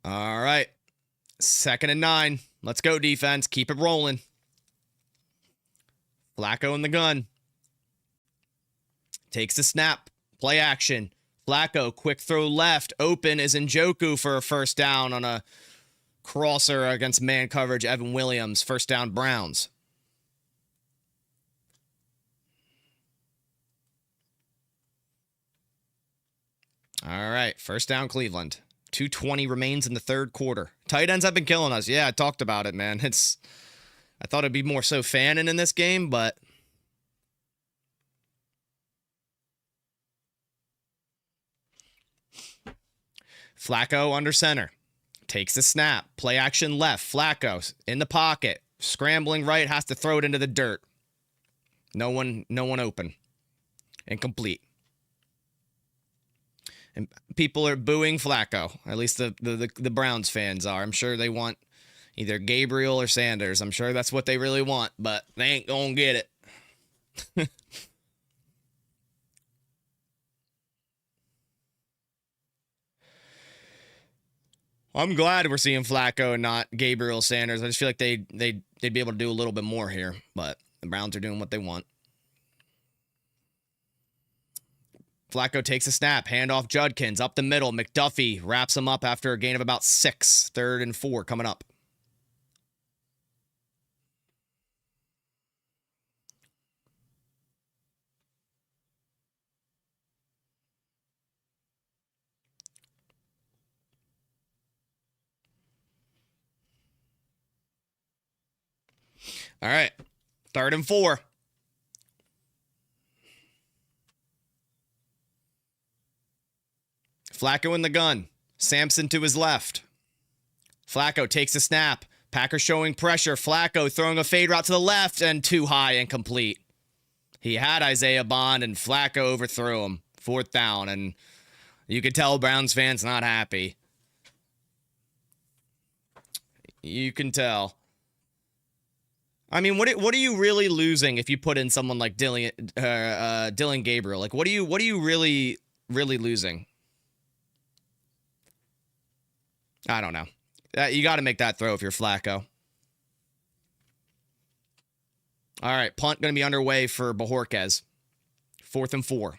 All right. 2nd and 9. Let's go, defense. Keep it rolling. Flacco in the gun. Takes the snap. Play action. Flacco, quick throw left. Open is Njoku for a first down on a crosser against man coverage. Evan Williams. First down, Browns. All right. First down, Cleveland. 2:20 remains in the third quarter. Tight ends have been killing us. Yeah, I talked about it, man. I thought it'd be more so Fannin in this game, but Flacco under center. Takes the snap. Play action left. Flacco in the pocket. Scrambling right. Has to throw it into the dirt. No one open. Incomplete. And people are booing Flacco. At least the Browns fans are. I'm sure they want either Gabriel or Sanders. I'm sure that's what they really want, but they ain't gonna get it. I'm glad we're seeing Flacco and not Gabriel Sanders. I just feel like they'd be able to do a little bit more here, but the Browns are doing what they want. Flacco takes a snap, handoff Judkins up the middle. McDuffie wraps him up after a gain of about 6. 3rd and 4 coming up. All right, 3rd and 4. Flacco in the gun. Sampson to his left. Flacco takes a snap. Packers showing pressure. Flacco throwing a fade route to the left and too high and complete. He had Isaiah Bond and Flacco overthrew him. 4th down, and you could tell Browns fans not happy. You can tell. I mean, what are you really losing if you put in someone like Dylan Gabriel? Like, what are you really losing? I don't know. You got to make that throw if you're Flacco. All right, punt going to be underway for Bojorquez. 4th and 4.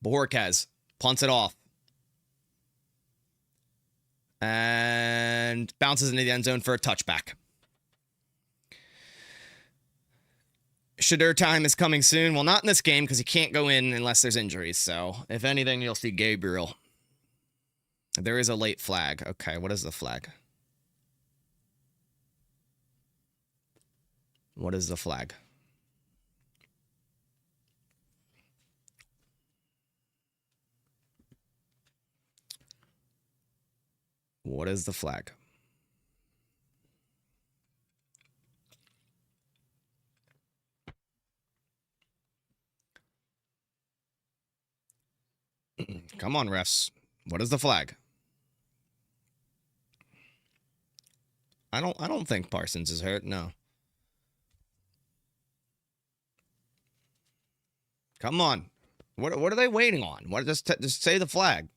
Bojorquez punts it off. And bounces into the end zone for a touchback. Shadur time is coming soon. Well, not in this game because he can't go in unless there's injuries. So, if anything, you'll see Gabriel. There is a late flag. Okay, what is the flag? What is the flag? What is the flag? Come on, refs. What is the flag? I don't think Parsons is hurt. No. Come on. What are they waiting on? What just say the flag.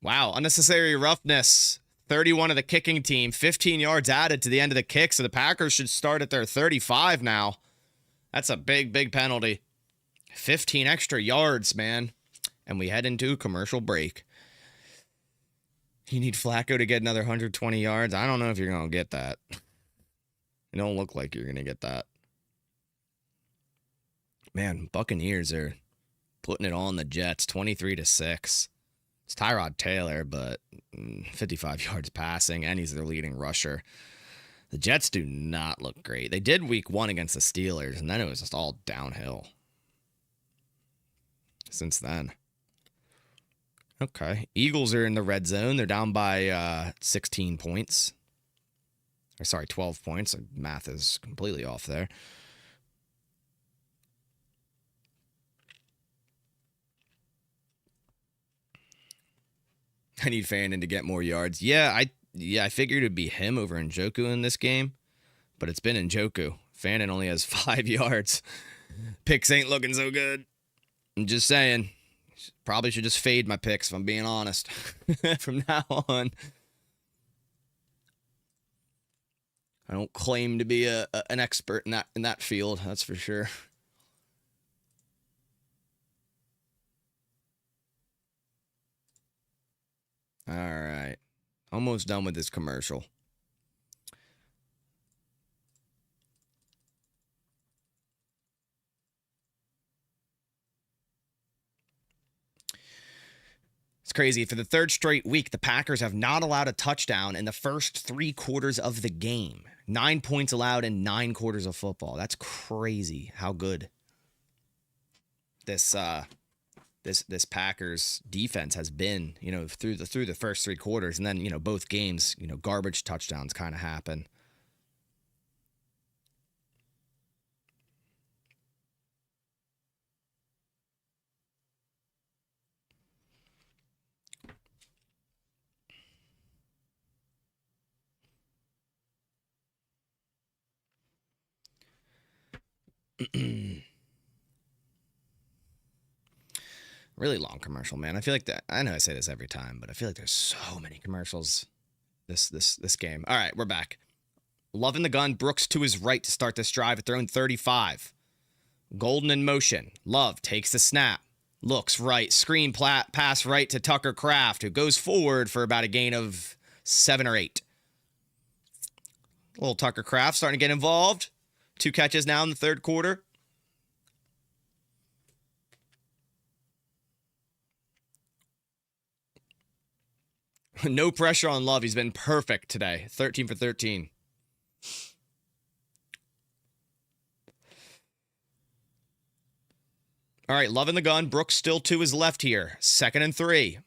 Wow, unnecessary roughness. 31 of the kicking team, 15 yards added to the end of the kick, so the Packers should start at their 35 now. That's a big penalty. 15 extra yards, man. And we head into a commercial break. You need Flacco to get another 120 yards? I don't know if you're going to get that. You don't look like you're going to get that. Man, Buccaneers are putting it on the Jets, 23-6. It's Tyrod Taylor, but 55 yards passing, and he's their leading rusher. The Jets do not look great. They did week 1 against the Steelers, and then it was just all downhill since then. Okay. Eagles are in the red zone. They're down by 16 points. Or sorry, 12 points. Math is completely off there. I need Fannin to get more yards. Yeah, I figured it'd be him over Njoku in this game, but it's been Njoku. Fannin only has 5 yards. Picks ain't looking so good. I'm just saying. Probably should just fade my picks if I'm being honest. From now on. I don't claim to be an expert in that field, that's for sure. All right. Almost done with this commercial. It's crazy. For the third straight week, the Packers have not allowed a touchdown in the first 3 quarters of the game. 9 points allowed in 9 quarters of football. That's crazy how good this Packers defense has been, through the first 3 quarters, and then, both games, garbage touchdowns kind of happen. Really long commercial, man. I feel like that. I know I say this every time, but I feel like there's so many commercials this game. All right, we're back. Love in the gun. Brooks to his right to start this drive at their own 35. Golden in motion. Love takes the snap. Looks right. Screen pass right to Tucker Kraft, who goes forward for about a gain of 7 or 8. Little Tucker Kraft starting to get involved. 2 catches now in the third quarter. No pressure on Love. He's been perfect today. 13 for 13. All right, Love in the gun. Brooks still to his left here. 2nd and 3.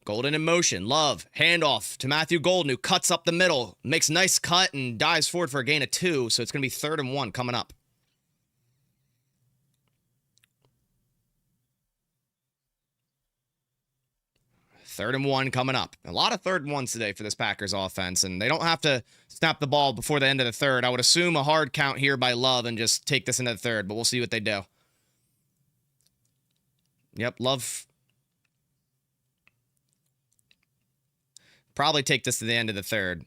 Golden in motion. Love. Handoff to Matthew Golden, who cuts up the middle. Makes a nice cut and dives forward for a gain of 2. So it's going to be 3rd and 1 coming up. Third and 1 coming up. A lot of 3rd and 1s today for this Packers offense, and they don't have to snap the ball before the end of the third. I would assume a hard count here by Love and just take this into the third, but we'll see what they do. Yep, Love. Probably take this to the end of the third.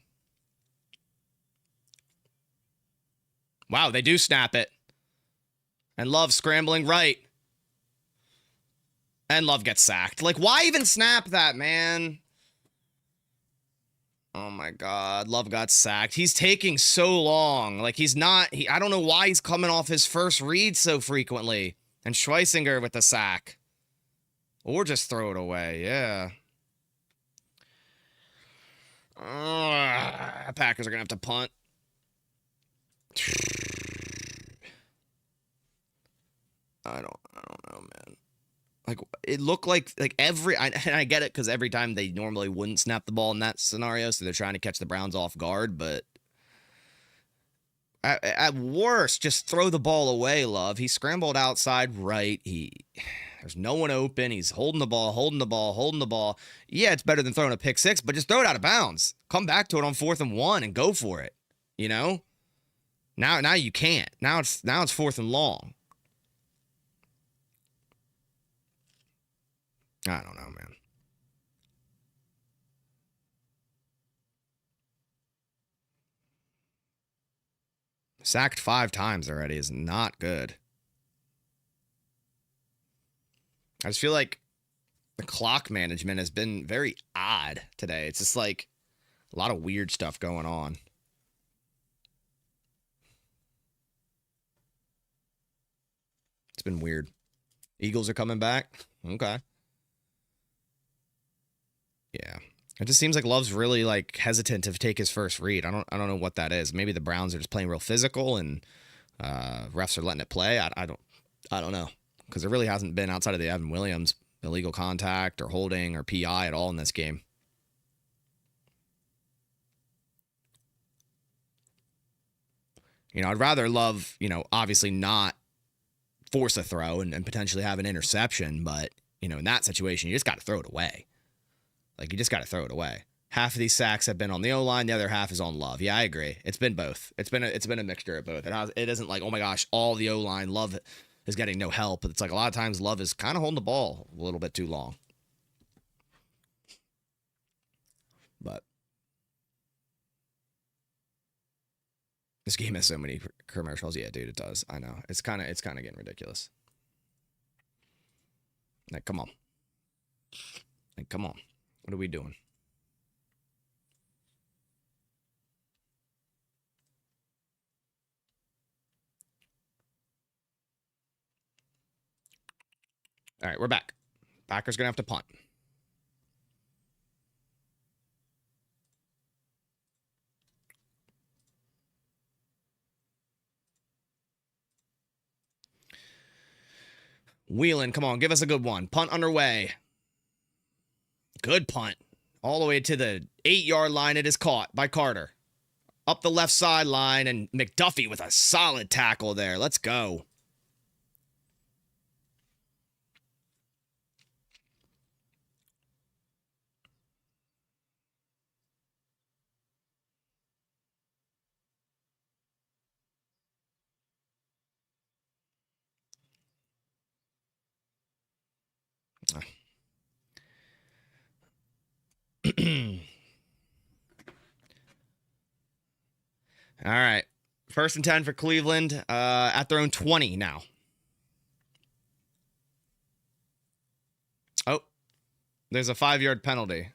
Wow, they do snap it. And Love scrambling right. And Love gets sacked. Like, why even snap that, man? Oh my God, Love got sacked. He's taking so long. Like he's not. I don't know why he's coming off his first read so frequently. And Schweisinger with the sack, or just throw it away. Yeah. Packers are gonna have to punt. I don't know, man. Like it looked like and I get it because every time they normally wouldn't snap the ball in that scenario, so they're trying to catch the Browns off guard. But at worst, just throw the ball away, Love. He scrambled outside right. There's no one open. He's holding the ball, holding the ball, holding the ball. Yeah, it's better than throwing a pick six, but just throw it out of bounds. Come back to it on 4th and 1 and go for it. You know? Now you can't. Now it's 4th and long. I don't know, man. Sacked 5 times already is not good. I just feel like the clock management has been very odd today. It's just like a lot of weird stuff going on. It's been weird. Eagles are coming back. Okay. Yeah. It just seems like Love's really like hesitant to take his first read. I don't know what that is. Maybe the Browns are just playing real physical and refs are letting it play. I don't know, because there really hasn't been, outside of the Evan Williams, illegal contact or holding or PI at all in this game. I'd rather Love, obviously not force a throw and potentially have an interception, but in that situation, you just got to throw it away. Like, you just got to throw it away. Half of these sacks have been on the O-line. The other half is on Love. Yeah, I agree. It's been both. It's been a mixture of both. It isn't like, oh my gosh, all the O-line, Love is getting no help. It's like a lot of times Love is kind of holding the ball a little bit too long. But this game has so many commercials. Yeah, dude, it does. I know. It's kind of getting ridiculous. Like, come on. What are we doing? All right, we're back. Packers going to have to punt. Wheelan, come on, give us a good one. Punt underway. Good punt. All the way to the 8-yard line. It is caught by Carter. Up the left sideline, and McDuffie with a solid tackle there. Let's go. All right. 1st and 10 for Cleveland at their own 20 now. Oh, there's a 5-yard penalty.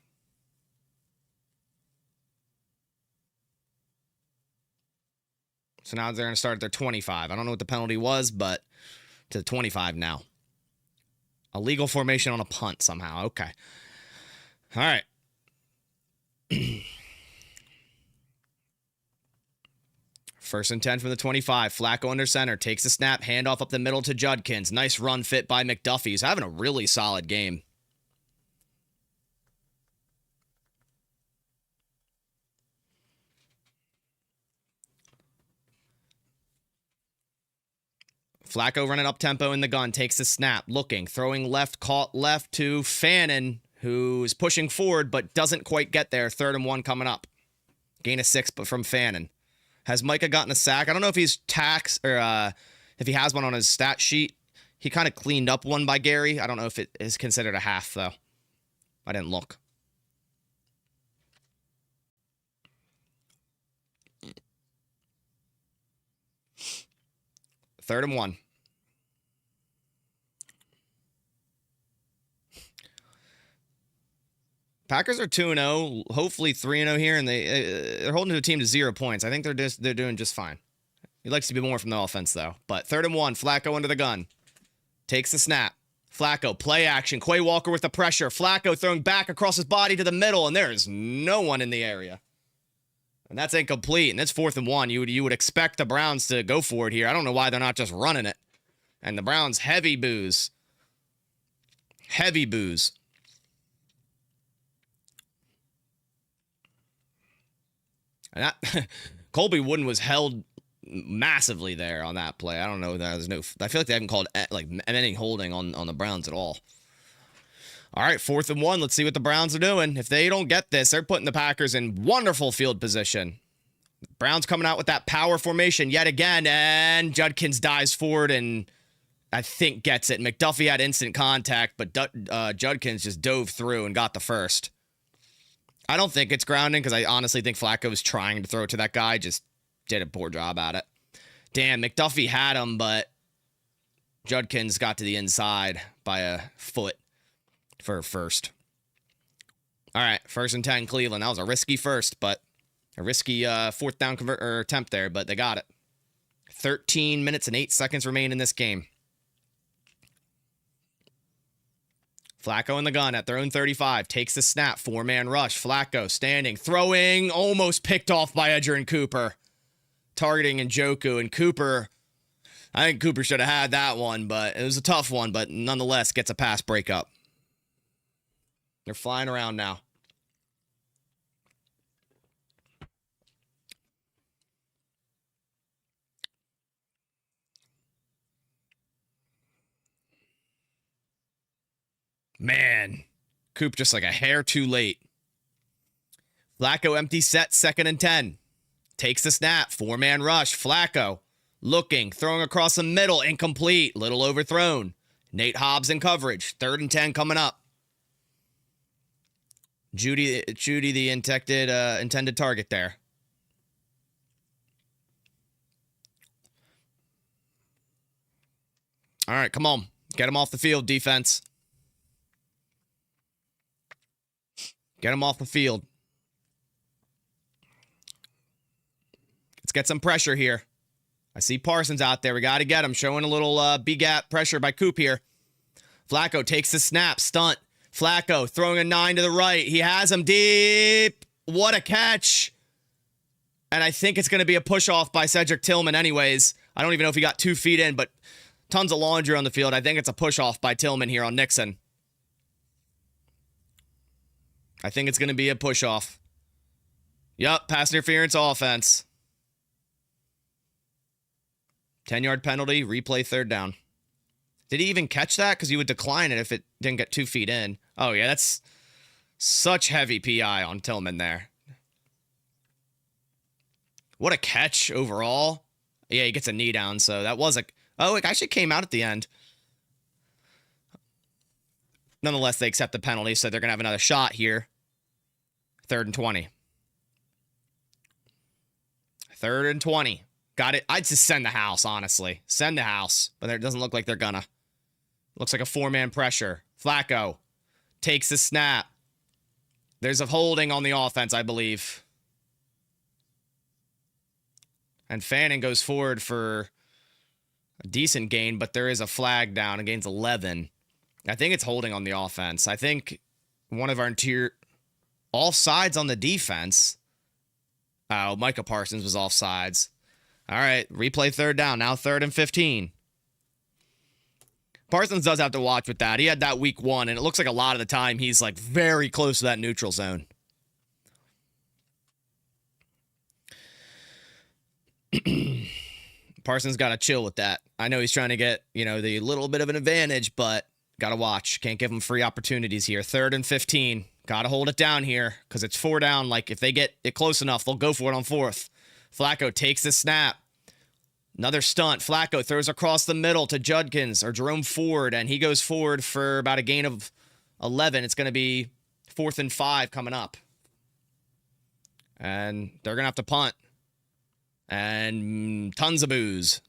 So now they're going to start at their 25. I don't know what the penalty was, but to 25 now. Illegal formation on a punt somehow. Okay. All right. 1st and 10 from the 25. Flacco under center. Takes the snap. Handoff up the middle to Judkins. Nice run fit by McDuffie. He's having a really solid game. Flacco running up tempo in the gun. Takes the snap. Looking. Throwing left. Caught left to Fannin, who's pushing forward but doesn't quite get there. 3rd and 1 coming up. Gain of 6 but from Fannin. Has Micah gotten a sack? I don't know if he's or if he has one on his stat sheet. He kind of cleaned up one by Gary. I don't know if it is considered a half, though. I didn't look. Third and 1. Packers are 2-0, hopefully 3-0 here, and they're holding the team to 0 points. I think they're doing just fine. He likes to be more from the offense, though. But 3rd and 1, Flacco under the gun. Takes the snap. Flacco, play action. Quay Walker with the pressure. Flacco throwing back across his body to the middle, and there is no one in the area. And that's incomplete, and it's 4th and 1. You would expect the Browns to go for it here. I don't know why they're not just running it. And the Browns, heavy boos. Heavy boos. And that, Colby Wooden was held massively there on that play. I don't know. There's no. I feel like they haven't called like any holding on the Browns at all. All right, 4th and 1. Let's see what the Browns are doing. If they don't get this, they're putting the Packers in wonderful field position. Browns coming out with that power formation yet again, and Judkins dives forward and I think gets it. McDuffie had instant contact, but Judkins just dove through and got the first. I don't think it's grounding because I honestly think Flacco was trying to throw it to that guy, just did a poor job at it. Damn, McDuffie had him, but Judkins got to the inside by a foot for first. All right, 1st and 10 Cleveland. That was a risky first, but a risky 4th down attempt there, but they got it. 13 minutes and 8 seconds remain in this game. Flacco in the gun at their own 35. Takes the snap. 4-man rush. Flacco standing. Throwing. Almost picked off by Edgerrin Cooper. Targeting Njoku. And Cooper. I think Cooper should have had that one. But it was a tough one. But nonetheless gets a pass breakup. They're flying around now. Man, Coop just like a hair too late. Flacco empty set, 2nd and 10. Takes the snap, 4-man rush. Flacco looking, throwing across the middle, incomplete, little overthrown. Nate Hobbs in coverage, 3rd and 10 coming up. Judy the intended target there. All right, come on. Get him off the field, defense. Get him off the field. Let's get some pressure here. I see Parsons out there. We got to get him. Showing a little B-gap pressure by Coop here. Flacco takes the snap. Stunt. Flacco throwing a 9 to the right. He has him deep. What a catch. And I think it's going to be a push-off by Cedric Tillman anyways. I don't even know if he got 2 feet in, but tons of laundry on the field. I think it's a push-off by Tillman here on Nixon. I think it's going to be a push-off. Yup, pass interference offense. 10-yard penalty, replay 3rd down. Did he even catch that? Because you would decline it if it didn't get 2 feet in. Oh, yeah, that's such heavy PI on Tillman there. What a catch overall. Yeah, he gets a knee down, so that was a... Oh, it actually came out at the end. Nonetheless, they accept the penalty, so they're going to have another shot here. 3rd and 20. 3rd and 20. Got it. I'd just send the house, honestly. Send the house. But it doesn't look like they're gonna. Looks like a 4-man pressure. Flacco takes the snap. There's a holding on the offense, I believe. And Fanning goes forward for a decent gain, but there is a flag down and gains 11. I think it's holding on the offense. I think one of our interior... Offsides on the defense. Oh, Micah Parsons was offsides. All right, replay 3rd down. Now 3rd and 15. Parsons does have to watch with that. He had that week 1, and it looks like a lot of the time he's like very close to that neutral zone. Parsons got to chill with that. I know he's trying to get, the little bit of an advantage, but got to watch. Can't give him free opportunities here. 3rd and 15. Got to hold it down here because it's 4 down. Like, if they get it close enough, they'll go for it on 4th. Flacco takes the snap. Another stunt. Flacco throws across the middle to Judkins or Jerome Ford, and he goes forward for about a gain of 11. It's going to be 4th and 5 coming up. And they're going to have to punt. And tons of boos.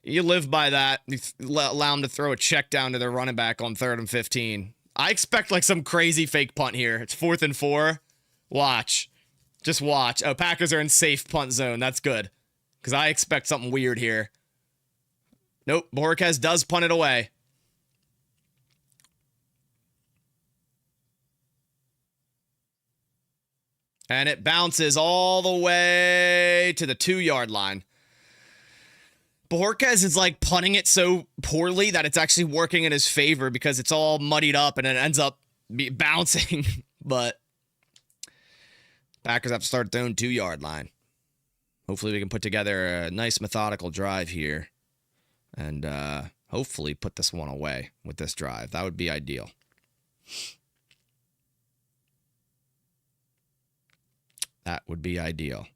You live by that. You allow them to throw a check down to their running back on 3rd and 15. I expect like some crazy fake punt here. It's 4th and 4. Watch. Just watch. Oh, Packers are in safe punt zone. That's good. Because I expect something weird here. Nope. Borquez does punt it away. And it bounces all the way to the 2-yard line. Borquez is like punting it so poorly that it's actually working in his favor because it's all muddied up and it ends up bouncing. But Packers have to start their own 2-yard line. Hopefully we can put together a nice methodical drive here. And hopefully put this one away with this drive. That would be ideal. That would be ideal.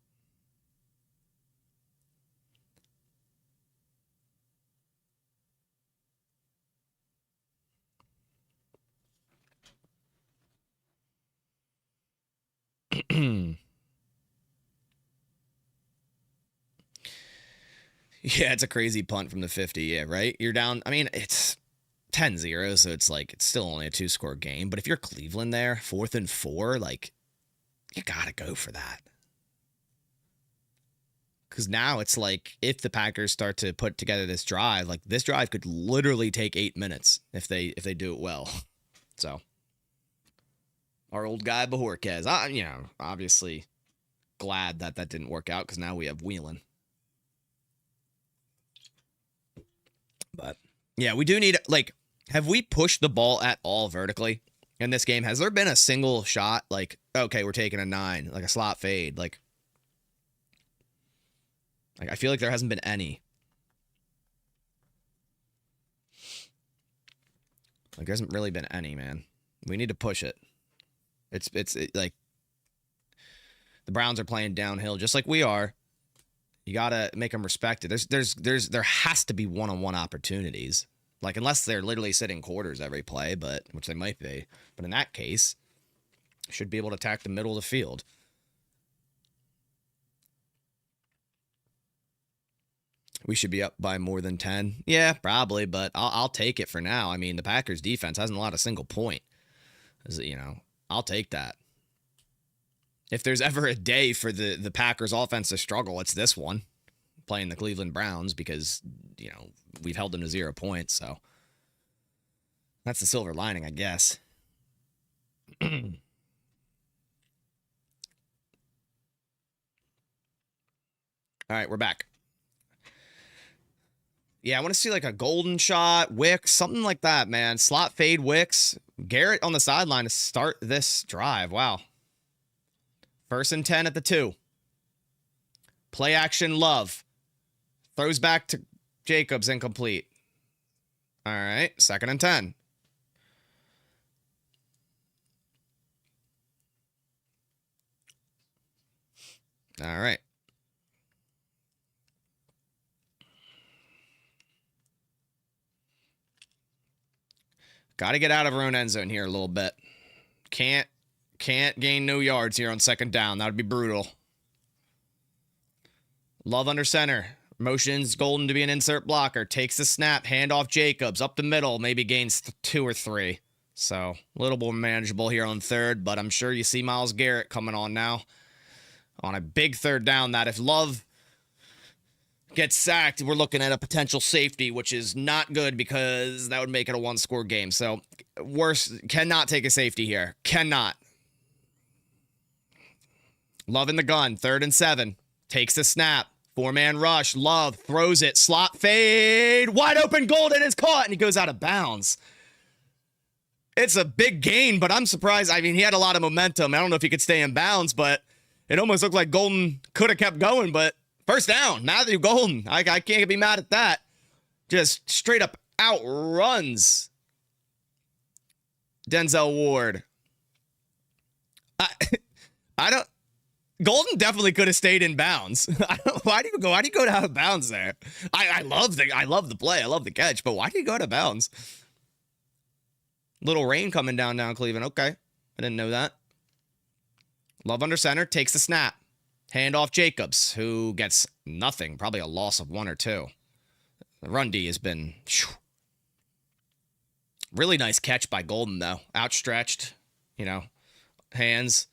Yeah, it's a crazy punt from the 50. Yeah, right? You're down. I mean, it's 10-0, so it's like it's still only a 2-score game. But if you're Cleveland there, 4th and 4, like, you gotta go for that. Because now it's like if the Packers start to put together this drive, like this drive could literally take 8 minutes if they do it well. So our old guy Bajorquez, obviously glad that didn't work out because now we have Wheelan. But yeah, we do need, like, have we pushed the ball at all vertically in this game? Has there been a single shot like, okay, we're taking a 9, like a slot fade? Like I feel like there hasn't been any. Like there hasn't really been any, man. We need to push it. It's like the Browns are playing downhill just like we are. You gotta make them respect it. There has to be one-on-one opportunities. Like unless they're literally sitting quarters every play, but which they might be. But in that case, should be able to attack the middle of the field. We should be up by more than 10. Yeah, probably, but I'll take it for now. I mean, the Packers defense hasn't allowed a single point. I'll take that. If there's ever a day for the Packers offense to struggle, it's this one, playing the Cleveland Browns, because, we've held them to 0 points, so that's the silver lining, I guess. All right, we're back. Yeah, I want to see like a golden shot, Wicks, something like that, man. Slot fade Wicks. Garrett on the sideline to start this drive. Wow. 1st and 10 at the 2. Play action Love. Throws back to Jacobs, incomplete. All right, 2nd and 10. All right. Got to get out of our own end zone here a little bit. Can't gain no yards here on 2nd down. That would be brutal. Love under center. Motions Golden to be an insert blocker. Takes the snap. Handoff Jacobs. Up the middle. Maybe gains 2 or 3. So a little more manageable here on 3rd. But I'm sure you see Myles Garrett coming on now. On a big 3rd down that if Love gets sacked, we're looking at a potential safety, which is not good because that would make it a 1-score game. So worse, cannot take a safety here. Cannot. Love in the gun. 3rd and 7. Takes the snap. 4-man rush. Love throws it. Slot fade. Wide open. Golden is caught, and he goes out of bounds. It's a big gain, but I'm surprised. I mean, he had a lot of momentum. I don't know if he could stay in bounds, but it almost looked like Golden could have kept going, but 1st down. Matthew Golden. I can't be mad at that. Just straight up outruns Denzel Ward. I don't. Golden definitely could have stayed in bounds. Why do you go out of bounds there? I love the play. I love the catch, but why do you go out of bounds? Little rain coming down Cleveland. Okay. I didn't know that. Love under center, takes the snap. Handoff Jacobs, who gets nothing. Probably a loss of 1 or 2. The run D has been Really nice catch by Golden, though. Outstretched, hands.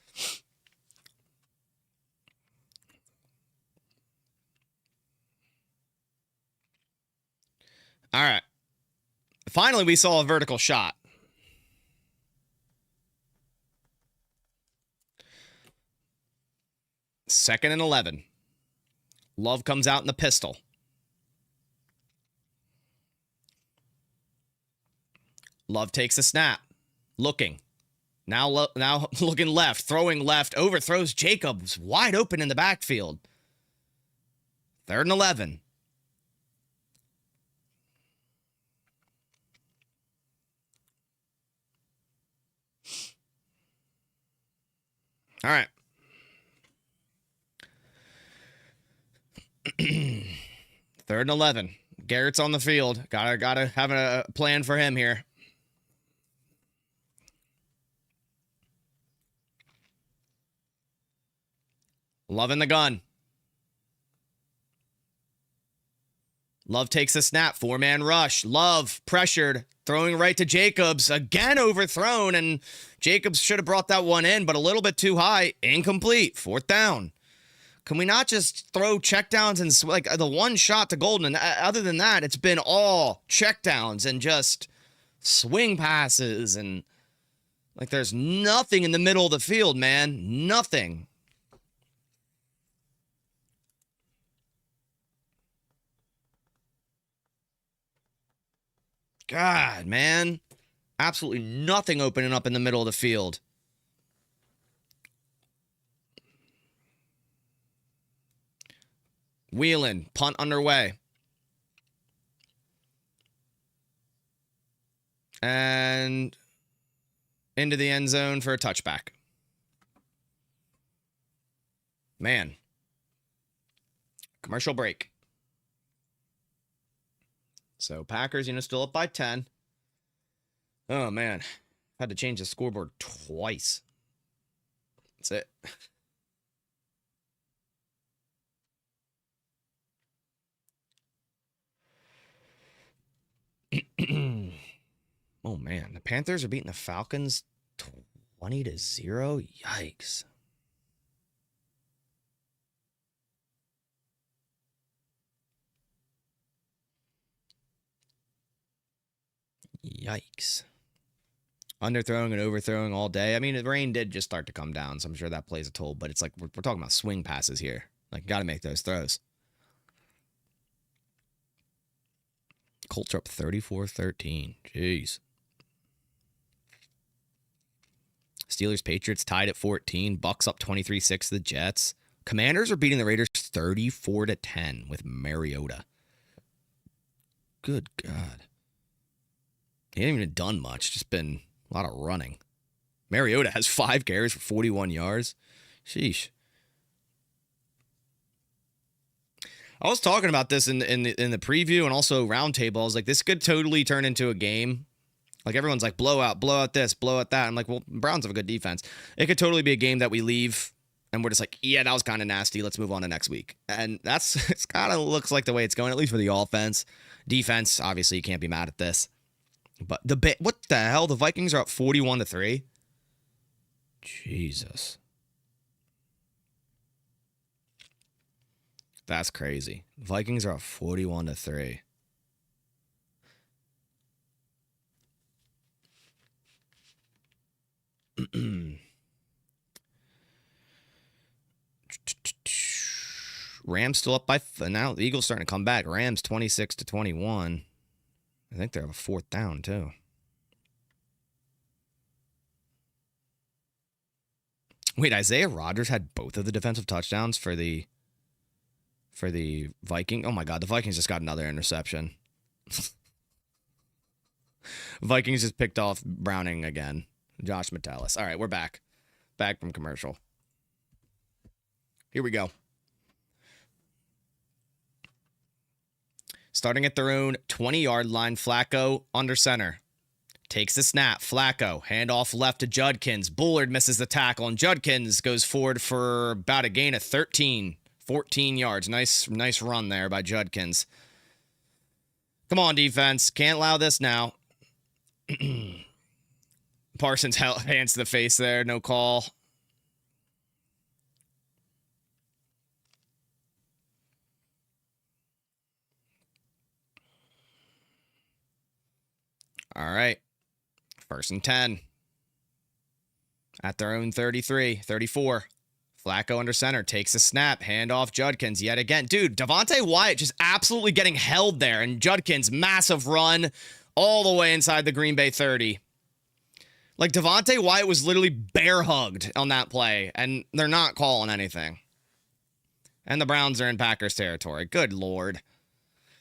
All right. Finally, we saw a vertical shot. Second and 11. Love comes out in the pistol. Love takes a snap. Looking. Now looking left. Throwing left. Overthrows Jacobs. Wide open in the backfield. Third and 11. All right. Third and 11. Garrett's on the field. Gotta have a plan for him here. Love in the gun. Love takes a snap. 4-man rush. Love pressured. Throwing right to Jacobs. Again overthrown. And Jacobs should have brought that one in, but a little bit too high. Incomplete. Fourth down. Can we not just throw checkdowns and like the one shot to Golden? And other than that, it's been all checkdowns and just swing passes. And like there's nothing in the middle of the field, man. Nothing. God, man. Absolutely nothing opening up in the middle of the field. Wheeling, punt underway. And into the end zone for a touchback. Man. Commercial break. So Packers, still up by 10. Oh, man. Had to change the scoreboard twice. That's it. Oh, man. The Panthers are beating the Falcons 20-0. Yikes. Yikes. Underthrowing and overthrowing all day. I mean, the rain did just start to come down, so I'm sure that plays a toll, but it's like we're talking about swing passes here. Like, got to make those throws. Colts are up 34-13. Jeez. Steelers, Patriots tied at 14. Bucks up 23-6 to the Jets. Commanders are beating the Raiders 34-10 with Mariota. Good God. He hasn't even done much. Just been a lot of running. Mariota has 5 carries for 41 yards. Sheesh. I was talking about this in the preview and also roundtable. I was like, this could totally turn into a game. Like, everyone's like, blow out this, blow out that. I'm like, well, Browns have a good defense. It could totally be a game that we leave and we're just like, yeah, that was kind of nasty. Let's move on to next week. And it's kind of looks like the way it's going, at least for the offense. Defense, obviously, you can't be mad at this. But what the hell? The Vikings are up 41-3. Jesus. That's crazy. Vikings are up 41-3. Rams still up by now. The Eagles starting to come back. Rams 26-21. I think they have a 4th down too. Wait, Isaiah Rodgers had both of the defensive touchdowns for the Viking. Oh my God, the Vikings just got another interception. Vikings just picked off Browning again. Josh Metellus. All right, we're back. Back from commercial. Here we go. Starting at their own 20-yard line, Flacco under center. Takes the snap. Flacco, handoff left to Judkins. Bullard misses the tackle, and Judkins goes forward for about a gain of 14 yards. Nice run there by Judkins. Come on, defense. Can't allow this now. Parsons hands to the face there. No call. All right. 1st and 10. At their own 33, 34. Flacco under center, takes a snap, handoff Judkins yet again. Dude, Devontae Wyatt just absolutely getting held there, and Judkins, massive run all the way inside the Green Bay 30. Like, Devontae Wyatt was literally bear hugged on that play, and they're not calling anything. And the Browns are in Packers territory. Good Lord.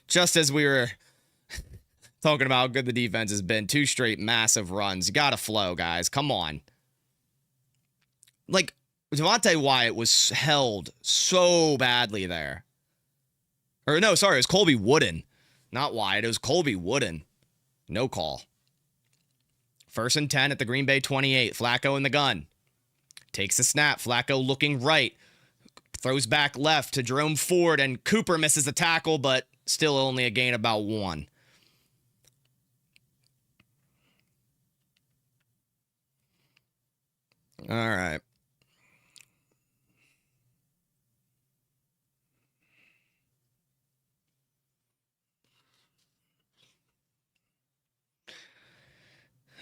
Just as we were talking about how good the defense has been, 2 straight massive runs. You gotta flow, guys. Come on. Like, Devontae Wyatt was held so badly there. Or no, sorry, it was Colby Wooden. Not Wyatt, it was Colby Wooden. No call. 1st and 10 at the Green Bay 28. Flacco in the gun. Takes a snap. Flacco looking right. Throws back left to Jerome Ford, and Cooper misses the tackle, but still only a gain about 1. All right.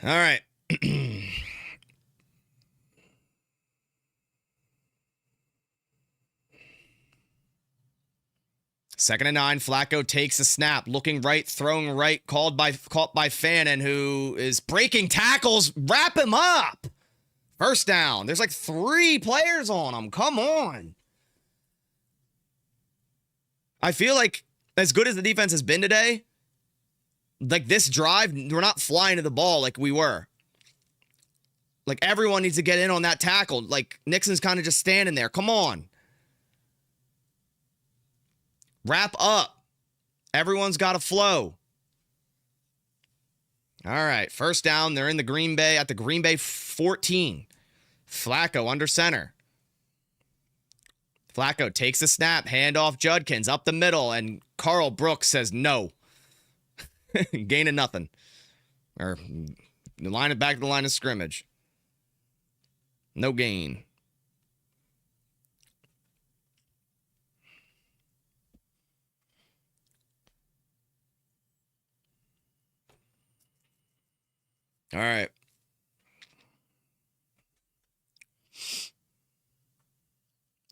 All right. 2nd and 9. Flacco takes a snap, looking right, throwing right, caught by Fannin, who is breaking tackles. Wrap him up. 1st down. There's like 3 players on him. Come on. I feel like as good as the defense has been today, like this drive, we're not flying to the ball like we were. Like everyone needs to get in on that tackle. Like Nixon's kind of just standing there. Come on. Wrap up. Everyone's got to flow. All right. 1st down. They're in the Green Bay at the Green Bay 14. Flacco under center. Flacco takes a snap. Handoff Judkins up the middle. And Carl Brooks says no. Gaining nothing. Or line it back to the line of scrimmage. No gain. All right.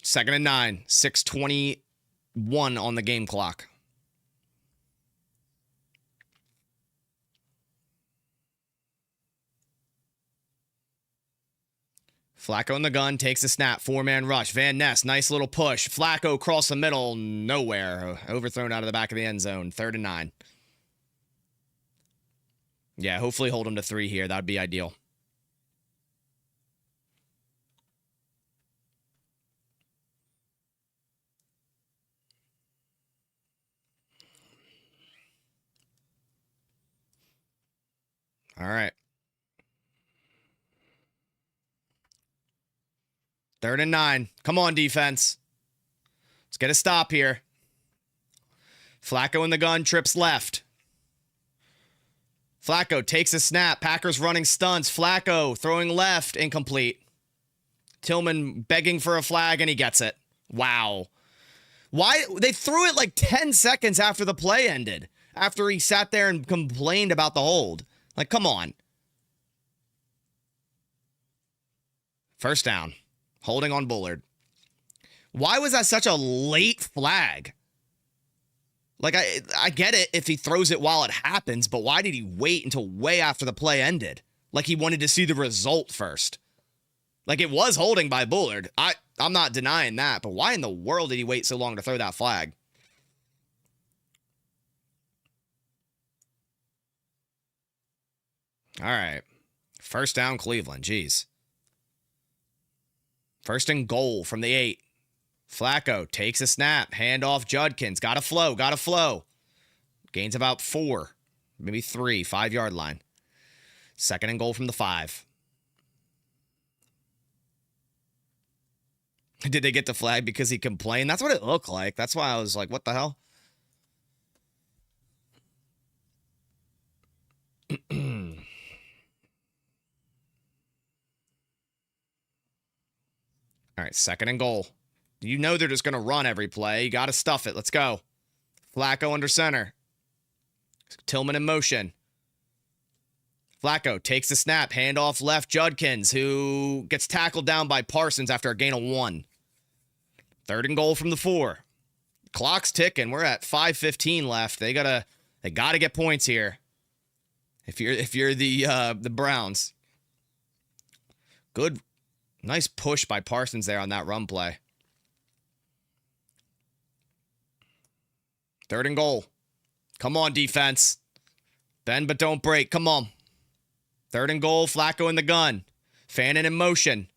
Second and 9. 6:21 on the game clock. Flacco in the gun, takes a snap, 4-man rush. Van Ness, nice little push. Flacco across the middle, nowhere. Overthrown out of the back of the end zone. 3rd and 9. Yeah, hopefully hold him to 3 here. That would be ideal. All right. 3rd and 9. Come on, defense. Let's get a stop here. Flacco in the gun, trips left. Flacco takes a snap. Packers running stunts. Flacco throwing left, incomplete. Tillman begging for a flag, and he gets it. Wow. Why? They threw it like 10 seconds after the play ended. After he sat there and complained about the hold. Like, come on. 1st down. Holding on Bullard. Why was that such a late flag? Like, I get it if he throws it while it happens, but why did he wait until way after the play ended? Like he wanted to see the result first. Like, it was holding by Bullard. I'm not denying that, but why in the world did he wait so long to throw that flag? All right. 1st down, Cleveland. Jeez. 1st and goal from the 8. Flacco takes a snap. Handoff Judkins. Gotta flow. Gains about 4. Maybe 3. 5-yard line. 2nd and goal from the 5. Did they get the flag because he complained? That's what it looked like. That's why I was like, what the hell? All right, second and goal. You know they're just going to run every play. You got to stuff it. Let's go. Flacco under center. Tillman in motion. Flacco takes the snap. Handoff left. Judkins, who gets tackled down by Parsons after a gain of 1. Third and goal from the 4. Clock's ticking. We're at 5:15 left. They gotta get points here. If you're the Browns. Good, nice push by Parsons there on that run play. Third and goal. Come on, defense. Bend but don't break. Come on. Third and goal. Flacco in the gun. Fannin in motion.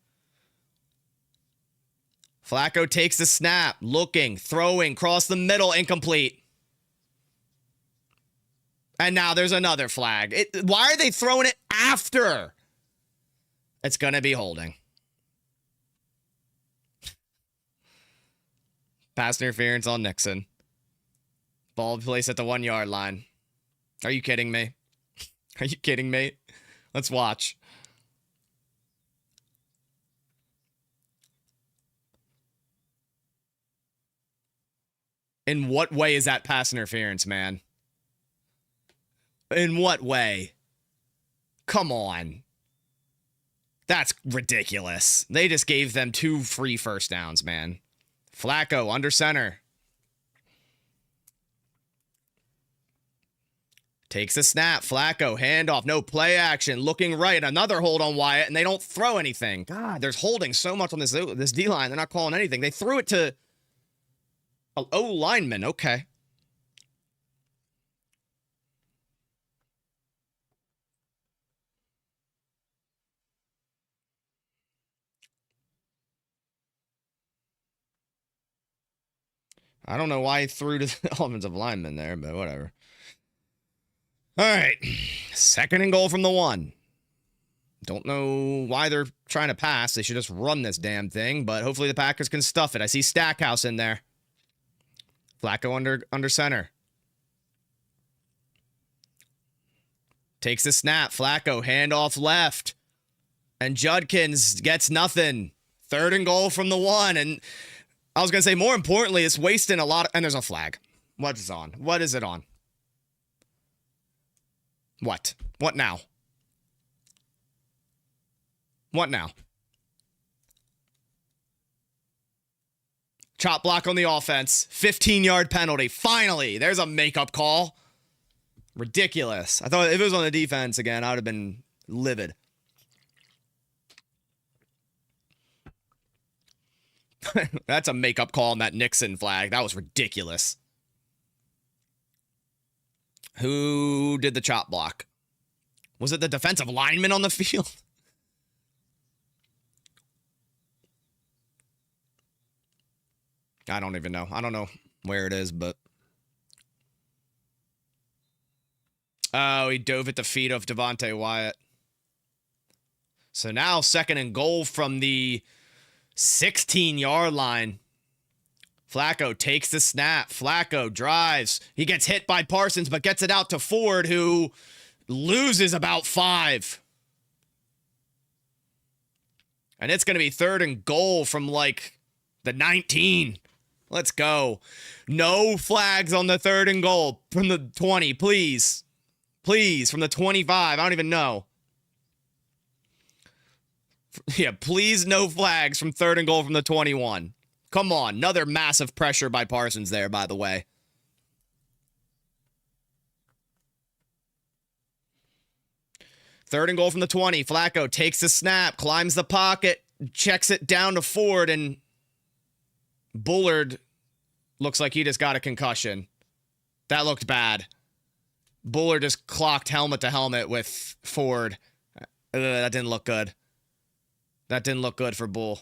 Flacco takes the snap. Looking. Throwing. Cross the middle. Incomplete. And now there's another flag. Why are they throwing it after? It's going to be holding. Pass interference on Nixon. Ball placed at the 1-yard line. Are you kidding me? Are you kidding me? Let's watch. In what way is that pass interference, man? In what way? Come on. That's ridiculous. They just gave them 2 free first downs, man. Flacco under center. Takes a snap. Flacco, handoff. No play action. Looking right. Another hold on Wyatt, and they don't throw anything. God, there's holding so much on this D-line. They're not calling anything. They threw it to an O-lineman. Okay. I don't know why he threw to the offensive lineman there, but whatever. All right. Second and goal from the 1. Don't know why they're trying to pass. They should just run this damn thing, but hopefully the Packers can stuff it. I see Stackhouse in there. Flacco under center. Takes the snap. Flacco, handoff left. And Judkins gets nothing. Third and goal from the 1. And I was going to say, more importantly, it's wasting a lot. And there's a flag. What is on? What is it on? What? What now? What now? Chop block on the offense. 15-yard penalty. Finally, there's a makeup call. Ridiculous. I thought if it was on the defense again, I would have been livid. That's a makeup call on that Nixon flag. That was ridiculous. Who did the chop block? Was it the defensive lineman on the field? I don't even know. I don't know where it is, but... Oh, he dove at the feet of Devontae Wyatt. So now second and goal from the 16-yard line. Flacco takes the snap. Flacco drives. He gets hit by Parsons, but gets it out to Ford, who loses about 5. And it's going to be third and goal from, like, the 19. Let's go. No flags on the third and goal from the 20, please. Please, from the 25. I don't even know. Yeah, please no flags from third and goal from the 21. Come on. Another massive pressure by Parsons there, by the way. Third and goal from the 20. Flacco takes the snap, climbs the pocket, checks it down to Ford, and Bullard looks like he just got a concussion. That looked bad. Bullard just clocked helmet to helmet with Ford. That didn't look good. That didn't look good for Bull.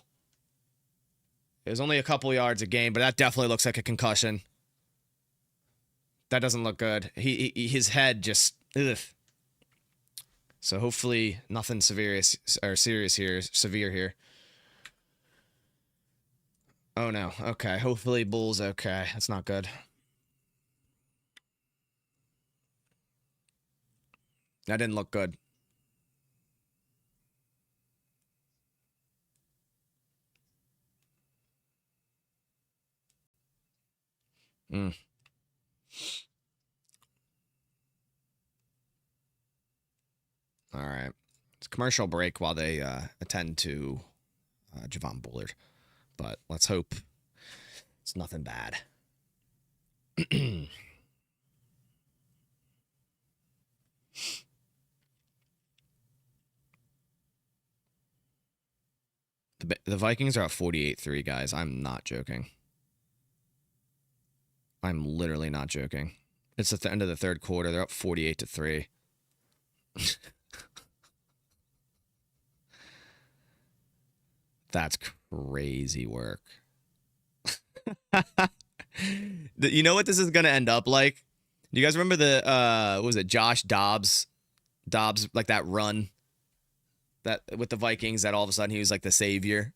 It was only a couple yards a game, but that definitely looks like a concussion. That doesn't look good. His head just... Ugh. So hopefully nothing severe here. Oh no. Okay. Hopefully Bull's okay. That's not good. That didn't look good. Mm. All right. It's a commercial break while they attend to Javon Bullard. But let's hope it's nothing bad. The Vikings are at 48-3, guys. I'm not joking. I'm literally not joking. It's at the end of the third quarter. They're up 48-3. That's crazy work. You know what this is going to end up like? Do you guys remember the what was it, Josh Dobbs like that run that with the Vikings that all of a sudden he was like the savior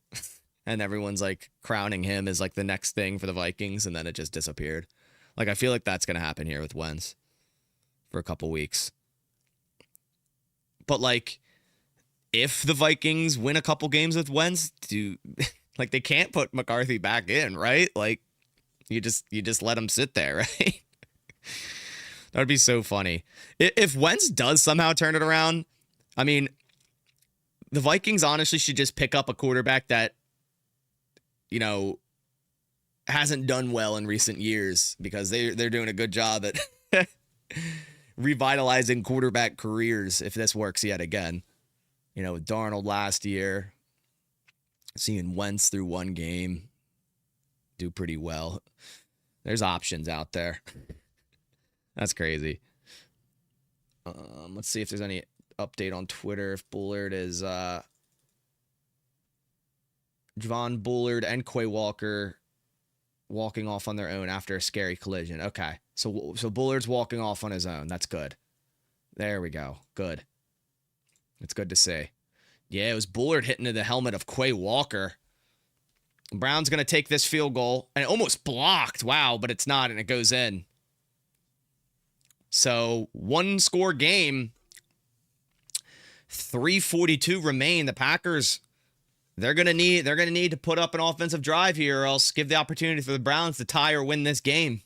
and everyone's like crowning him as like the next thing for the Vikings and then it just disappeared. Like I feel like that's going to happen here with Wentz for a couple weeks. But like if the Vikings win a couple games with Wentz, like they can't put McCarthy back in, right? Like you just let him sit there, right? That would be so funny. If Wentz does somehow turn it around, I mean, the Vikings honestly should just pick up a quarterback that, you know, hasn't done well in recent years because they're doing a good job at revitalizing quarterback careers if this works yet again. You know, with Darnold last year, seeing Wentz through one game do pretty well. There's options out there. That's crazy. Let's see if there's any update on Twitter. If Bullard is Javon Bullard and Quay Walker walking off on their own after a scary collision. Okay, so Bullard's walking off on his own. That's good. There we go. Good. It's good to see. Yeah, it was Bullard hitting into the helmet of Quay Walker. Brown's going to take this field goal. And it almost blocked. Wow, but it's not, and it goes in. So, one score game. 3:42 remain. The Packers, they're going to need to put up an offensive drive here or else give the opportunity for the Browns to tie or win this game.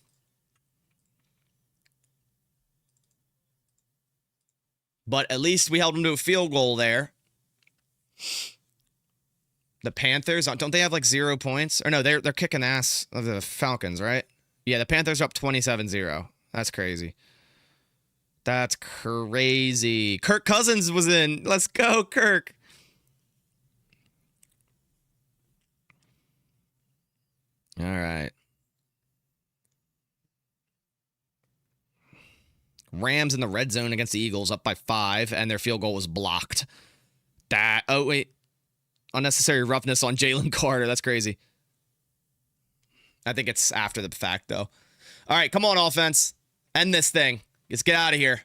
But at least we held them to a field goal there. The Panthers, don't they have like 0 points? Or no, they're kicking ass of the Falcons, right? Yeah, the Panthers are up 27-0. That's crazy. That's crazy. Kirk Cousins was in. Let's go, Kirk. All right. Rams in the red zone against the Eagles up by 5, and their field goal was blocked. Oh, wait. Unnecessary roughness on Jalen Carter. That's crazy. I think it's after the fact, though. All right, come on, offense. End this thing. Let's get out of here.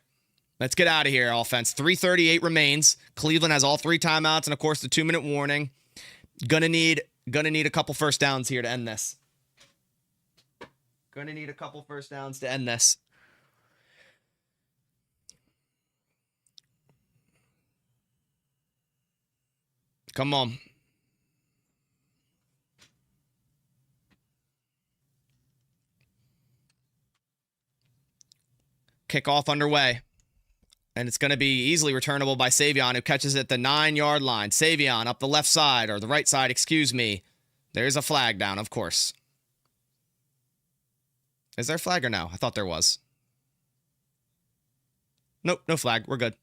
Let's get out of here, offense. 3:38 remains. Cleveland has all 3 timeouts and, of course, the 2-minute warning. Gonna need a couple first downs here to end this. Gonna need a couple first downs to end this. Come on. Kickoff underway. And it's going to be easily returnable by Savion, who catches it at the 9-yard line. Savion up the left side, or the right side, excuse me. There's a flag down, of course. Is there a flag or no? I thought there was. Nope, no flag. We're good.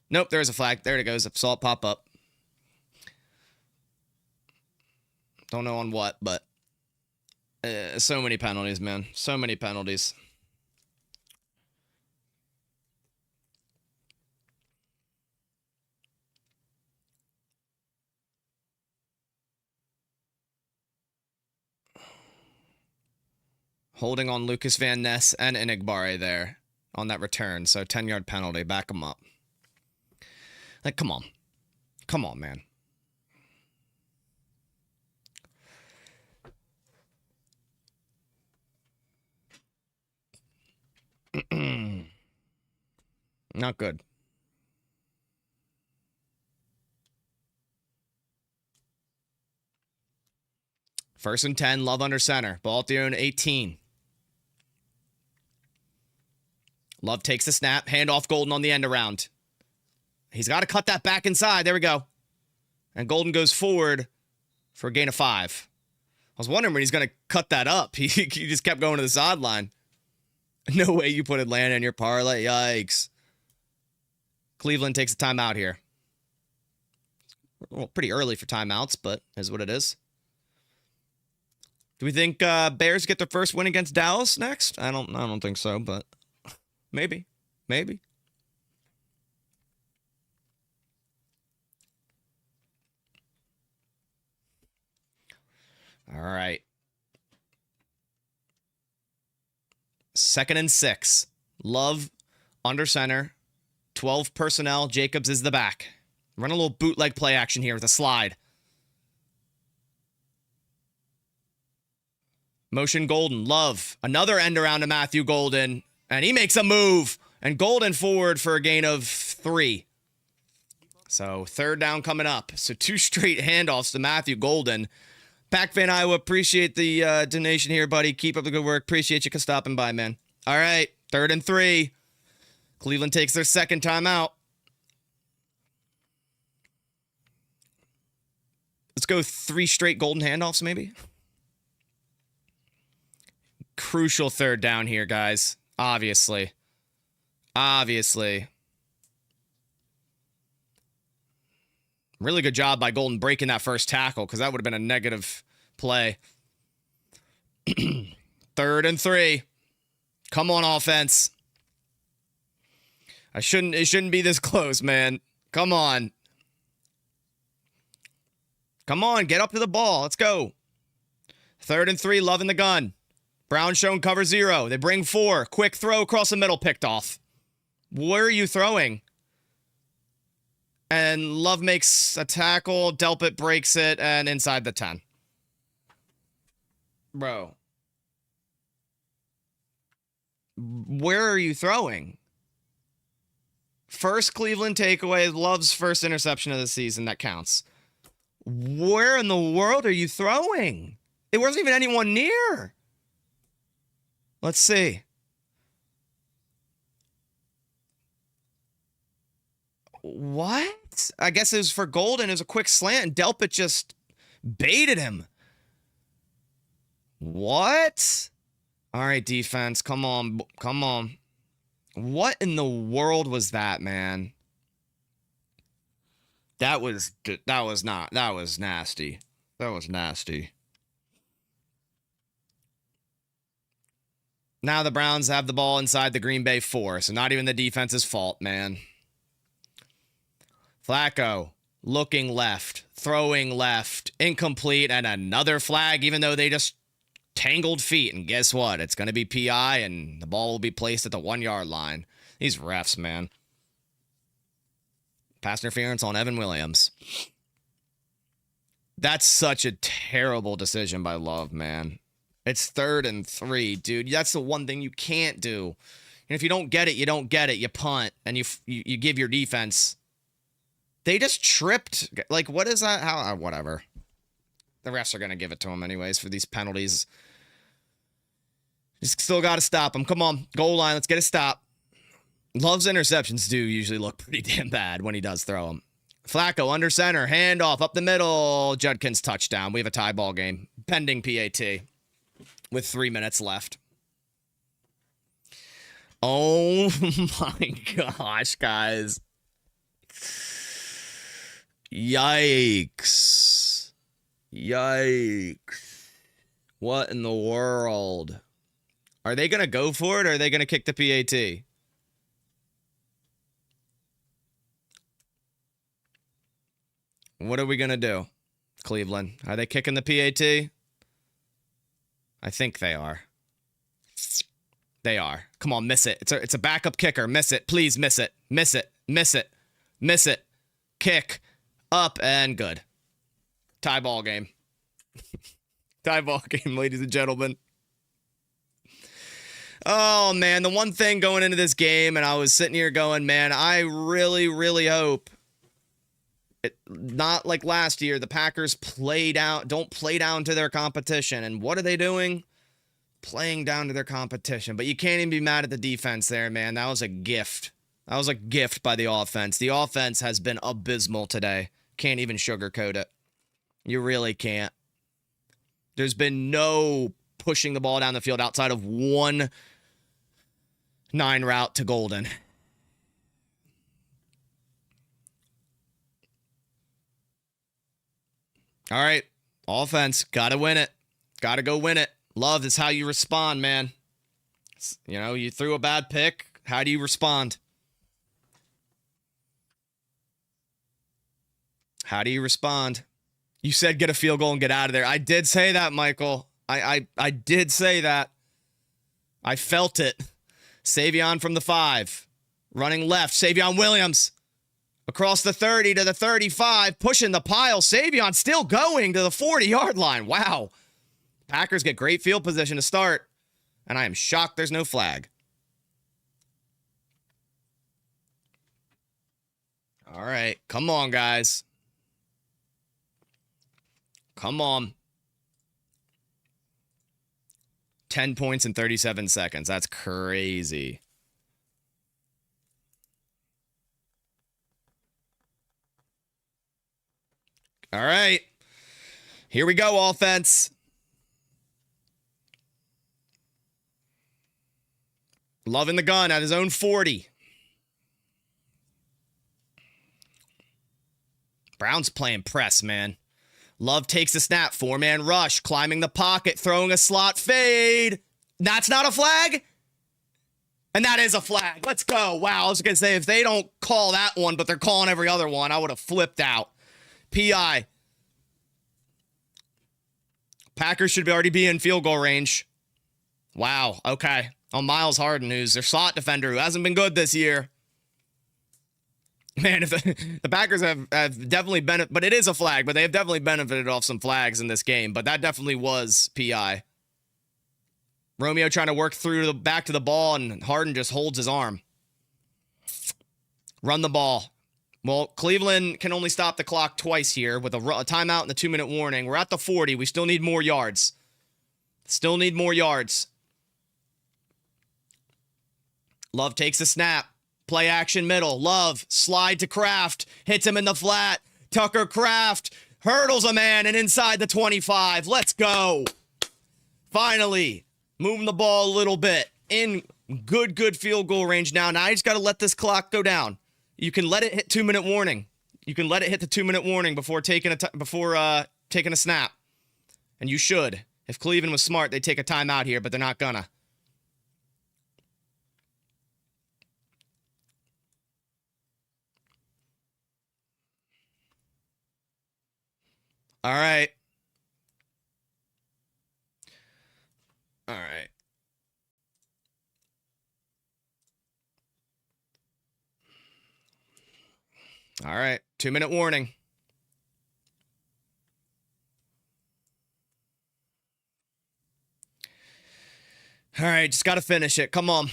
Nope, there is a flag. There it goes. I saw it pop up. Don't know on what, but so many penalties, man. So many penalties. Holding on Lucas Van Ness and Enigbare there on that return. So 10-yard penalty. Back him up. Like, come on. Come on, man. Not good. First and 10, Love under center. Ball at their own 18. Love takes the snap. Hand off Golden on the end around. He's got to cut that back inside. There we go. And Golden goes forward for a gain of 5. I was wondering when he's going to cut that up. He just kept going to the sideline. No way you put Atlanta in your parlay. Yikes. Cleveland takes a timeout here. Well, pretty early for timeouts, but is what it is. Do we think Bears get their first win against Dallas next? I don't think so, but maybe. Maybe. All right. 2nd and 6. Love under center. 12 personnel. Jacobs is the back. Run a little bootleg play action here with a slide. Motion Golden. Love. Another end around to Matthew Golden. And he makes a move. And Golden forward for a gain of 3. So 3rd down coming up. So 2 straight handoffs to Matthew Golden. Pac Fan Iowa, appreciate the donation here, buddy. Keep up the good work. Appreciate you stopping by, man. All right, 3rd and 3. Cleveland takes their 2nd timeout. Let's go 3 straight Golden handoffs, maybe. Crucial 3rd down here, guys. Obviously. Really good job by Golden breaking that first tackle, because that would have been a negative play. 3rd and 3. Come on, offense. It shouldn't be this close, man. Come on. Come on, get up to the ball. Let's go. 3rd and 3, Love in the gun. Brown shown cover 0. They bring 4. Quick throw across the middle, picked off. Where are you throwing? And Love makes a tackle. Delpit breaks it, and inside the 10. Bro. Where are you throwing? First Cleveland takeaway. Love's first interception of the season. That counts. Where in the world are you throwing? It wasn't even anyone near. Let's see. What? I guess it was for Golden. It was a quick slant, and Delpit just baited him. What? All right, defense. Come on. Come on. What in the world was that, man? That was nasty. That was nasty. Now the Browns have the ball inside the Green Bay 4, so not even the defense's fault, man. Flacco looking left, throwing left, incomplete, and another flag, even though they just tangled feet. And guess what? It's going to be PI, and the ball will be placed at the 1-yard line. These refs, man. Pass interference on Evan Williams. That's such a terrible decision by Love, man. It's 3rd and 3, dude. That's the one thing you can't do. And if you don't get it, you don't get it. You punt, and you give your defense. They just tripped. Like, what is that? How? Whatever. The refs are going to give it to them anyways for these penalties. Just still got to stop them. Come on. Goal line. Let's get a stop. Love's interceptions do usually look pretty damn bad when he does throw them. Flacco under center. Handoff up the middle. Judkins touchdown. We have a tie ball game. Pending PAT with 3 minutes left. Oh my gosh, guys. Yikes. Yikes. What in the world? Are they going to go for it, or are they going to kick the PAT? What are we going to do, Cleveland? Are they kicking the PAT? I think they are. They are. Come on, miss it. It's a backup kicker. Miss it. Please miss it. Miss it. Miss it. Miss it. Kick. Up and good. Tie ball game. Tie ball game, ladies and gentlemen. Oh, man. The one thing going into this game, and I was sitting here going, man, I really, really hope not like last year, the Packers don't play down to their competition. And what are they doing? playing down to their competition. But you can't even be mad at the defense there, man. That was a gift. That was a gift by the offense. The offense has been abysmal today. Can't even sugarcoat it. You really can't. There's been no pushing the ball down the field outside of 1 9 route to Golden. All right. Offense. Got to win it. Got to go win it. Love is how you respond, man. You know, you threw a bad pick. How do you respond? How do you respond? You said get a field goal and get out of there. I did say that, Michael. I did say that. I felt it. Savion from the 5. Running left. Savion Williams. Across the 30 to the 35. Pushing the pile. Savion still going to the 40-yard line. Wow. Packers get great field position to start. And I am shocked there's no flag. All right. Come on, guys. Come on. 10 points in 37 seconds. That's crazy. All right. Here we go, offense. Loving the gun at his own 40. Brown's playing press, man. Love takes a snap. 4-man rush. Climbing the pocket. Throwing a slot fade. That's not a flag? And that is a flag. Let's go. Wow. I was going to say, if they don't call that one, but they're calling every other one, I would have flipped out. PI. Packers should already be in field goal range. Wow. Okay. On Miles Harden, who's their slot defender, who hasn't been good this year. Man, if the Packers have definitely benefited, but it is a flag, but they have definitely benefited off some flags in this game, but that definitely was PI. Romeo trying to work through the back to the ball, and Harden just holds his arm. Run the ball. Well, Cleveland can only stop the clock twice here with a timeout and the 2-minute warning. We're at the 40. We still need more yards. Still need more yards. Love takes a snap. Play action middle. Love. Slide to Kraft. Hits him in the flat. Tucker Kraft hurdles a man and inside the 25. Let's go. Finally. Moving the ball a little bit. In good field goal range now. Now I just got to let this clock go down. You can let it hit 2-minute warning. You can let it hit the 2-minute warning before taking a snap. And you should. If Cleveland was smart, they'd take a timeout here, but they're not gonna. All right. All right. All right. 2-minute warning. All right. Just got to finish it. Come on.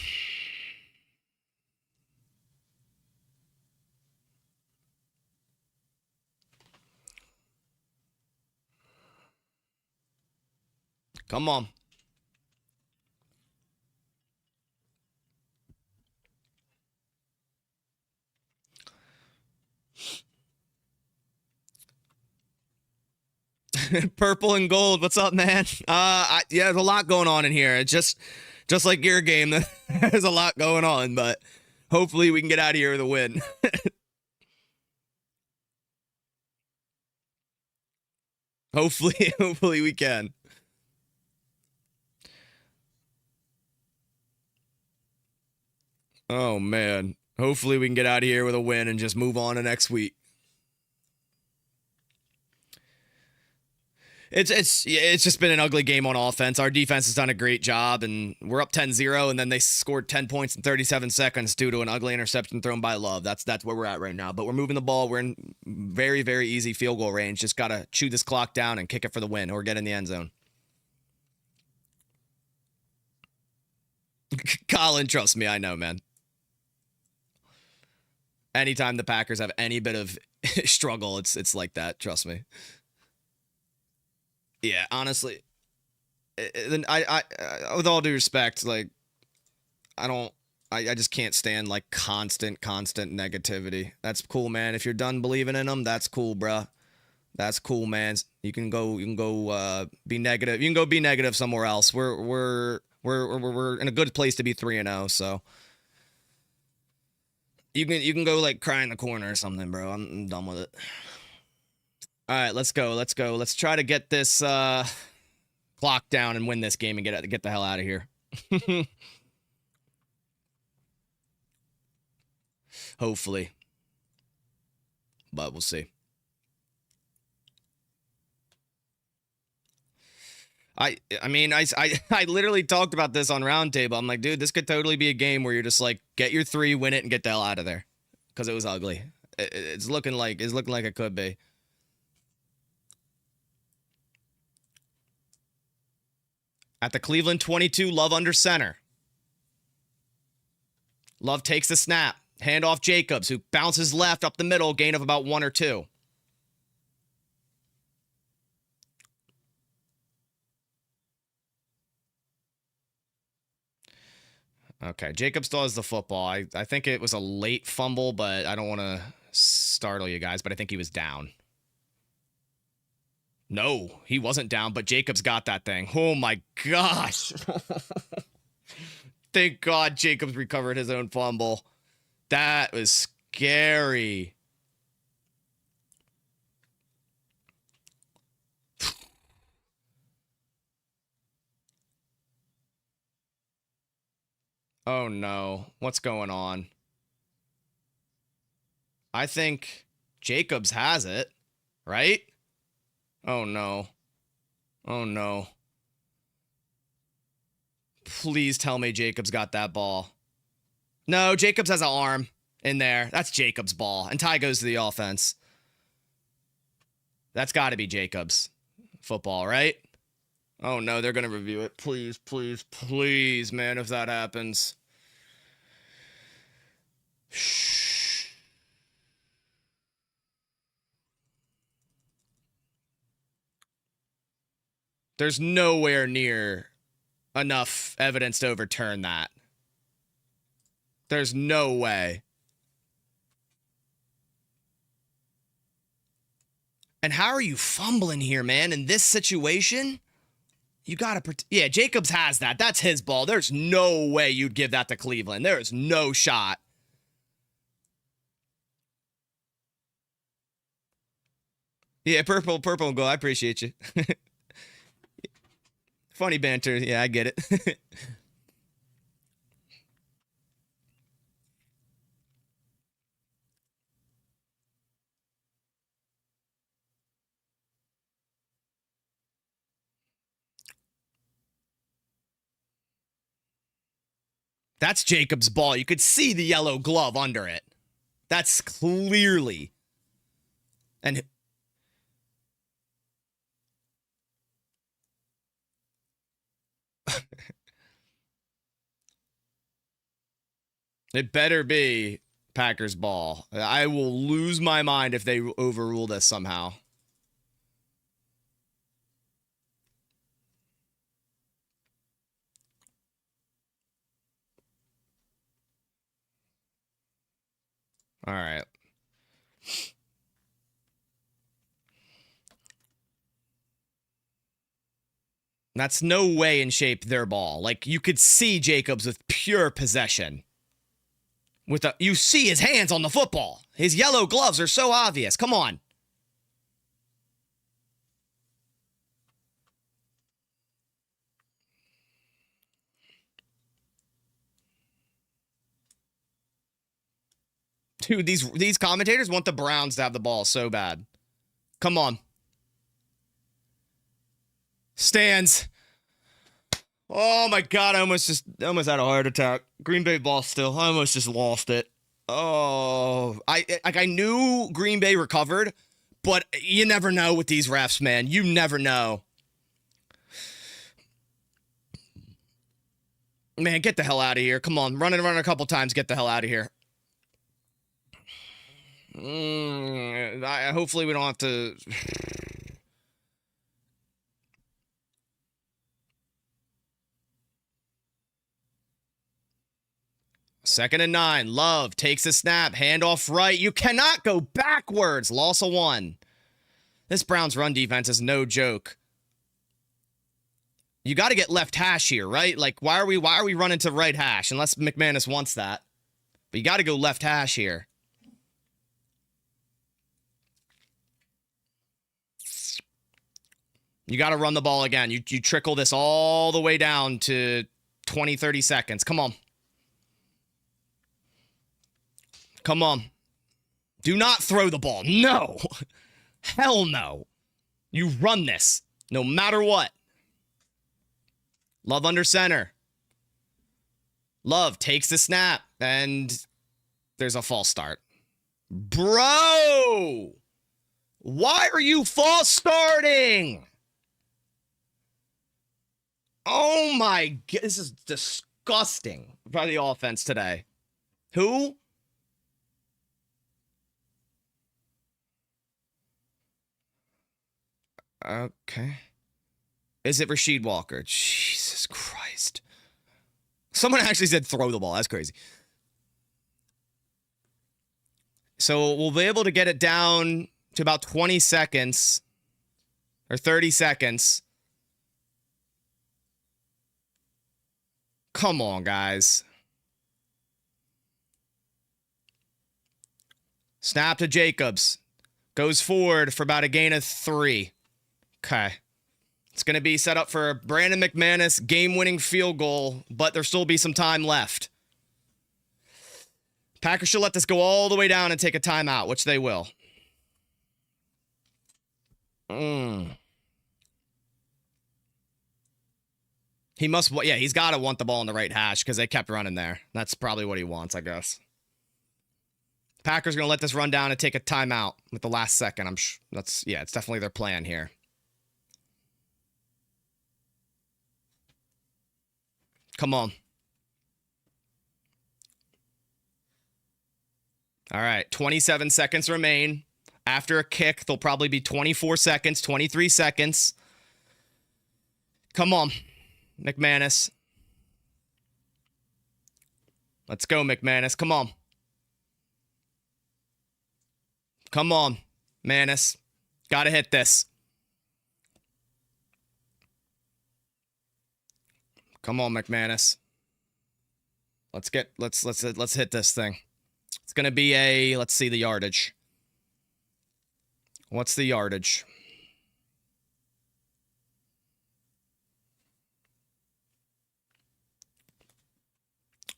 Come on. Purple and gold. What's up, man? Yeah, there's a lot going on in here. It's just like your game. There's a lot going on, but hopefully we can get out of here with a win. Hopefully we can. Oh man. Hopefully we can get out of here with a win and just move on to next week. It's just been an ugly game on offense. Our defense has done a great job, and we're up 10-0, and then they scored 10 points in 37 seconds due to an ugly interception thrown by Love. That's where we're at right now. But we're moving the ball. We're in very, very easy field goal range. Just got to chew this clock down and kick it for the win or get in the end zone. Colin, trust me, I know, man. Anytime the Packers have any bit of struggle, it's like that. Trust me. Yeah, honestly. then with all due respect, like I don't. I just can't stand like constant negativity. That's cool, man. If you're done believing in them, that's cool, bruh. That's cool, man. You can go be negative. You can go be negative somewhere else. We're in a good place to be 3-0, so you can go like cry in the corner or something, bro. I'm done with it. All right, let's go. Let's go. Let's try to get this clock down and win this game and get the hell out of here. Hopefully. But we'll see. I mean, I literally talked about this on Roundtable. I'm like, dude, this could totally be a game where you're just like, get your 3, win it, and get the hell out of there. Because it was ugly. It's looking like it could be. At the Cleveland 22, Love under center. Love takes the snap. Hand off Jacobs, who bounces left up the middle, gain of about 1 or 2. Okay, Jacobs still has the football. I think it was a late fumble, but I don't want to startle you guys, but I think he was down. No, he wasn't down, but Jacobs got that thing. Oh my gosh. Thank God Jacobs recovered his own fumble. That was scary. Oh no. What's going on? I think Jacobs has it, right? Oh no. Oh no. Please tell me Jacobs got that ball. No, Jacobs has an arm in there. That's Jacobs' ball. And Ty goes to the offense. That's got to be Jacobs' football, right? Oh no, they're going to review it. Please, please, please, man, if that happens. Shh. There's nowhere near enough evidence to overturn that. There's no way. And how are you fumbling here, man, in this situation? You got to... Yeah, Jacobs has that. That's his ball. There's no way you'd give that to Cleveland. There is no shot. Yeah, purple and gold. I appreciate you. Funny banter. Yeah, I get it. That's Jacobs' ball. You could see the yellow glove under it. That's clearly. And it better be Packers' ball. I will lose my mind if they overrule this somehow. All right. That's no way in shape their ball. Like, you could see Jacobs with pure possession. You see his hands on the football. His yellow gloves are so obvious. Come on. Dude, these commentators want the Browns to have the ball so bad. Come on. Stands. Oh my God, I almost had a heart attack. Green Bay ball still. I almost just lost it. Oh, I knew Green Bay recovered, but you never know with these refs, man. You never know. Man, get the hell out of here. Come on, run a couple times, get the hell out of here. Hopefully we don't have to... Second and 9. Love takes a snap. Handoff right. You cannot go backwards. Loss of 1. This Browns run defense is no joke. You got to get left hash here, right? Like, why are we running to right hash? Unless McManus wants that. But you got to go left hash here. You got to run the ball again. You trickle this all the way down to 20, 30 seconds. Come on. Come on. Do not throw the ball. No. Hell no. You run this no matter what. Love under center. Love takes the snap, and there's a false start. Bro! Why are you false starting? Oh my God, this is disgusting by the offense today. Who? Okay. Is it Rasheed Walker? Jesus Christ. Someone actually said throw the ball. That's crazy. So we'll be able to get it down to about 20 seconds or 30 seconds. Come on, guys. Snap to Jacobs. Goes forward for about a gain of 3. Okay. It's going to be set up for Brandon McManus game-winning field goal, but there'll still be some time left. Packers should let this go all the way down and take a timeout, which they will. He must, yeah, he's got to want the ball in the right hash because they kept running there. That's probably what he wants, I guess. Packers going to let this run down and take a timeout with the last second. It's definitely their plan here. Come on. All right, 27 seconds remain. After a kick, there'll probably be 24 seconds, 23 seconds. Come on, McManus. Let's go, McManus. Come on. Come on, Manus. Gotta hit this. Come on, McManus. Let's hit this thing. It's gonna be let's see the yardage. What's the yardage?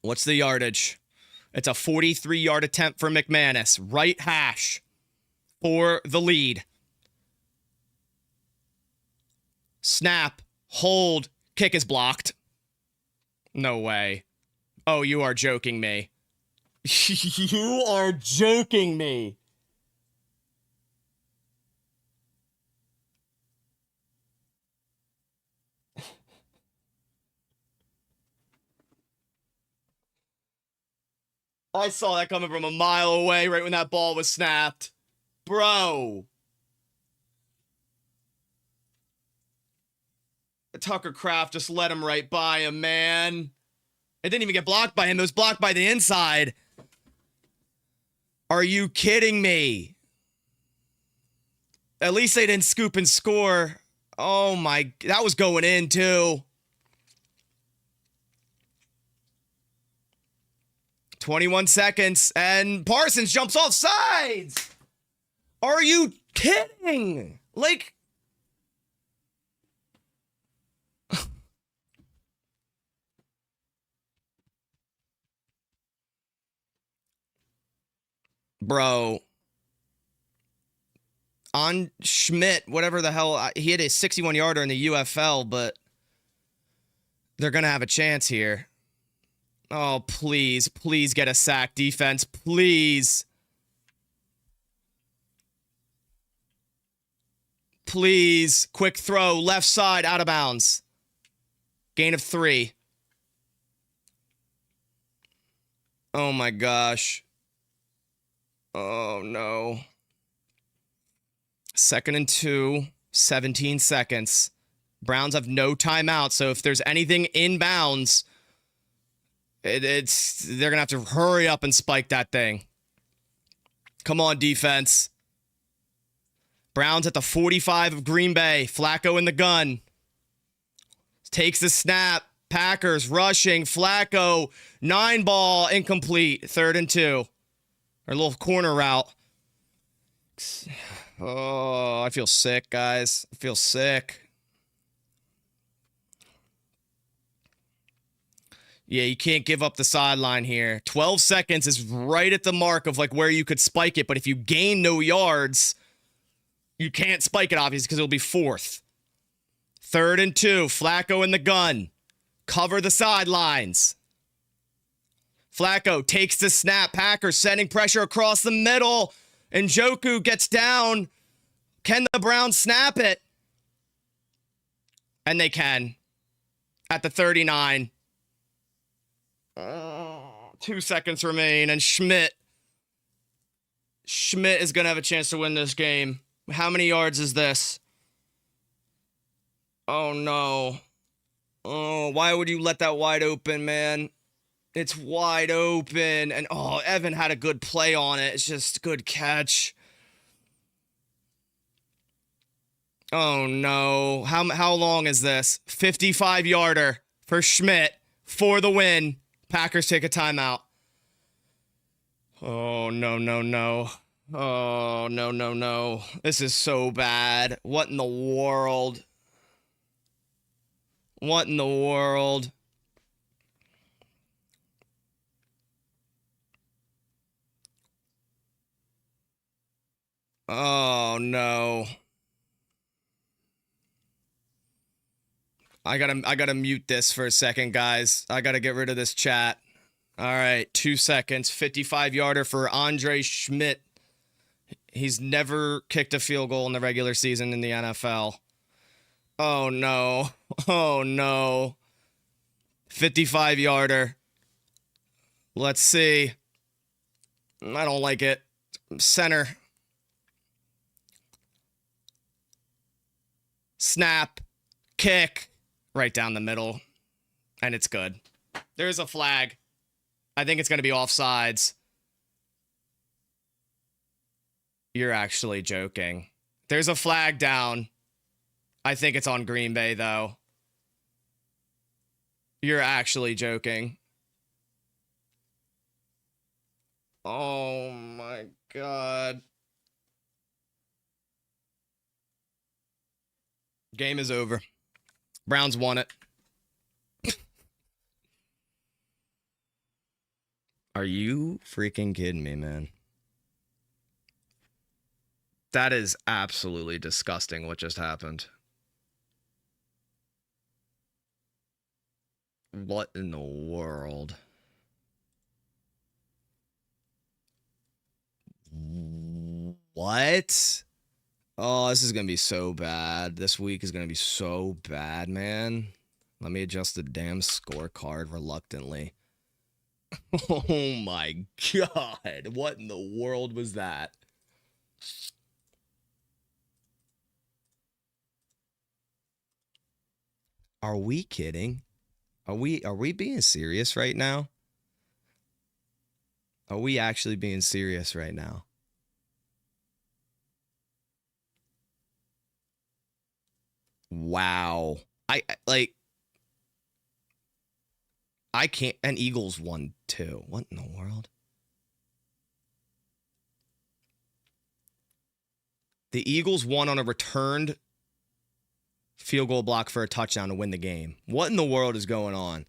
What's the yardage? It's a 43-yard attempt for McManus. Right hash for the lead. Snap, hold, kick is blocked. No way. Oh, you are joking me. You are joking me. I saw that coming from a mile away right when that ball was snapped. Bro. Tucker Kraft just let him right by him, man. It didn't even get blocked by him. It was blocked by the inside. Are you kidding me? At least they didn't scoop and score. Oh my, that was going in too. 21 seconds and Parsons jumps off sides. Are you kidding? Like, bro, on Schmidt, whatever the hell, he had a 61-yarder in the UFL, but they're going to have a chance here. Oh, please, please get a sack, defense, please. Please, quick throw, left side, out of bounds. Gain of 3. Oh my gosh. Oh no. 2nd and 2, 17 seconds. Browns have no timeout, so if there's anything inbounds, They're going to have to hurry up and spike that thing. Come on, defense. Browns at the 45 of Green Bay. Flacco in the gun. Takes the snap. Packers rushing. Flacco. 9-ball. Incomplete. 3rd and 2. Or a little corner route. Oh, I feel sick, guys. I feel sick. Yeah, you can't give up the sideline here. 12 seconds is right at the mark of like where you could spike it. But if you gain no yards, you can't spike it, obviously, because it'll be 4th. 3rd and 2. Flacco in the gun. Cover the sidelines. Flacco takes the snap. Packers sending pressure across the middle. And Njoku gets down. Can the Browns snap it? And they can. At the 39. 2 seconds remain, and Schmidt is going to have a chance to win this game. How many yards is this? Oh, no. Oh, why would you let that wide open, man? It's wide open, and oh, Evan had a good play on it. It's just a good catch. Oh, no. How long is this? 55-yarder for Schmidt for the win. Packers take a timeout. Oh, no, no, no. Oh, no, no, no. This is so bad. What in the world? What in the world? Oh, no. I gotta mute this for a second, guys. I gotta get rid of this chat. All right, 2 seconds. 55-yarder for Andre Schmidt. He's never kicked a field goal in the regular season in the NFL. Oh, no. Oh, no. 55-yarder. Let's see. I don't like it. Center. Snap. Kick. Right down the middle. And it's good. There's a flag. I think it's going to be offsides. You're actually joking. There's a flag down. I think it's on Green Bay, though. You're actually joking. Oh, my God. Game is over. Browns won it. Are you freaking kidding me, man? That is absolutely disgusting what just happened. What in the world? What? Oh, this is going to be so bad. This week is going to be so bad, man. Let me adjust the damn scorecard reluctantly. Oh my God. What in the world was that? Are we kidding? Are we being serious right now? Are we actually being serious right now? Wow. I can't. And Eagles won too. What in the world? The Eagles won on a returned field goal block for a touchdown to win the game. What in the world is going on?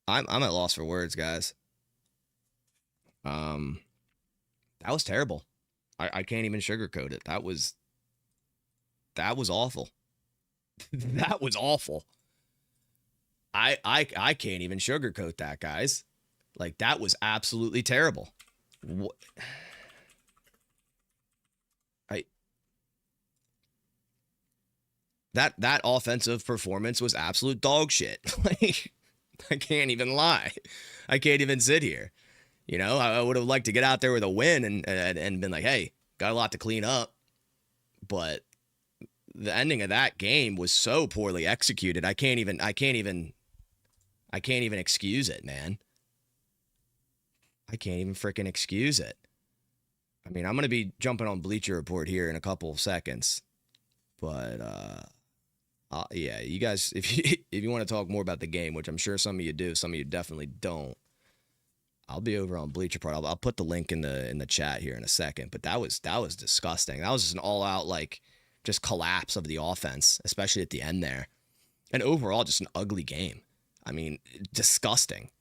I'm at loss for words, guys. That was terrible. I can't even sugarcoat it. That was awful. That was awful. I can't even sugarcoat that, guys. Like, that was absolutely terrible. What? That offensive performance was absolute dog shit. Like, I can't even lie. I can't even sit here. You know, I would have liked to get out there with a win and been like, hey, got a lot to clean up. But the ending of that game was so poorly executed. I can't even excuse it, man. I can't even freaking excuse it. I mean, I'm going to be jumping on Bleacher Report here in a couple of seconds. But yeah, you guys, if you want to talk more about the game, which I'm sure some of you do, some of you definitely don't, I'll be over on Bleacher Report. I'll put the link in the chat here in a second. But that was disgusting. That was just an all out just collapse of the offense, especially at the end there, and overall just an ugly game. I mean, disgusting.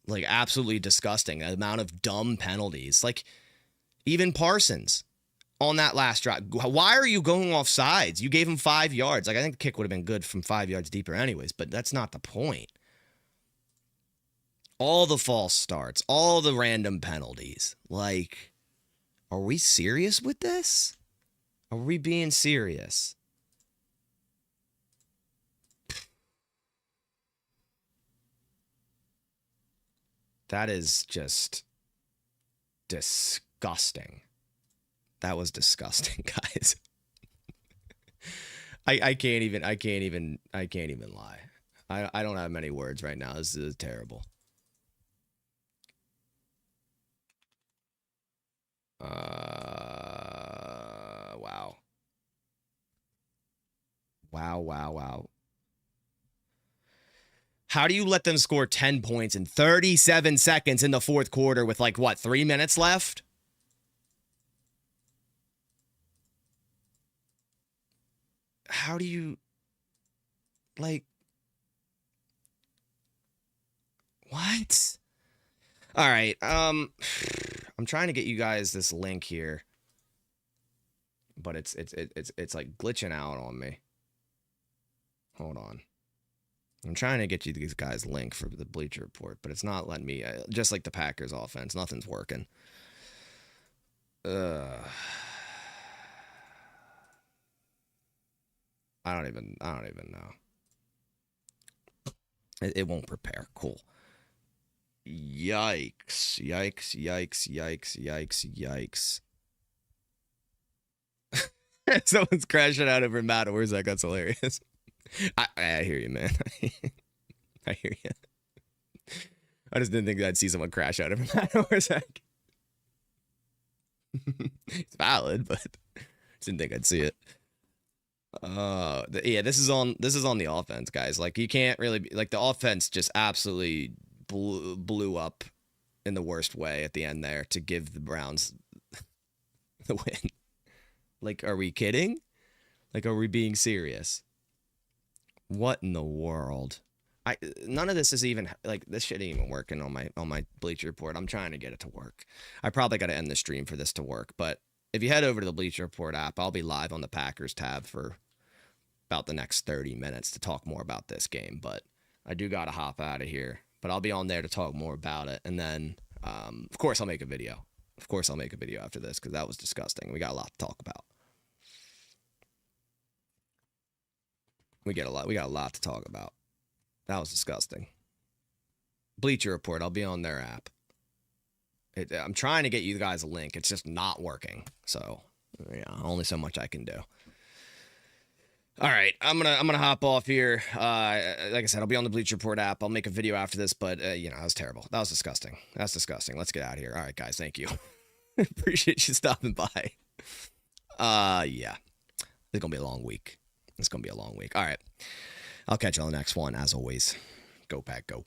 Like absolutely disgusting. The amount of dumb penalties. Like even Parsons on that last drive. Why are you going off sides? You gave him 5 yards. Like I think the kick would have been good from 5 yards deeper anyways, but that's not the point. All the false starts, all the random penalties. Like, are we serious with this? Are we being serious? That is just disgusting. That was disgusting, guys. I can't even lie. I don't have many words right now. This is terrible. Wow. Wow. How do you let them score 10 points in 37 seconds in the fourth quarter with 3 minutes left? How do you what? All right. I'm trying to get you guys this link here, but it's glitching out on me. Hold on. I'm trying to get you these guys link for the Bleacher Report, but it's not letting me. Just like the Packers offense, nothing's working. I don't even know. It won't prepare. Cool. Yikes. Someone's crashing out over Matt. Where's that? That's hilarious. I hear you, man. I hear you. I just didn't think I'd see someone crash out of Matt. Where's that? It's valid, but didn't think I'd see it. Yeah, this is on the offense, guys. Like you can't really the offense just absolutely blew up in the worst way at the end there to give the Browns the win. Like, are we kidding? Like, are we being serious? What in the world? None of this is even this shit ain't even working on my Bleacher Report. I'm trying to get it to work. I probably got to end the stream for this to work, but if you head over to the Bleacher Report app, I'll be live on the Packers tab for about the next 30 minutes to talk more about this game, but I do got to hop out of here. But I'll be on there to talk more about it, and then, of course, I'll make a video. Of course, I'll make a video after this because that was disgusting. We got a lot to talk about. We got a lot to talk about. That was disgusting. Bleacher Report. I'll be on their app. I'm trying to get you guys a link. It's just not working. So, yeah, only so much I can do. All right, I'm gonna hop off here. Like I said, I'll be on the Bleacher Report app. I'll make a video after this, but that was terrible. That was disgusting. That's disgusting. Let's get out of here. All right, guys, thank you. Appreciate you stopping by. Yeah, it's gonna be a long week. It's gonna be a long week. All right, I'll catch you on the next one. As always, go Pack, go.